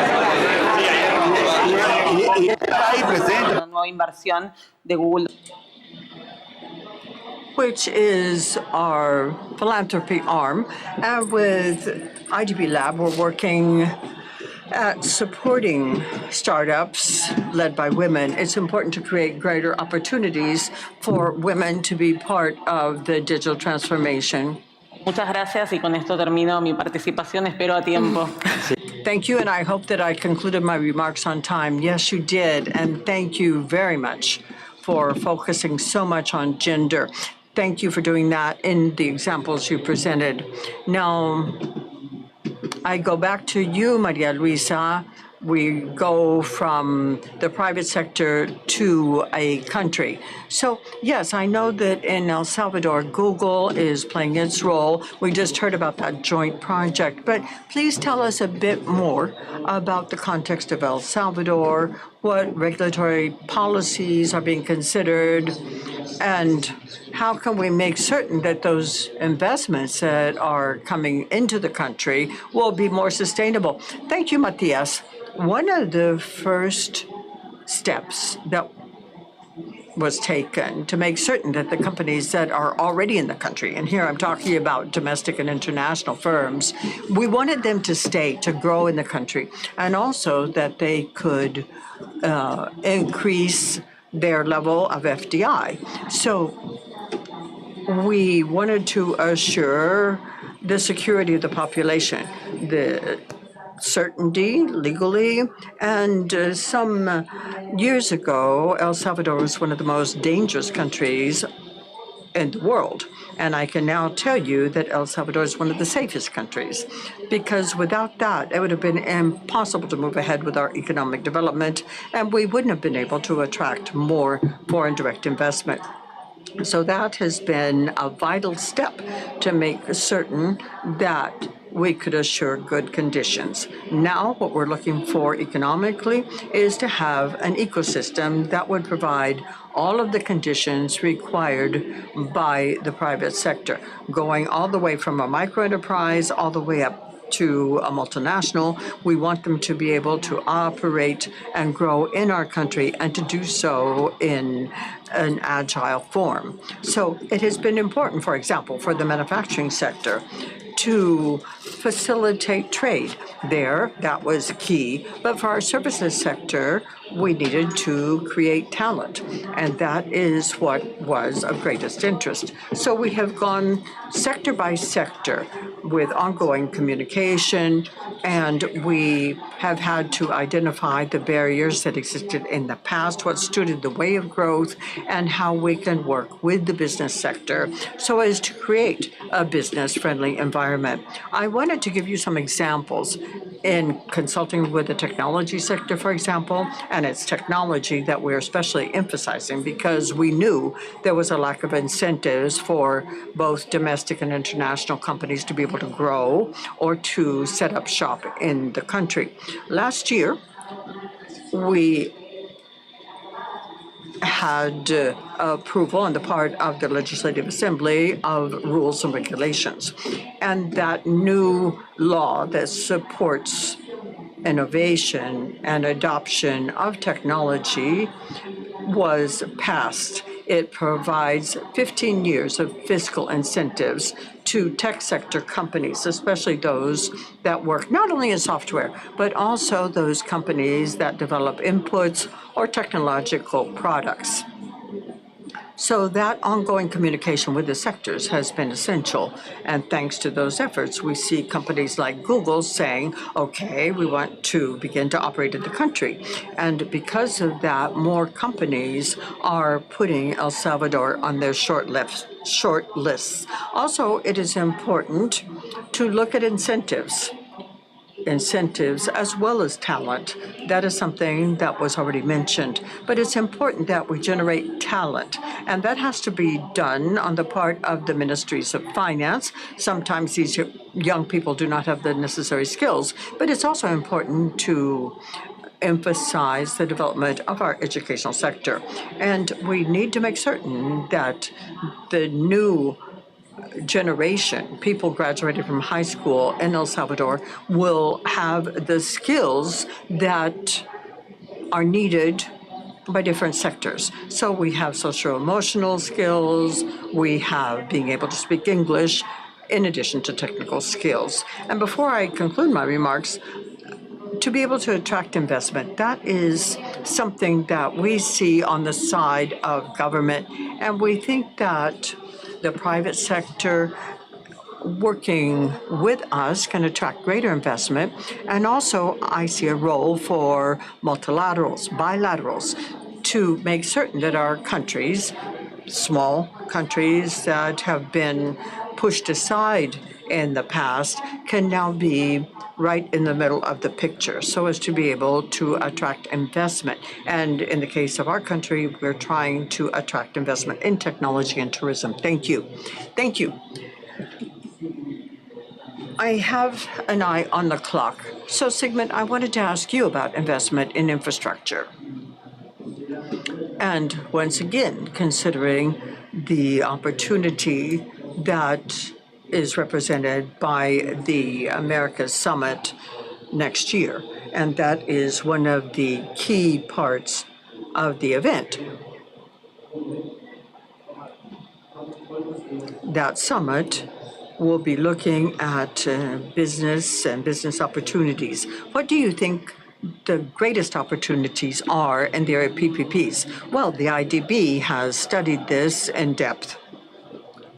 Y está ahí presente. Una nueva inversión de Google. Which is our philanthropy arm. And with IDB Lab, we're working at supporting startups led by women. It's important to create greater opportunities for women to be part of the digital transformation. Muchas gracias y con esto termino mi participación. Espero a tiempo. Thank you, and I hope that I concluded my remarks on time. Yes, you did, and thank you very much for focusing so much on gender. Thank you for doing that in the examples you presented. Now, I go back to you, Maria Luisa. We go from the private sector to a country. So, yes, I know that in El Salvador, Google is playing its role. We just heard about that joint project. But please tell us a bit more about the context of El Salvador, what regulatory policies are being considered, and how can we make certain that those investments that are coming into the country will be more sustainable? Thank you, Matias. One of the first steps that was taken to make certain that the companies that are already in the country, and here I'm talking about domestic and international firms, we wanted them to stay, to grow in the country, and also that they could increase their level of FDI. So we wanted to assure the security of the population, the certainty legally, and some years ago, El Salvador was one of the most dangerous countries in the world. And I can now tell you that El Salvador is one of the safest countries, because without that, it would have been impossible to move ahead with our economic development, and we wouldn't have been able to attract more foreign direct investment. So that has been a vital step to make certain that we could assure good conditions. Now, what we're looking for economically is to have an ecosystem that would provide all of the conditions required by the private sector, going all the way from a microenterprise all the way up to a multinational. We want them to be able to operate and grow in our country, and to do so in an agile form. So it has been important, for example, for the manufacturing sector to facilitate trade there. That was key. But for our services sector, we needed to create talent, and that is what was of greatest interest. So we have gone sector by sector with ongoing communication, and we have had to identify the barriers that existed in the past, what stood in the way of growth, and how we can work with the business sector so as to create a business-friendly environment. I wanted to give you some examples in consulting with the technology sector, for example, and it's technology that we're especially emphasizing because we knew there was a lack of incentives for both domestic and international companies to be able to grow or to set up shop in the country. Last year, we had approval on the part of the Legislative Assembly of rules and regulations. And that new law that supports innovation and adoption of technology was passed. It provides 15 years of fiscal incentives to tech sector companies, especially those that work not only in software, but also those companies that develop inputs or technological products. So that ongoing communication with the sectors has been essential. And thanks to those efforts, we see companies like Google saying, okay, we want to begin to operate in the country. And because of that, more companies are putting El Salvador on their short lists. Also, it is important to look at incentives as well as talent. That is something that was already mentioned. But it's important that we generate talent, and that has to be done on the part of the ministries of finance. Sometimes these young people do not have the necessary skills, but it's also important to emphasize the development of our educational sector. And we need to make certain that the new generation, people graduated from high school in El Salvador, will have the skills that are needed by different sectors. So we have socio-emotional skills, we have being able to speak English, in addition to technical skills. And before I conclude my remarks, to be able to attract investment, that is something that we see on the side of government, and we think that the private sector working with us can attract greater investment. And also, I see a role for multilaterals, bilaterals, to make certain that our countries, small countries that have been pushed aside in the past, can now be right in the middle of the picture so as to be able to attract investment. And in the case of our country, we're trying to attract investment in technology and tourism. Thank you. Thank you. I have an eye on the clock. So, Sigmund, I wanted to ask you about investment in infrastructure. And once again, considering the opportunity that is represented by the Americas Summit next year, and that is one of the key parts of the event. That summit will be looking at business and business opportunities. What do you think the greatest opportunities are in the area of PPPs? Well, the IDB has studied this in depth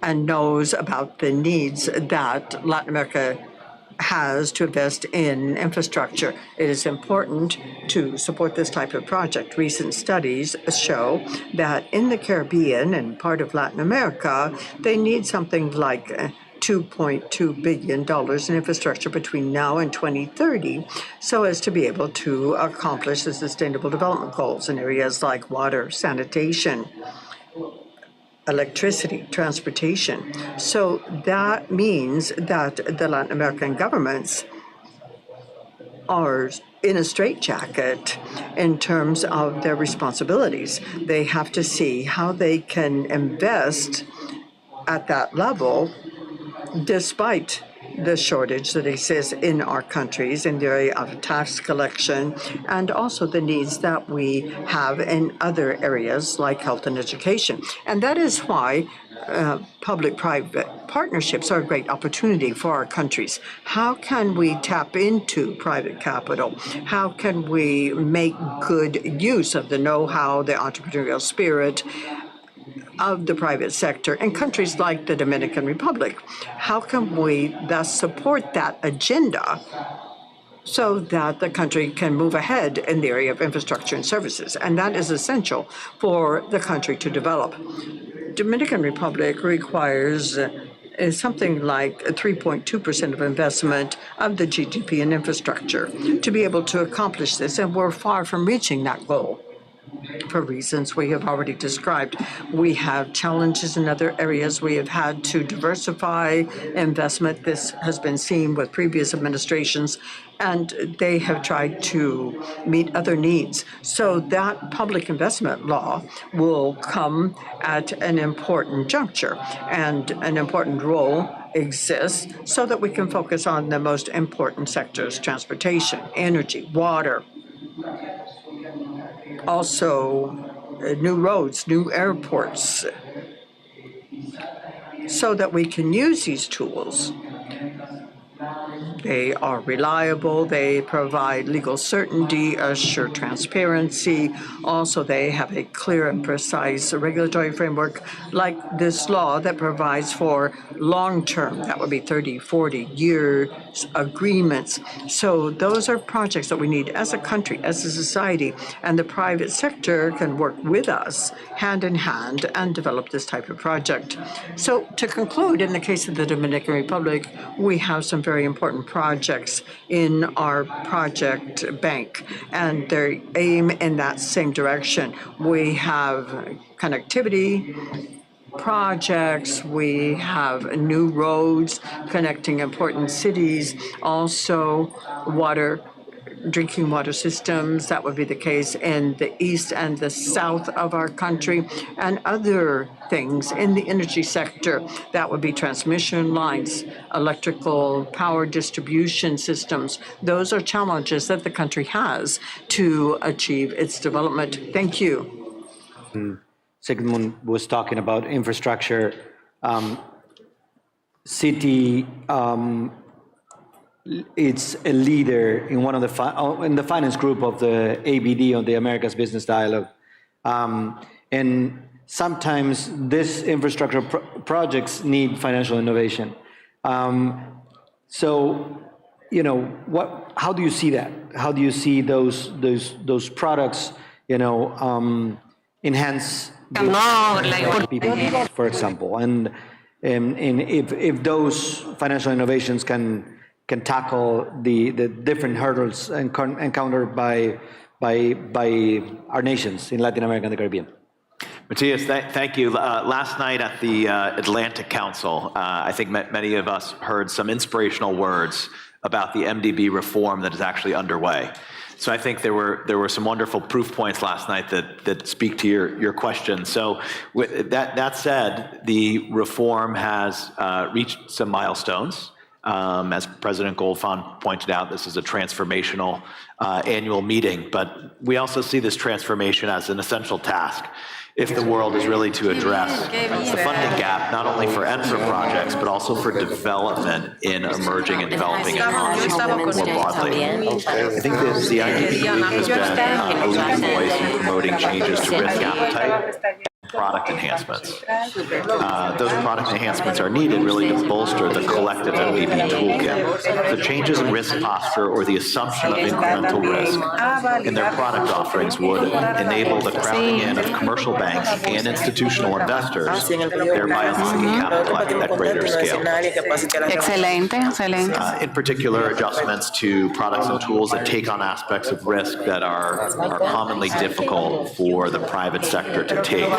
and knows about the needs that Latin America has to invest in infrastructure. It is important to support this type of project. Recent studies show that in the Caribbean and part of Latin America, they need something like $2.2 billion in infrastructure between now and 2030 so as to be able to accomplish the Sustainable Development Goals in areas like water, sanitation, electricity, transportation. So that means that the Latin American governments are in a straitjacket in terms of their responsibilities. They have to see how they can invest at that level despite the shortage that exists in our countries in the area of tax collection and also the needs that we have in other areas like health and education. And that is why public-private partnerships are a great opportunity for our countries. How can we tap into private capital? How can we make good use of the know-how, the entrepreneurial spirit of the private sector in countries like the Dominican Republic? How can we thus support that agenda so that the country can move ahead in the area of infrastructure and services? And that is essential for the country to develop. Dominican Republic requires something like 3.2% of investment of the GDP in infrastructure to be able to accomplish this, and we're far from reaching that goal. For reasons we have already described. We have challenges in other areas. We have had to diversify investment. This has been seen with previous administrations, and they have tried to meet other needs. So that public investment law will come at an important juncture, and an important role exists so that we can focus on the most important sectors: transportation, energy, water, also new roads, new airports, so that we can use these tools. They are reliable, they provide legal certainty, assure transparency. Also, they have a clear and precise regulatory framework like this law that provides for long-term, that would be 30, 40 years agreements. So those are projects that we need as a country, as a society, and the private sector can work with us hand in hand and develop this type of project. So to conclude, in the case of the Dominican Republic, we have some very important projects in our project bank, and they aim in that same direction. We have connectivity projects, we have new roads connecting important cities, also drinking water systems. That would be the case in the east and the south of our country, and other things in the energy sector. That would be transmission lines, electrical power distribution systems. Those are challenges that the country has to achieve its development. Thank you. Sigmund was talking about infrastructure. Citi, it's a leader in one of in the finance group of the ABD, on the Americas Business Dialogue, and sometimes these infrastructure projects need financial innovation. So, how do you see that? How do you see those products, enhance people, for example, and if those financial innovations can tackle the different hurdles encountered by our nations in Latin America and the Caribbean. Matthias, thank you. Last night at the Atlantic Council, I think many of us heard some inspirational words about the MDB reform that is actually underway. So I think there were some wonderful proof points last night that speak to your question. So with that said, the reform has reached some milestones. As President Goldfajn pointed out, this is a transformational annual meeting, but we also see this transformation as an essential task if the world is really to address the funding gap, not only for ENFRA projects, but also for development in emerging and developing economies more broadly. I think that the IDB has been a leading voice in promoting changes to risk appetite, product enhancements. Those product enhancements are needed really to bolster the collective MDB toolkit. The changes in risk posture or the assumption of incremental risk in their product offerings would enable the crowding in of commercial banks and institutional investors, thereby unlocking capital at greater scale. Excelente. In particular, adjustments to products and tools that take on aspects of risk that are commonly difficult for the private sector to take,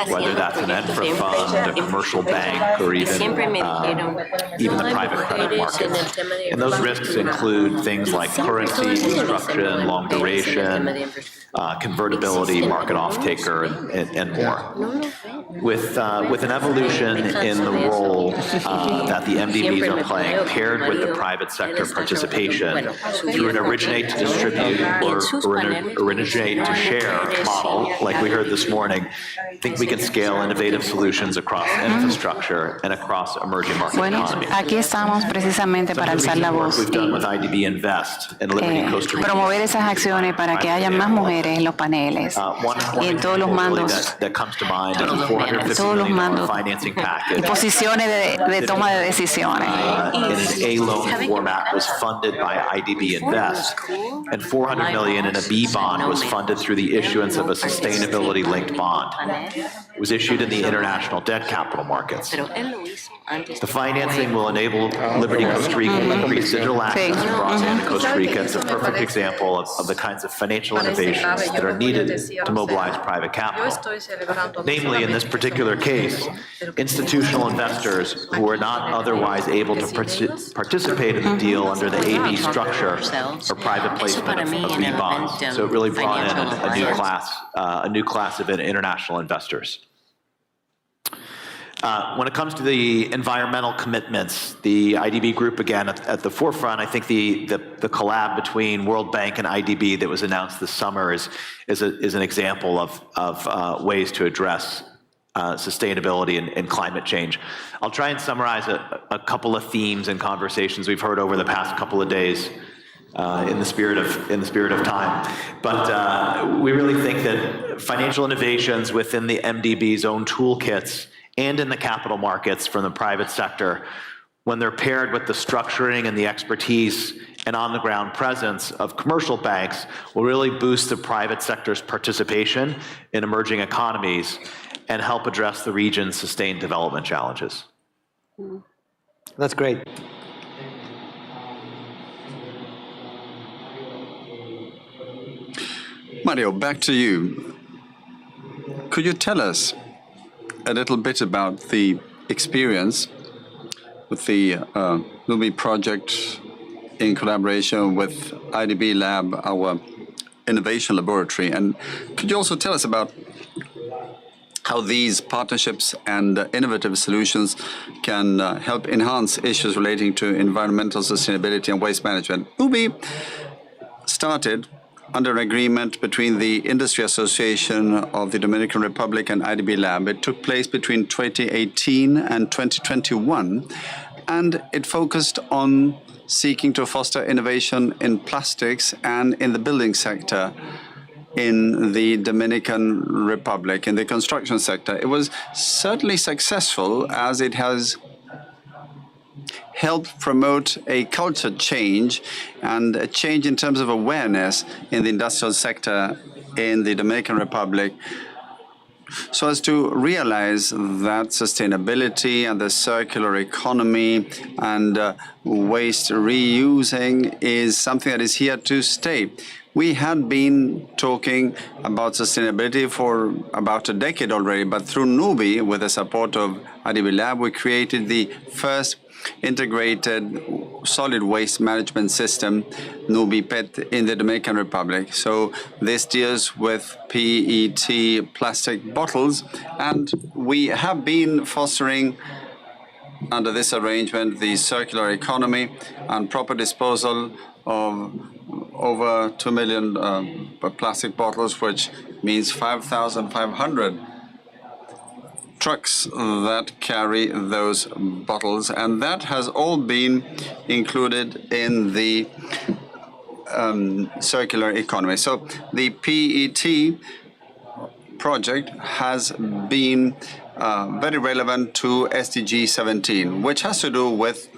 whether that's an ENFRA fund, a commercial bank, or even the private credit markets. And those risks include things like currency, construction, long duration, convertibility, market off-taker, and more. With an evolution in the role that the MDBs are playing, paired with the private sector participation through an originate to distribute or originate to share model, like we heard this morning, I think we can scale innovative solutions across infrastructure and across emerging market economies. Aquí estamos precisamente para alzar la voz We've done with IDB Invest and Liberty Costa Rica. promover esas acciones para que haya más mujeres en los paneles y en todos los mandos, todos los mandos y posiciones de toma de decisiones. In an A loan format was funded by IDB Invest, and $400 million in a B bond was funded through the issuance of a sustainability-linked bond. It was issued in the international debt capital markets. The financing will enable Liberty Costa Rica to increase digital access to broadband in Costa Rica. It's a perfect example of the kinds of financial innovations that are needed to mobilize private capital. Namely, in this particular case, institutional investors who are not otherwise able to participate in the deal under the AB structure or private placement of B bonds. So it really brought in a new class of international investors. When it comes to the environmental commitments, the IDB group, again, at the forefront, I think the collab between World Bank and IDB that was announced this summer is an example of ways to address sustainability and climate change. I'll try and summarize a couple of themes and conversations we've heard over the past couple of days in the spirit of time. But we really think that financial innovations within the MDB's own toolkits and in the capital markets from the private sector, when they're paired with the structuring and the expertise and on-the-ground presence of commercial banks, will really boost the private sector's participation in emerging economies and help address the region's sustained development challenges. That's great. Mario, back to you. Could you tell us a little bit about the experience with the LUMI project in collaboration with IDB Lab, our innovation laboratory? And could you also tell us about how these partnerships and innovative solutions can help enhance issues relating to environmental sustainability and waste management? LUMI started under an agreement between the Industry Association of the Dominican Republic and IDB Lab. It took place between 2018 and 2021, and it focused on seeking to foster innovation in plastics and in the building sector in the Dominican Republic, in the construction sector. It was certainly successful, as it has help promote a culture change and a change in terms of awareness in the industrial sector in the Dominican Republic, so as to realize that sustainability and the circular economy and waste reusing is something that is here to stay. We had been talking about sustainability for about a decade already, but through NUBI, with the support of IDB Lab, we created the first integrated solid waste management system, NUBI PET, in the Dominican Republic. So this deals with PET plastic bottles, and we have been fostering under this arrangement the circular economy and proper disposal of over 2 million plastic bottles, which means 5,500 trucks that carry those bottles, and that has all been included in the circular economy. So the PET project has been very relevant to SDG 17, which has to do with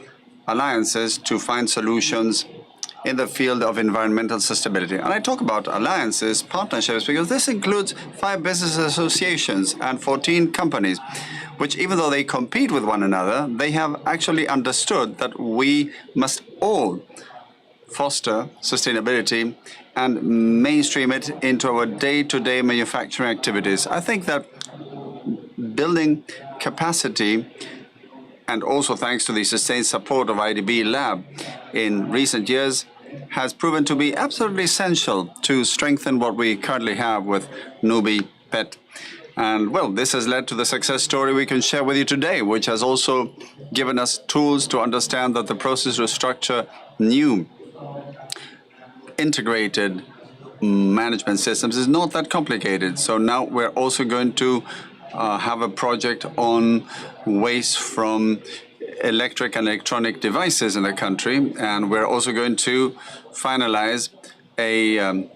alliances to find solutions in the field of environmental sustainability. And I talk about alliances, partnerships, because this includes 5 business associations and 14 companies, which, even though they compete with one another, they have actually understood that we must all foster sustainability and mainstream it into our day-to-day manufacturing activities. I think that building capacity, and also thanks to the sustained support of IDB Lab in recent years, has proven to be absolutely essential to strengthen what we currently have with NUBI PET. And, well, this has led to the success story we can share with you today, which has also given us tools to understand that the process to structure new integrated management systems is not that complicated. So now we're also going to have a project on waste from electric and electronic devices in the country, and we're also going to finalize a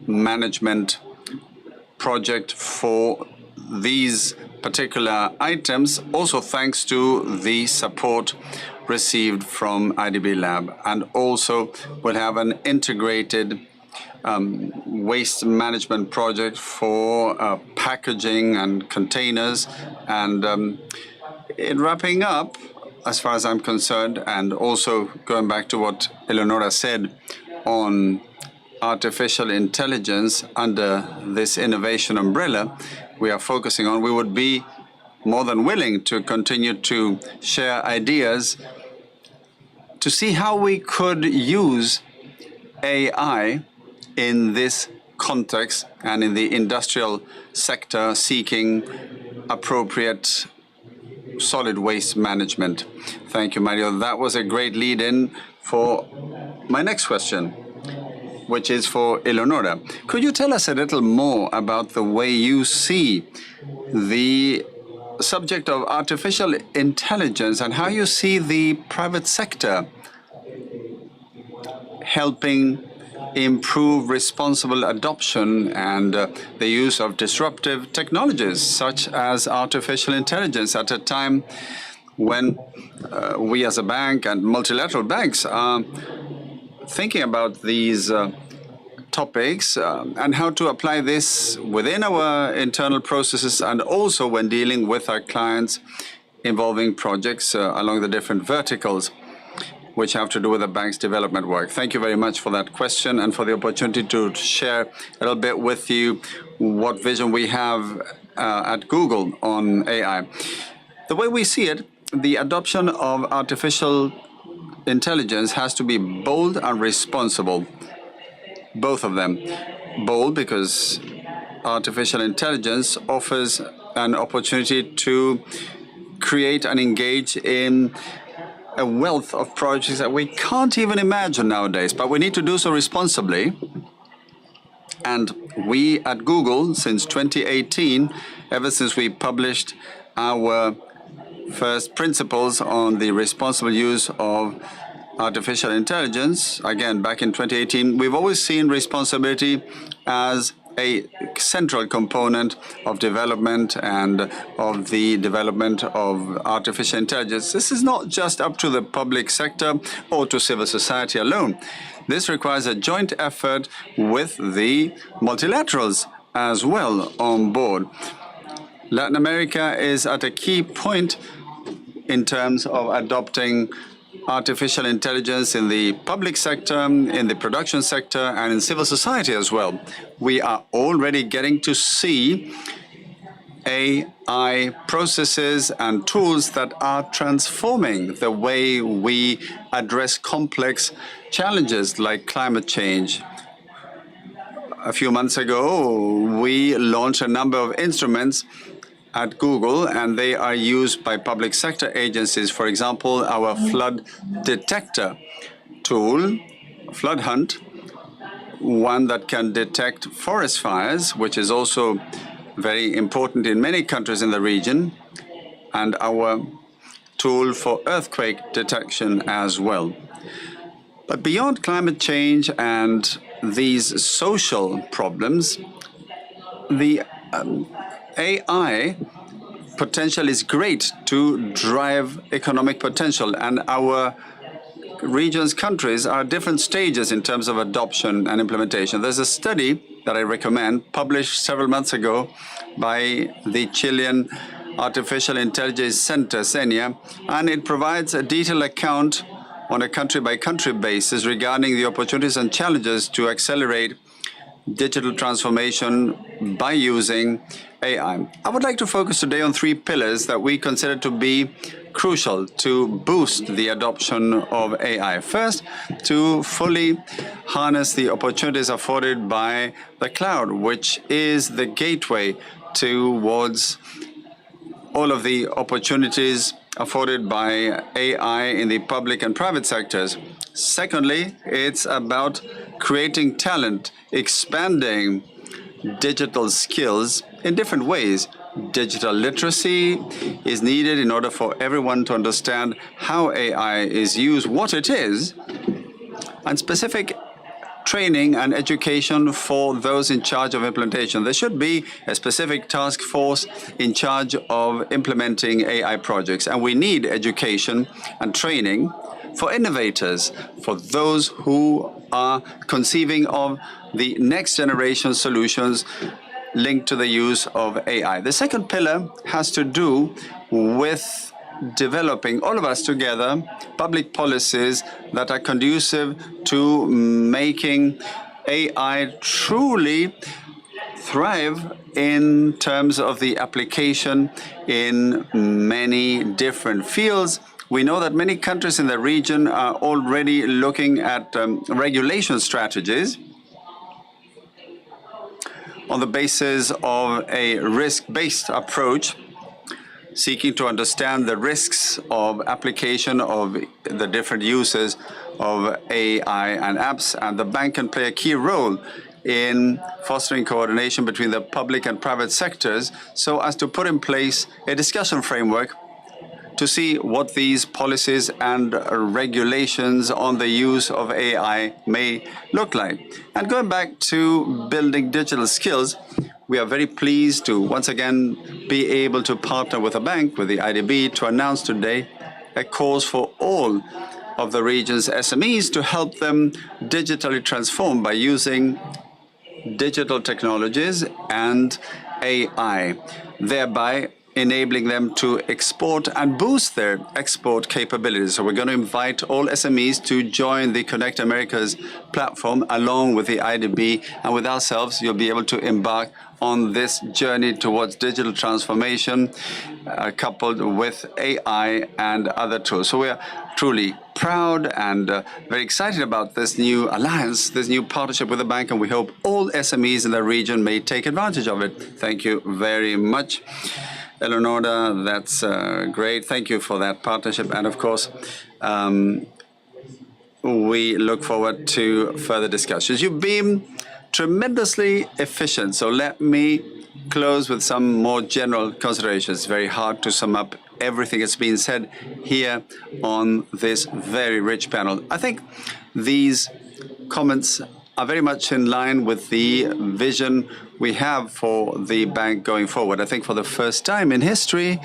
management project for these particular items, also thanks to the support received from IDB Lab. And also we'll have an integrated waste management project for packaging and containers. And in wrapping up, as far as I'm concerned, and also going back to what Eleonora said on artificial intelligence under this innovation umbrella we are focusing on, we would be more than willing to continue to share ideas to see how we could use AI in this context and in the industrial sector seeking appropriate solid waste management. Thank you, Mario. That was a great lead-in for my next question, which is for Eleonora. Could you tell us a little more about the way you see the subject of artificial intelligence and how you see the private sector helping improve responsible adoption and the use of disruptive technologies such as artificial intelligence at a time when we as a bank and multilateral banks are thinking about these topics and how to apply this within our internal processes and also when dealing with our clients involving projects along the different verticals which have to do with the bank's development work. Thank you very much for that question and for the opportunity to share a little bit with you what vision we have at Google on AI. The way we see it, the adoption of artificial intelligence has to be bold and responsible, both of them. Bold because artificial intelligence offers an opportunity to create and engage in a wealth of projects that we can't even imagine nowadays, but we need to do so responsibly. And we at Google, since 2018, ever since we published our first principles on the responsible use of artificial intelligence, again, back in 2018, we've always seen responsibility as a central component of development and of the development of artificial intelligence. This is not just up to the public sector or to civil society alone. This requires a joint effort with the multilaterals as well on board. Latin America is at a key point in terms of adopting artificial intelligence in the public sector, in the production sector, and in civil society as well. We are already getting to see AI processes and tools that are transforming the way we address complex challenges like climate change. A few months ago, we launched a number of instruments at Google, and they are used by public sector agencies. For example, our flood detector tool, Flood Hunt, one that can detect forest fires, which is also very important in many countries in the region, and our tool for earthquake detection as well. But beyond climate change and these social problems, the AI potential is great to drive economic potential, and our region's countries are at different stages in terms of adoption and implementation. There's a study that I recommend, published several months ago by the Chilean Artificial Intelligence Center, CENIA, and it provides a detailed account on a country-by-country basis regarding the opportunities and challenges to accelerate digital transformation by using AI. I would like to focus today on three pillars that we consider to be crucial to boost the adoption of AI. First, to fully harness the opportunities afforded by the cloud, which is the gateway towards all of the opportunities afforded by AI in the public and private sectors. Secondly, it's about creating talent, expanding digital skills in different ways. Digital literacy is needed in order for everyone to understand how AI is used, what it is, and specific training and education for those in charge of implementation. There should be a specific task force in charge of implementing AI projects, and we need education and training for innovators, for those who are conceiving of the next generation solutions linked to the use of AI. The second pillar has to do with developing, all of us together, public policies that are conducive to making AI truly thrive in terms of the application in many different fields. We know that many countries in the region are already looking at regulation strategies on the basis of a risk-based approach, seeking to understand the risks of application of the different uses of AI and apps. And the bank can play a key role in fostering coordination between the public and private sectors so as to put in place a discussion framework to see what these policies and regulations on the use of AI may look like. And going back to building digital skills, we are very pleased to once again be able to partner with a bank, with the IDB, to announce today a course for all of the region's SMEs to help them digitally transform by using digital technologies and AI, thereby enabling them to export and boost their export capabilities. So we're going to invite all SMEs to join the Connect Americas platform along with the IDB, and with ourselves, you'll be able to embark on this journey towards digital transformation coupled with AI and other tools. So we are truly proud and very excited about this new alliance, this new partnership with the bank, and we hope all SMEs in the region may take advantage of it. Thank you very much. Eleonora, that's great. Thank you for that partnership. And of course, we look forward to further discussions. You've been tremendously efficient. So let me close with some more general considerations. It's very hard to sum up everything that's been said here on this very rich panel. I think these comments are very much in line with the vision we have for the bank going forward. I think for the first time in history,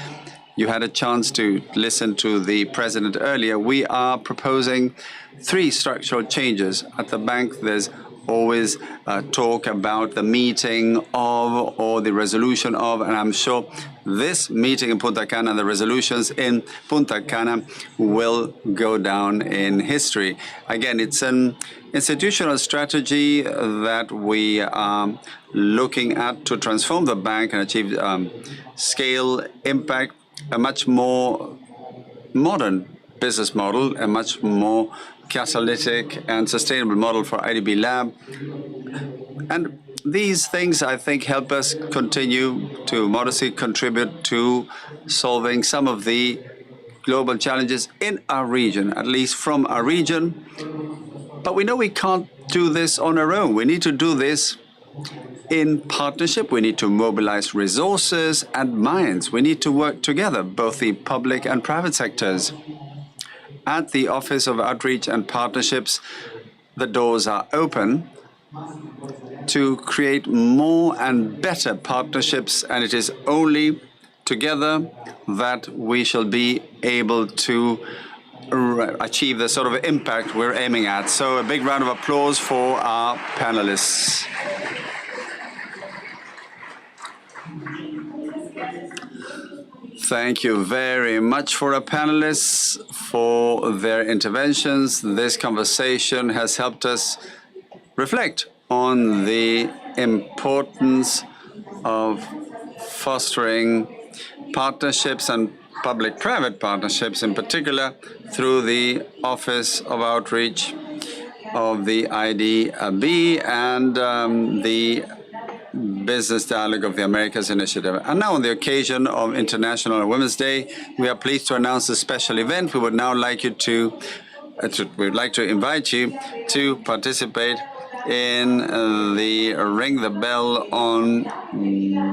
you had a chance to listen to the president earlier. We are proposing 3 structural changes. At the bank, there's always talk about the meeting of or the resolution of, and I'm sure this meeting in Punta Cana, the resolutions in Punta Cana will go down in history. Again, it's an institutional strategy that we are looking at to transform the bank and achieve scale, impact, a much more modern business model, a much more catalytic and sustainable model for IDB Lab. And these things, I think, help us continue to modestly contribute to solving some of the global challenges in our region, at least from our region. But we know we can't do this on our own. We need to do this in partnership. We need to mobilize resources and minds. We need to work together, both the public and private sectors. At the Office of Outreach and Partnerships, the doors are open to create more and better partnerships, and it is only together that we shall be able to achieve the sort of impact we're aiming at. So a big round of applause for our panelists. Thank you very much for our panelists for their interventions. This conversation has helped us reflect on the importance of fostering partnerships and public-private partnerships, in particular through the Office of Outreach of the IDB and the Business Dialogue of the Americas Initiative. And now, on the occasion of International Women's Day, we are pleased to announce a special event. We would now like you we'd like to invite you to participate in the Ring the Bell on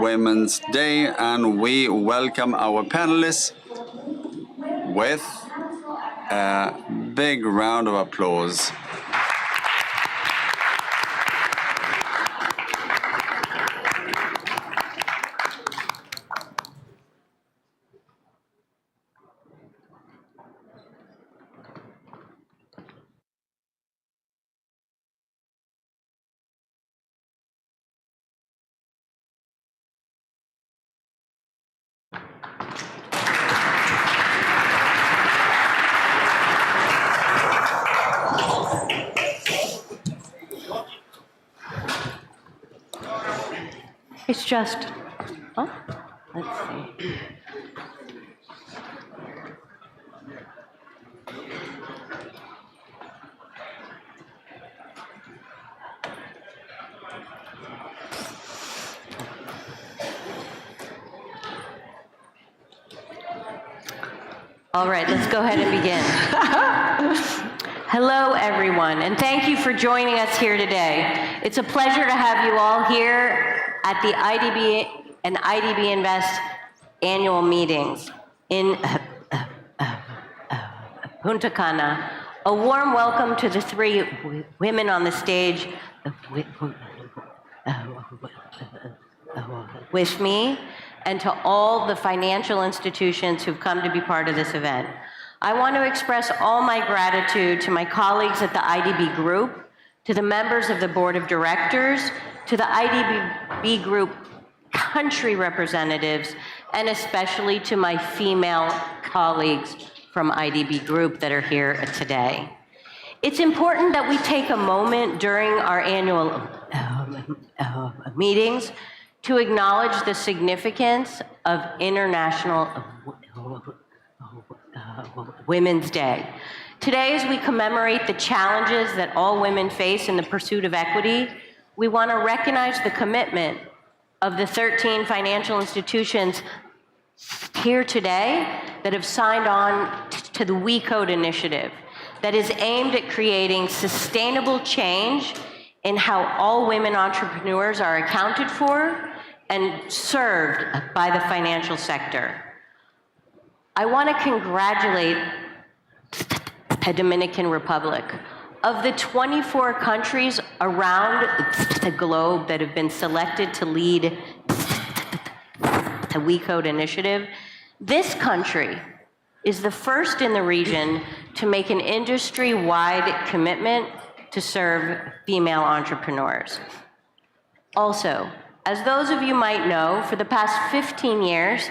Women's Day, and we welcome our panelists with a big round of applause. It's just, oh, let's see. All right, let's go ahead and begin. Hello, everyone, and thank you for joining us here today. It's a pleasure to have you all here at the IDB and IDB Invest annual meetings in Punta Cana. A warm welcome to the 3 women on the stage with me, and to all the financial institutions who've come to be part of this event. I want to express all my gratitude to my colleagues at the IDB Group, to the members of the Board of Directors, to the IDB Group country representatives, and especially to my female colleagues from IDB Group that are here today. It's important that we take a moment during our annual meetings to acknowledge the significance of International Women's Day. Today, as we commemorate the challenges that all women face in the pursuit of equity, we want to recognize the commitment of the 13 financial institutions here today that have signed on to the We Code initiative that is aimed at creating sustainable change in how all women entrepreneurs are accounted for and served by the financial sector. I want to congratulate the Dominican Republic Of the 24 countries around the globe that have been selected to lead the We Code initiative, this country is the first in the region to make an industry-wide commitment to serve female entrepreneurs. Also, as those of you might know, for the past 15 years,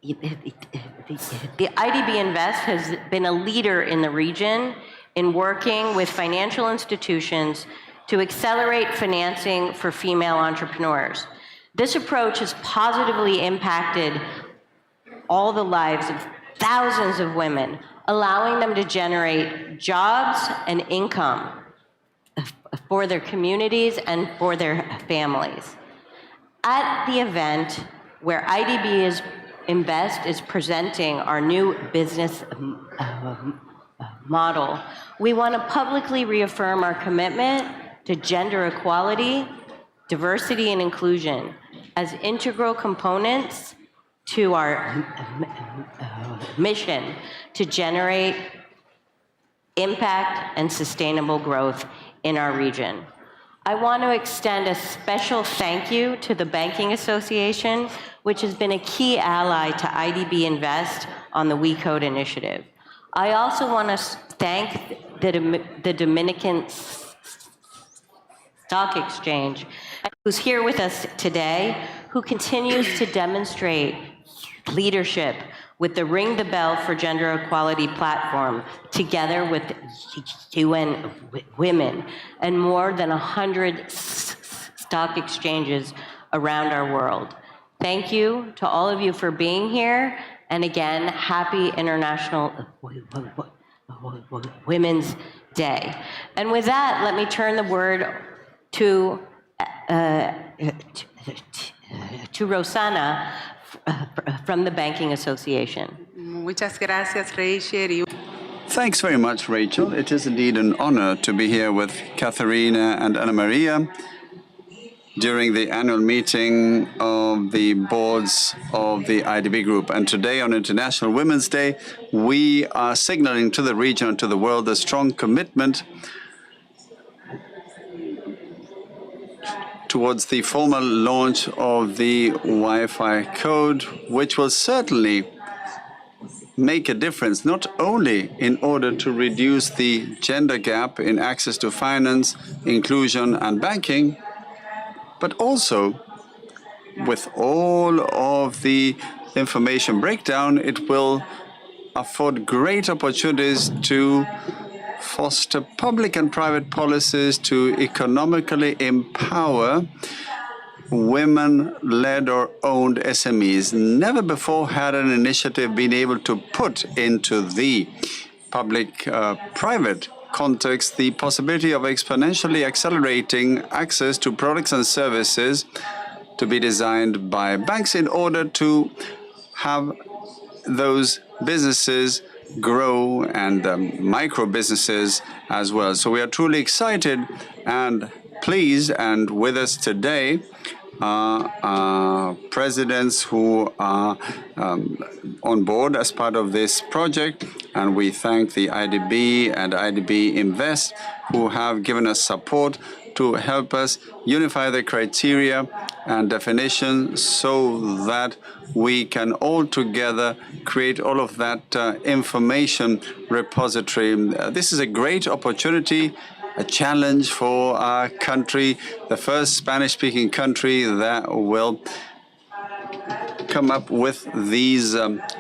the IDB Invest has been a leader in the region in working with financial institutions to accelerate financing for female entrepreneurs. This approach has positively impacted all the lives of thousands of women, allowing them to generate jobs and income for their communities and for their families. At the event where IDB Invest is presenting our new business model, we want to publicly reaffirm our commitment to gender equality, diversity, and inclusion as integral components to our mission to generate impact and sustainable growth in our region. I want to extend a special thank you to the Banking Association, which has been a key ally to IDB Invest on the We Code initiative. I also want to thank the Dominican Stock Exchange, who's here with us today, who continues to demonstrate leadership with the Ring the Bell for Gender Equality platform, together with UN Women and more than 100 stock exchanges around our world. Thank you to all of you for being here, and again, happy International Women's Day. And with that, let me turn the word to Rosanna from the Banking Association. Muchas gracias, Rachel. Thanks very much, Rachel. It is indeed an honor to be here with Katharina and Anna Maria during the annual meeting of the boards of the IDB Group. And today, on International Women's Day, we are signaling to the region and to the world a strong commitment towards the formal launch of the Wi-Fi code, which will certainly make a difference, not only in order to reduce the gender gap in access to finance, inclusion, and banking, but also with all of the information breakdown, it will afford great opportunities to foster public and private policies to economically empower women-led or owned SMEs. Never before had an initiative been able to put into the public-private context the possibility of exponentially accelerating access to products and services to be designed by banks in order to have those businesses grow and micro businesses as well. So we are truly excited and pleased, and with us today are presidents who are on board as part of this project, and we thank the IDB and IDB Invest who have given us support to help us unify the criteria and definition so that we can all together create all of that information repository. This is a great opportunity, a challenge for our country, the first Spanish-speaking country that will come up with these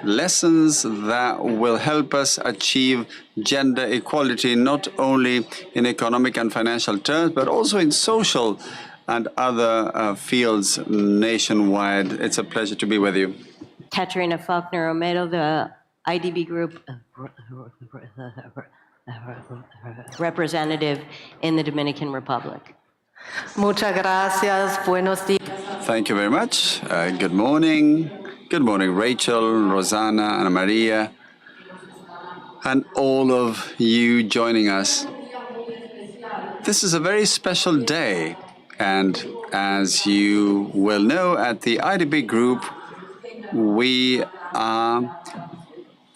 lessons that will help us achieve gender equality, not only in economic and financial terms, but also in social and other fields nationwide. It's a pleasure to be with you. Katerina Faulkner Romero, the IDB Group representative in the Dominican Republic. Muchas gracias. Buenos días. Thank you very much. Good morning. Good morning, Rachel, Rosanna, Ana Maria, and all of you joining us. This is a very special day, and as you will know, at the IDB Group, we are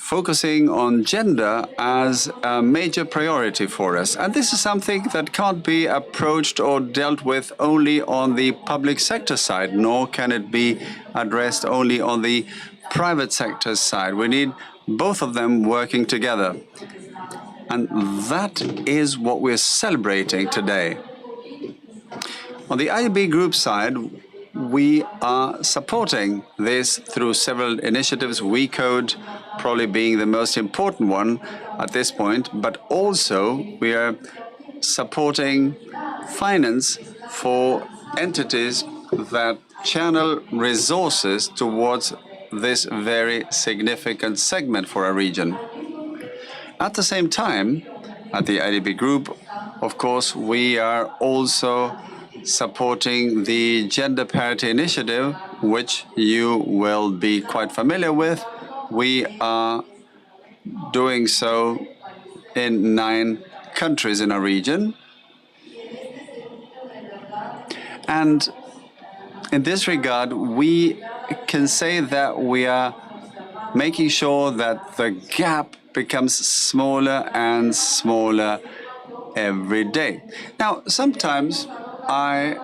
focusing on gender as a major priority for us. And this is something that can't be approached or dealt with only on the public sector side, nor can it be addressed only on the private sector side. We need both of them working together. And that is what we're celebrating today. On the IDB Group side, we are supporting this through several initiatives, WeCode probably being the most important one at this point, but also we are supporting finance for entities that channel resources towards this very significant segment for our region. At the same time, at the IDB Group, of course, we are also supporting the Gender Parity Initiative, which you will be quite familiar with. We are doing so in 9 countries in our region. And in this regard, we can say that we are making sure that the gap becomes smaller and smaller every day. Now, sometimes I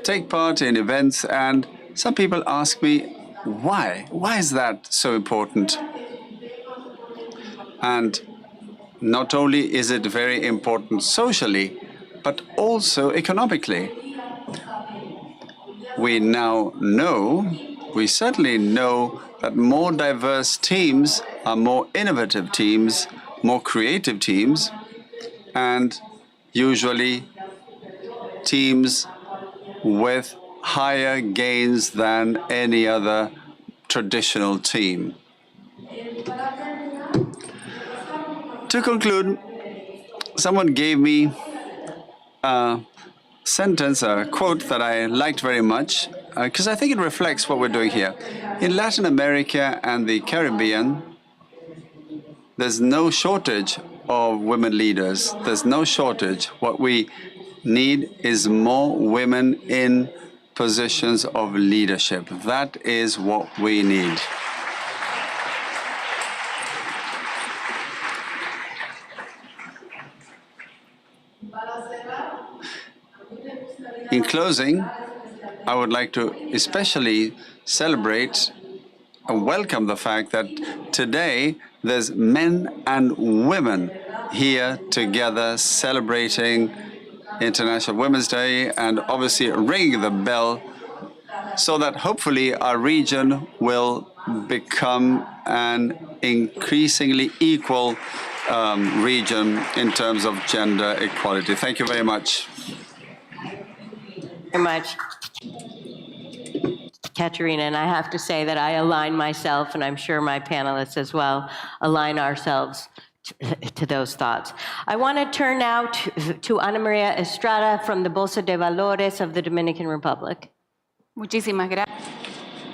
take part in events and some people ask me, why? Why is that so important? And not only is it very important socially, but also economically. We now know, we certainly know that more diverse teams are more innovative teams, more creative teams, and usually teams with higher gains than any other traditional team. To conclude, someone gave me a sentence, a quote that I liked very much, because I think it reflects what we're doing here. In Latin America and the Caribbean, there's no shortage of women leaders. There's no shortage. What we need is more women in positions of leadership. That is what we need. In closing, I would like to especially celebrate and welcome the fact that today there's men and women here together celebrating International Women's Day and obviously ringing the bell so that hopefully our region will become an increasingly equal region in terms of gender equality. Thank you very much. Very much, Katerina, and I have to say that I align myself, and I'm sure my panelists as well, align ourselves to those thoughts. I want to turn now to Ana Maria Estrada from the Bolsa de Valores of the Dominican Republic. Muchísimas gracias.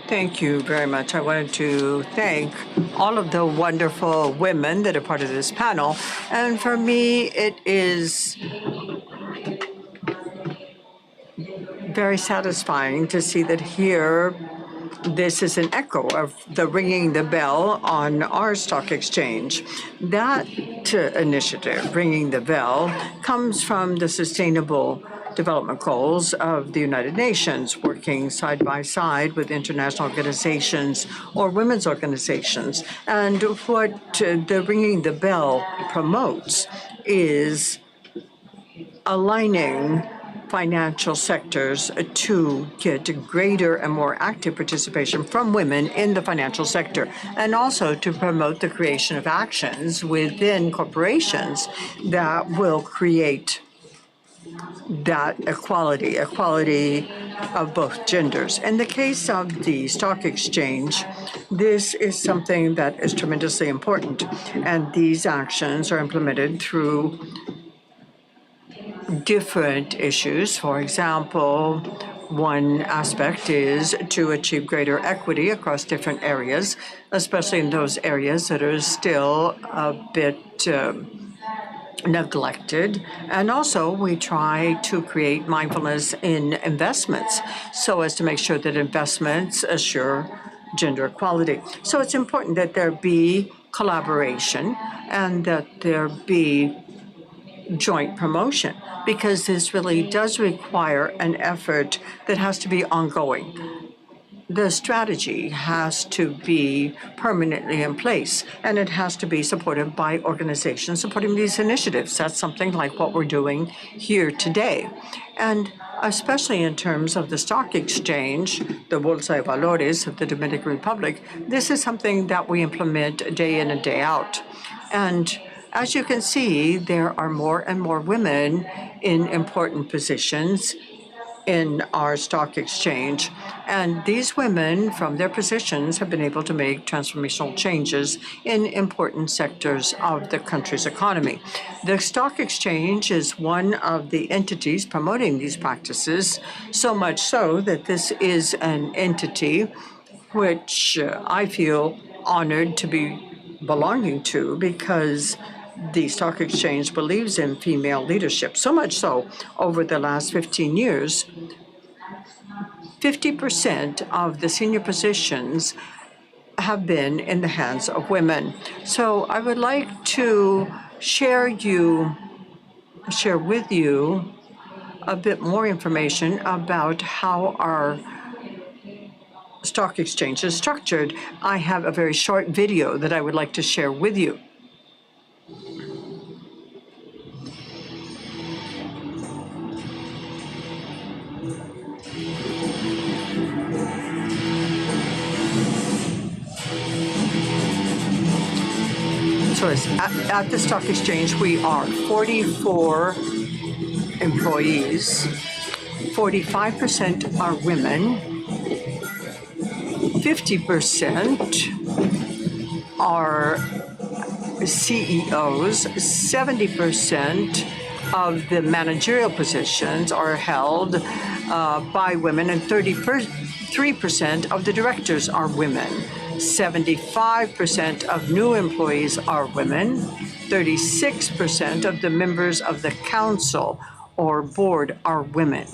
Thank you very much. I wanted to thank all of the wonderful women that are part of this panel. And for me, it is very satisfying to see that here this is an echo of the ringing the bell on our stock exchange. That initiative, ringing the bell, comes from the Sustainable Development Goals of the United Nations, working side by side with international organizations or women's organizations. And what the ringing the bell promotes is aligning financial sectors to get greater and more active participation from women in the financial sector, and also to promote the creation of actions within corporations that will create that equality of both genders. In the case of the stock exchange, this is something that is tremendously important, and these actions are implemented through different issues. For example, one aspect is to achieve greater equity across different areas, especially in those areas that are still a bit neglected. And also, we try to create mindfulness in investments so as to make sure that investments assure gender equality. So it's important that there be collaboration and that there be joint promotion, because this really does require an effort that has to be ongoing. The strategy has to be permanently in place, and it has to be supported by organizations supporting these initiatives. That's something like what we're doing here today. And especially in terms of the stock exchange, the Bolsa de Valores of the Dominican Republic, this is something that we implement day in and day out. And as you can see, there are more and more women in important positions in our stock exchange. And these women, from their positions, have been able to make transformational changes in important sectors of the country's economy. The stock exchange is one of the entities promoting these practices, so much so that this is an entity which I feel honored to be belonging to, because the stock exchange believes in female leadership. So much so, over the last 15 years, 50% of the senior positions have been in the hands of women. So I would like to share with you a bit more information about how our stock exchange is structured. I have a very short video that I would like to share with you. So at the stock exchange, we are 44 employees. 45% are women. 50% are CEOs. 70% of the managerial positions are held by women, and 33% of the directors are women. 75% of new employees are women. 36% of the members of the council or board are women.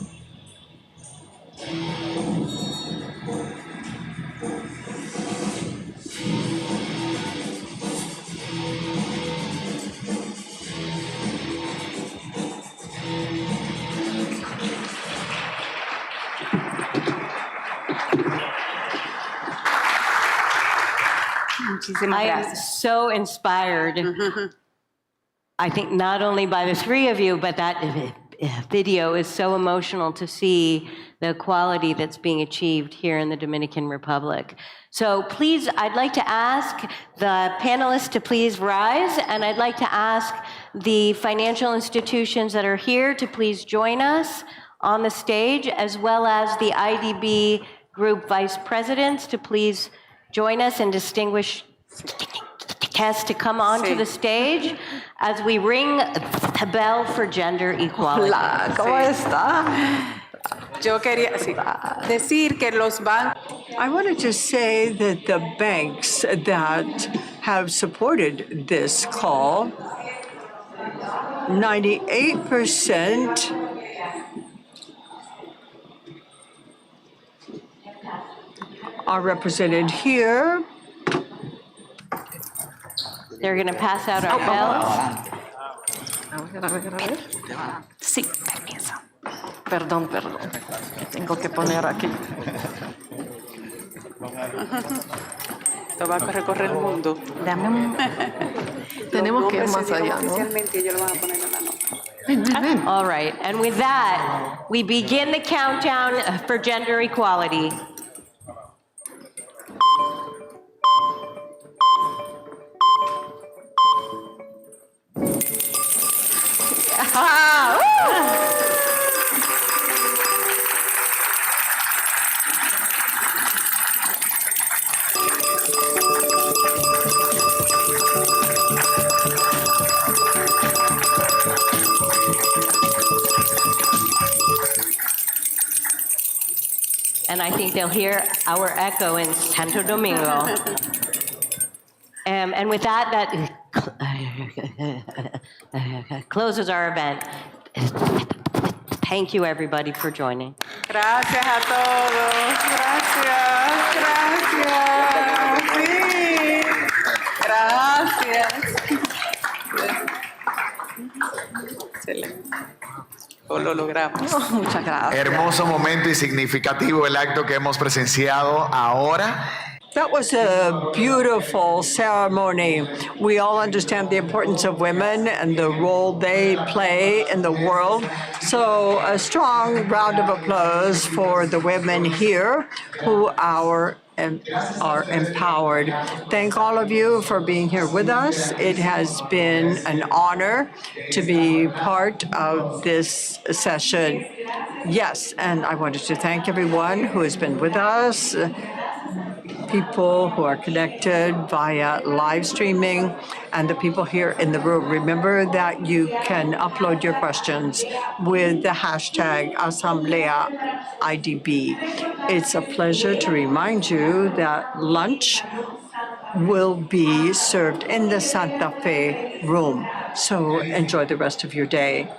I am so inspired. I think not only by the three of you, but that video is so emotional to see the quality that's being achieved here in the Dominican Republic. So please, I'd like to ask the panelists to please rise, and I'd like to ask the financial institutions that are here to please join us on the stage, as well as the IDB Group Vice Presidents to please join us, and distinguished guests to come onto the stage as we ring the bell for gender equality. Hola, ¿cómo está? Yo quería decir que los bancos. I wanted to say that the banks that have supported this call, 98% are represented here. They're going to pass out our bells. Sí, permiso. Perdón. Tengo que poner aquí. Esto va a recorrer el mundo. Dame un... Tenemos que ir más allá, ¿no? Oficialmente ellos lo van a poner en la nota. All right, and with that, we begin the countdown for gender equality. And I think they'll hear our echo in Santo Domingo. And with that closes our event. Thank you, everybody, for joining. Gracias a todos. Gracias. Sí. Gracias. Excelente. Lo logramos. Muchas gracias. Hermoso momento y significativo el acto que hemos presenciado ahora. That was a beautiful ceremony. We all understand the importance of women and the role they play in the world. So a strong round of applause for the women here who are empowered. Thank all of you for being here with us. It has been an honor to be part of this session. Yes, and I wanted to thank everyone who has been with us, people who are connected via live streaming, and the people here in the room. Remember that you can upload your questions with the hashtag Asamblea IDB. It's a pleasure to remind you that lunch will be served in the Santa Fe room. So enjoy the rest of your day.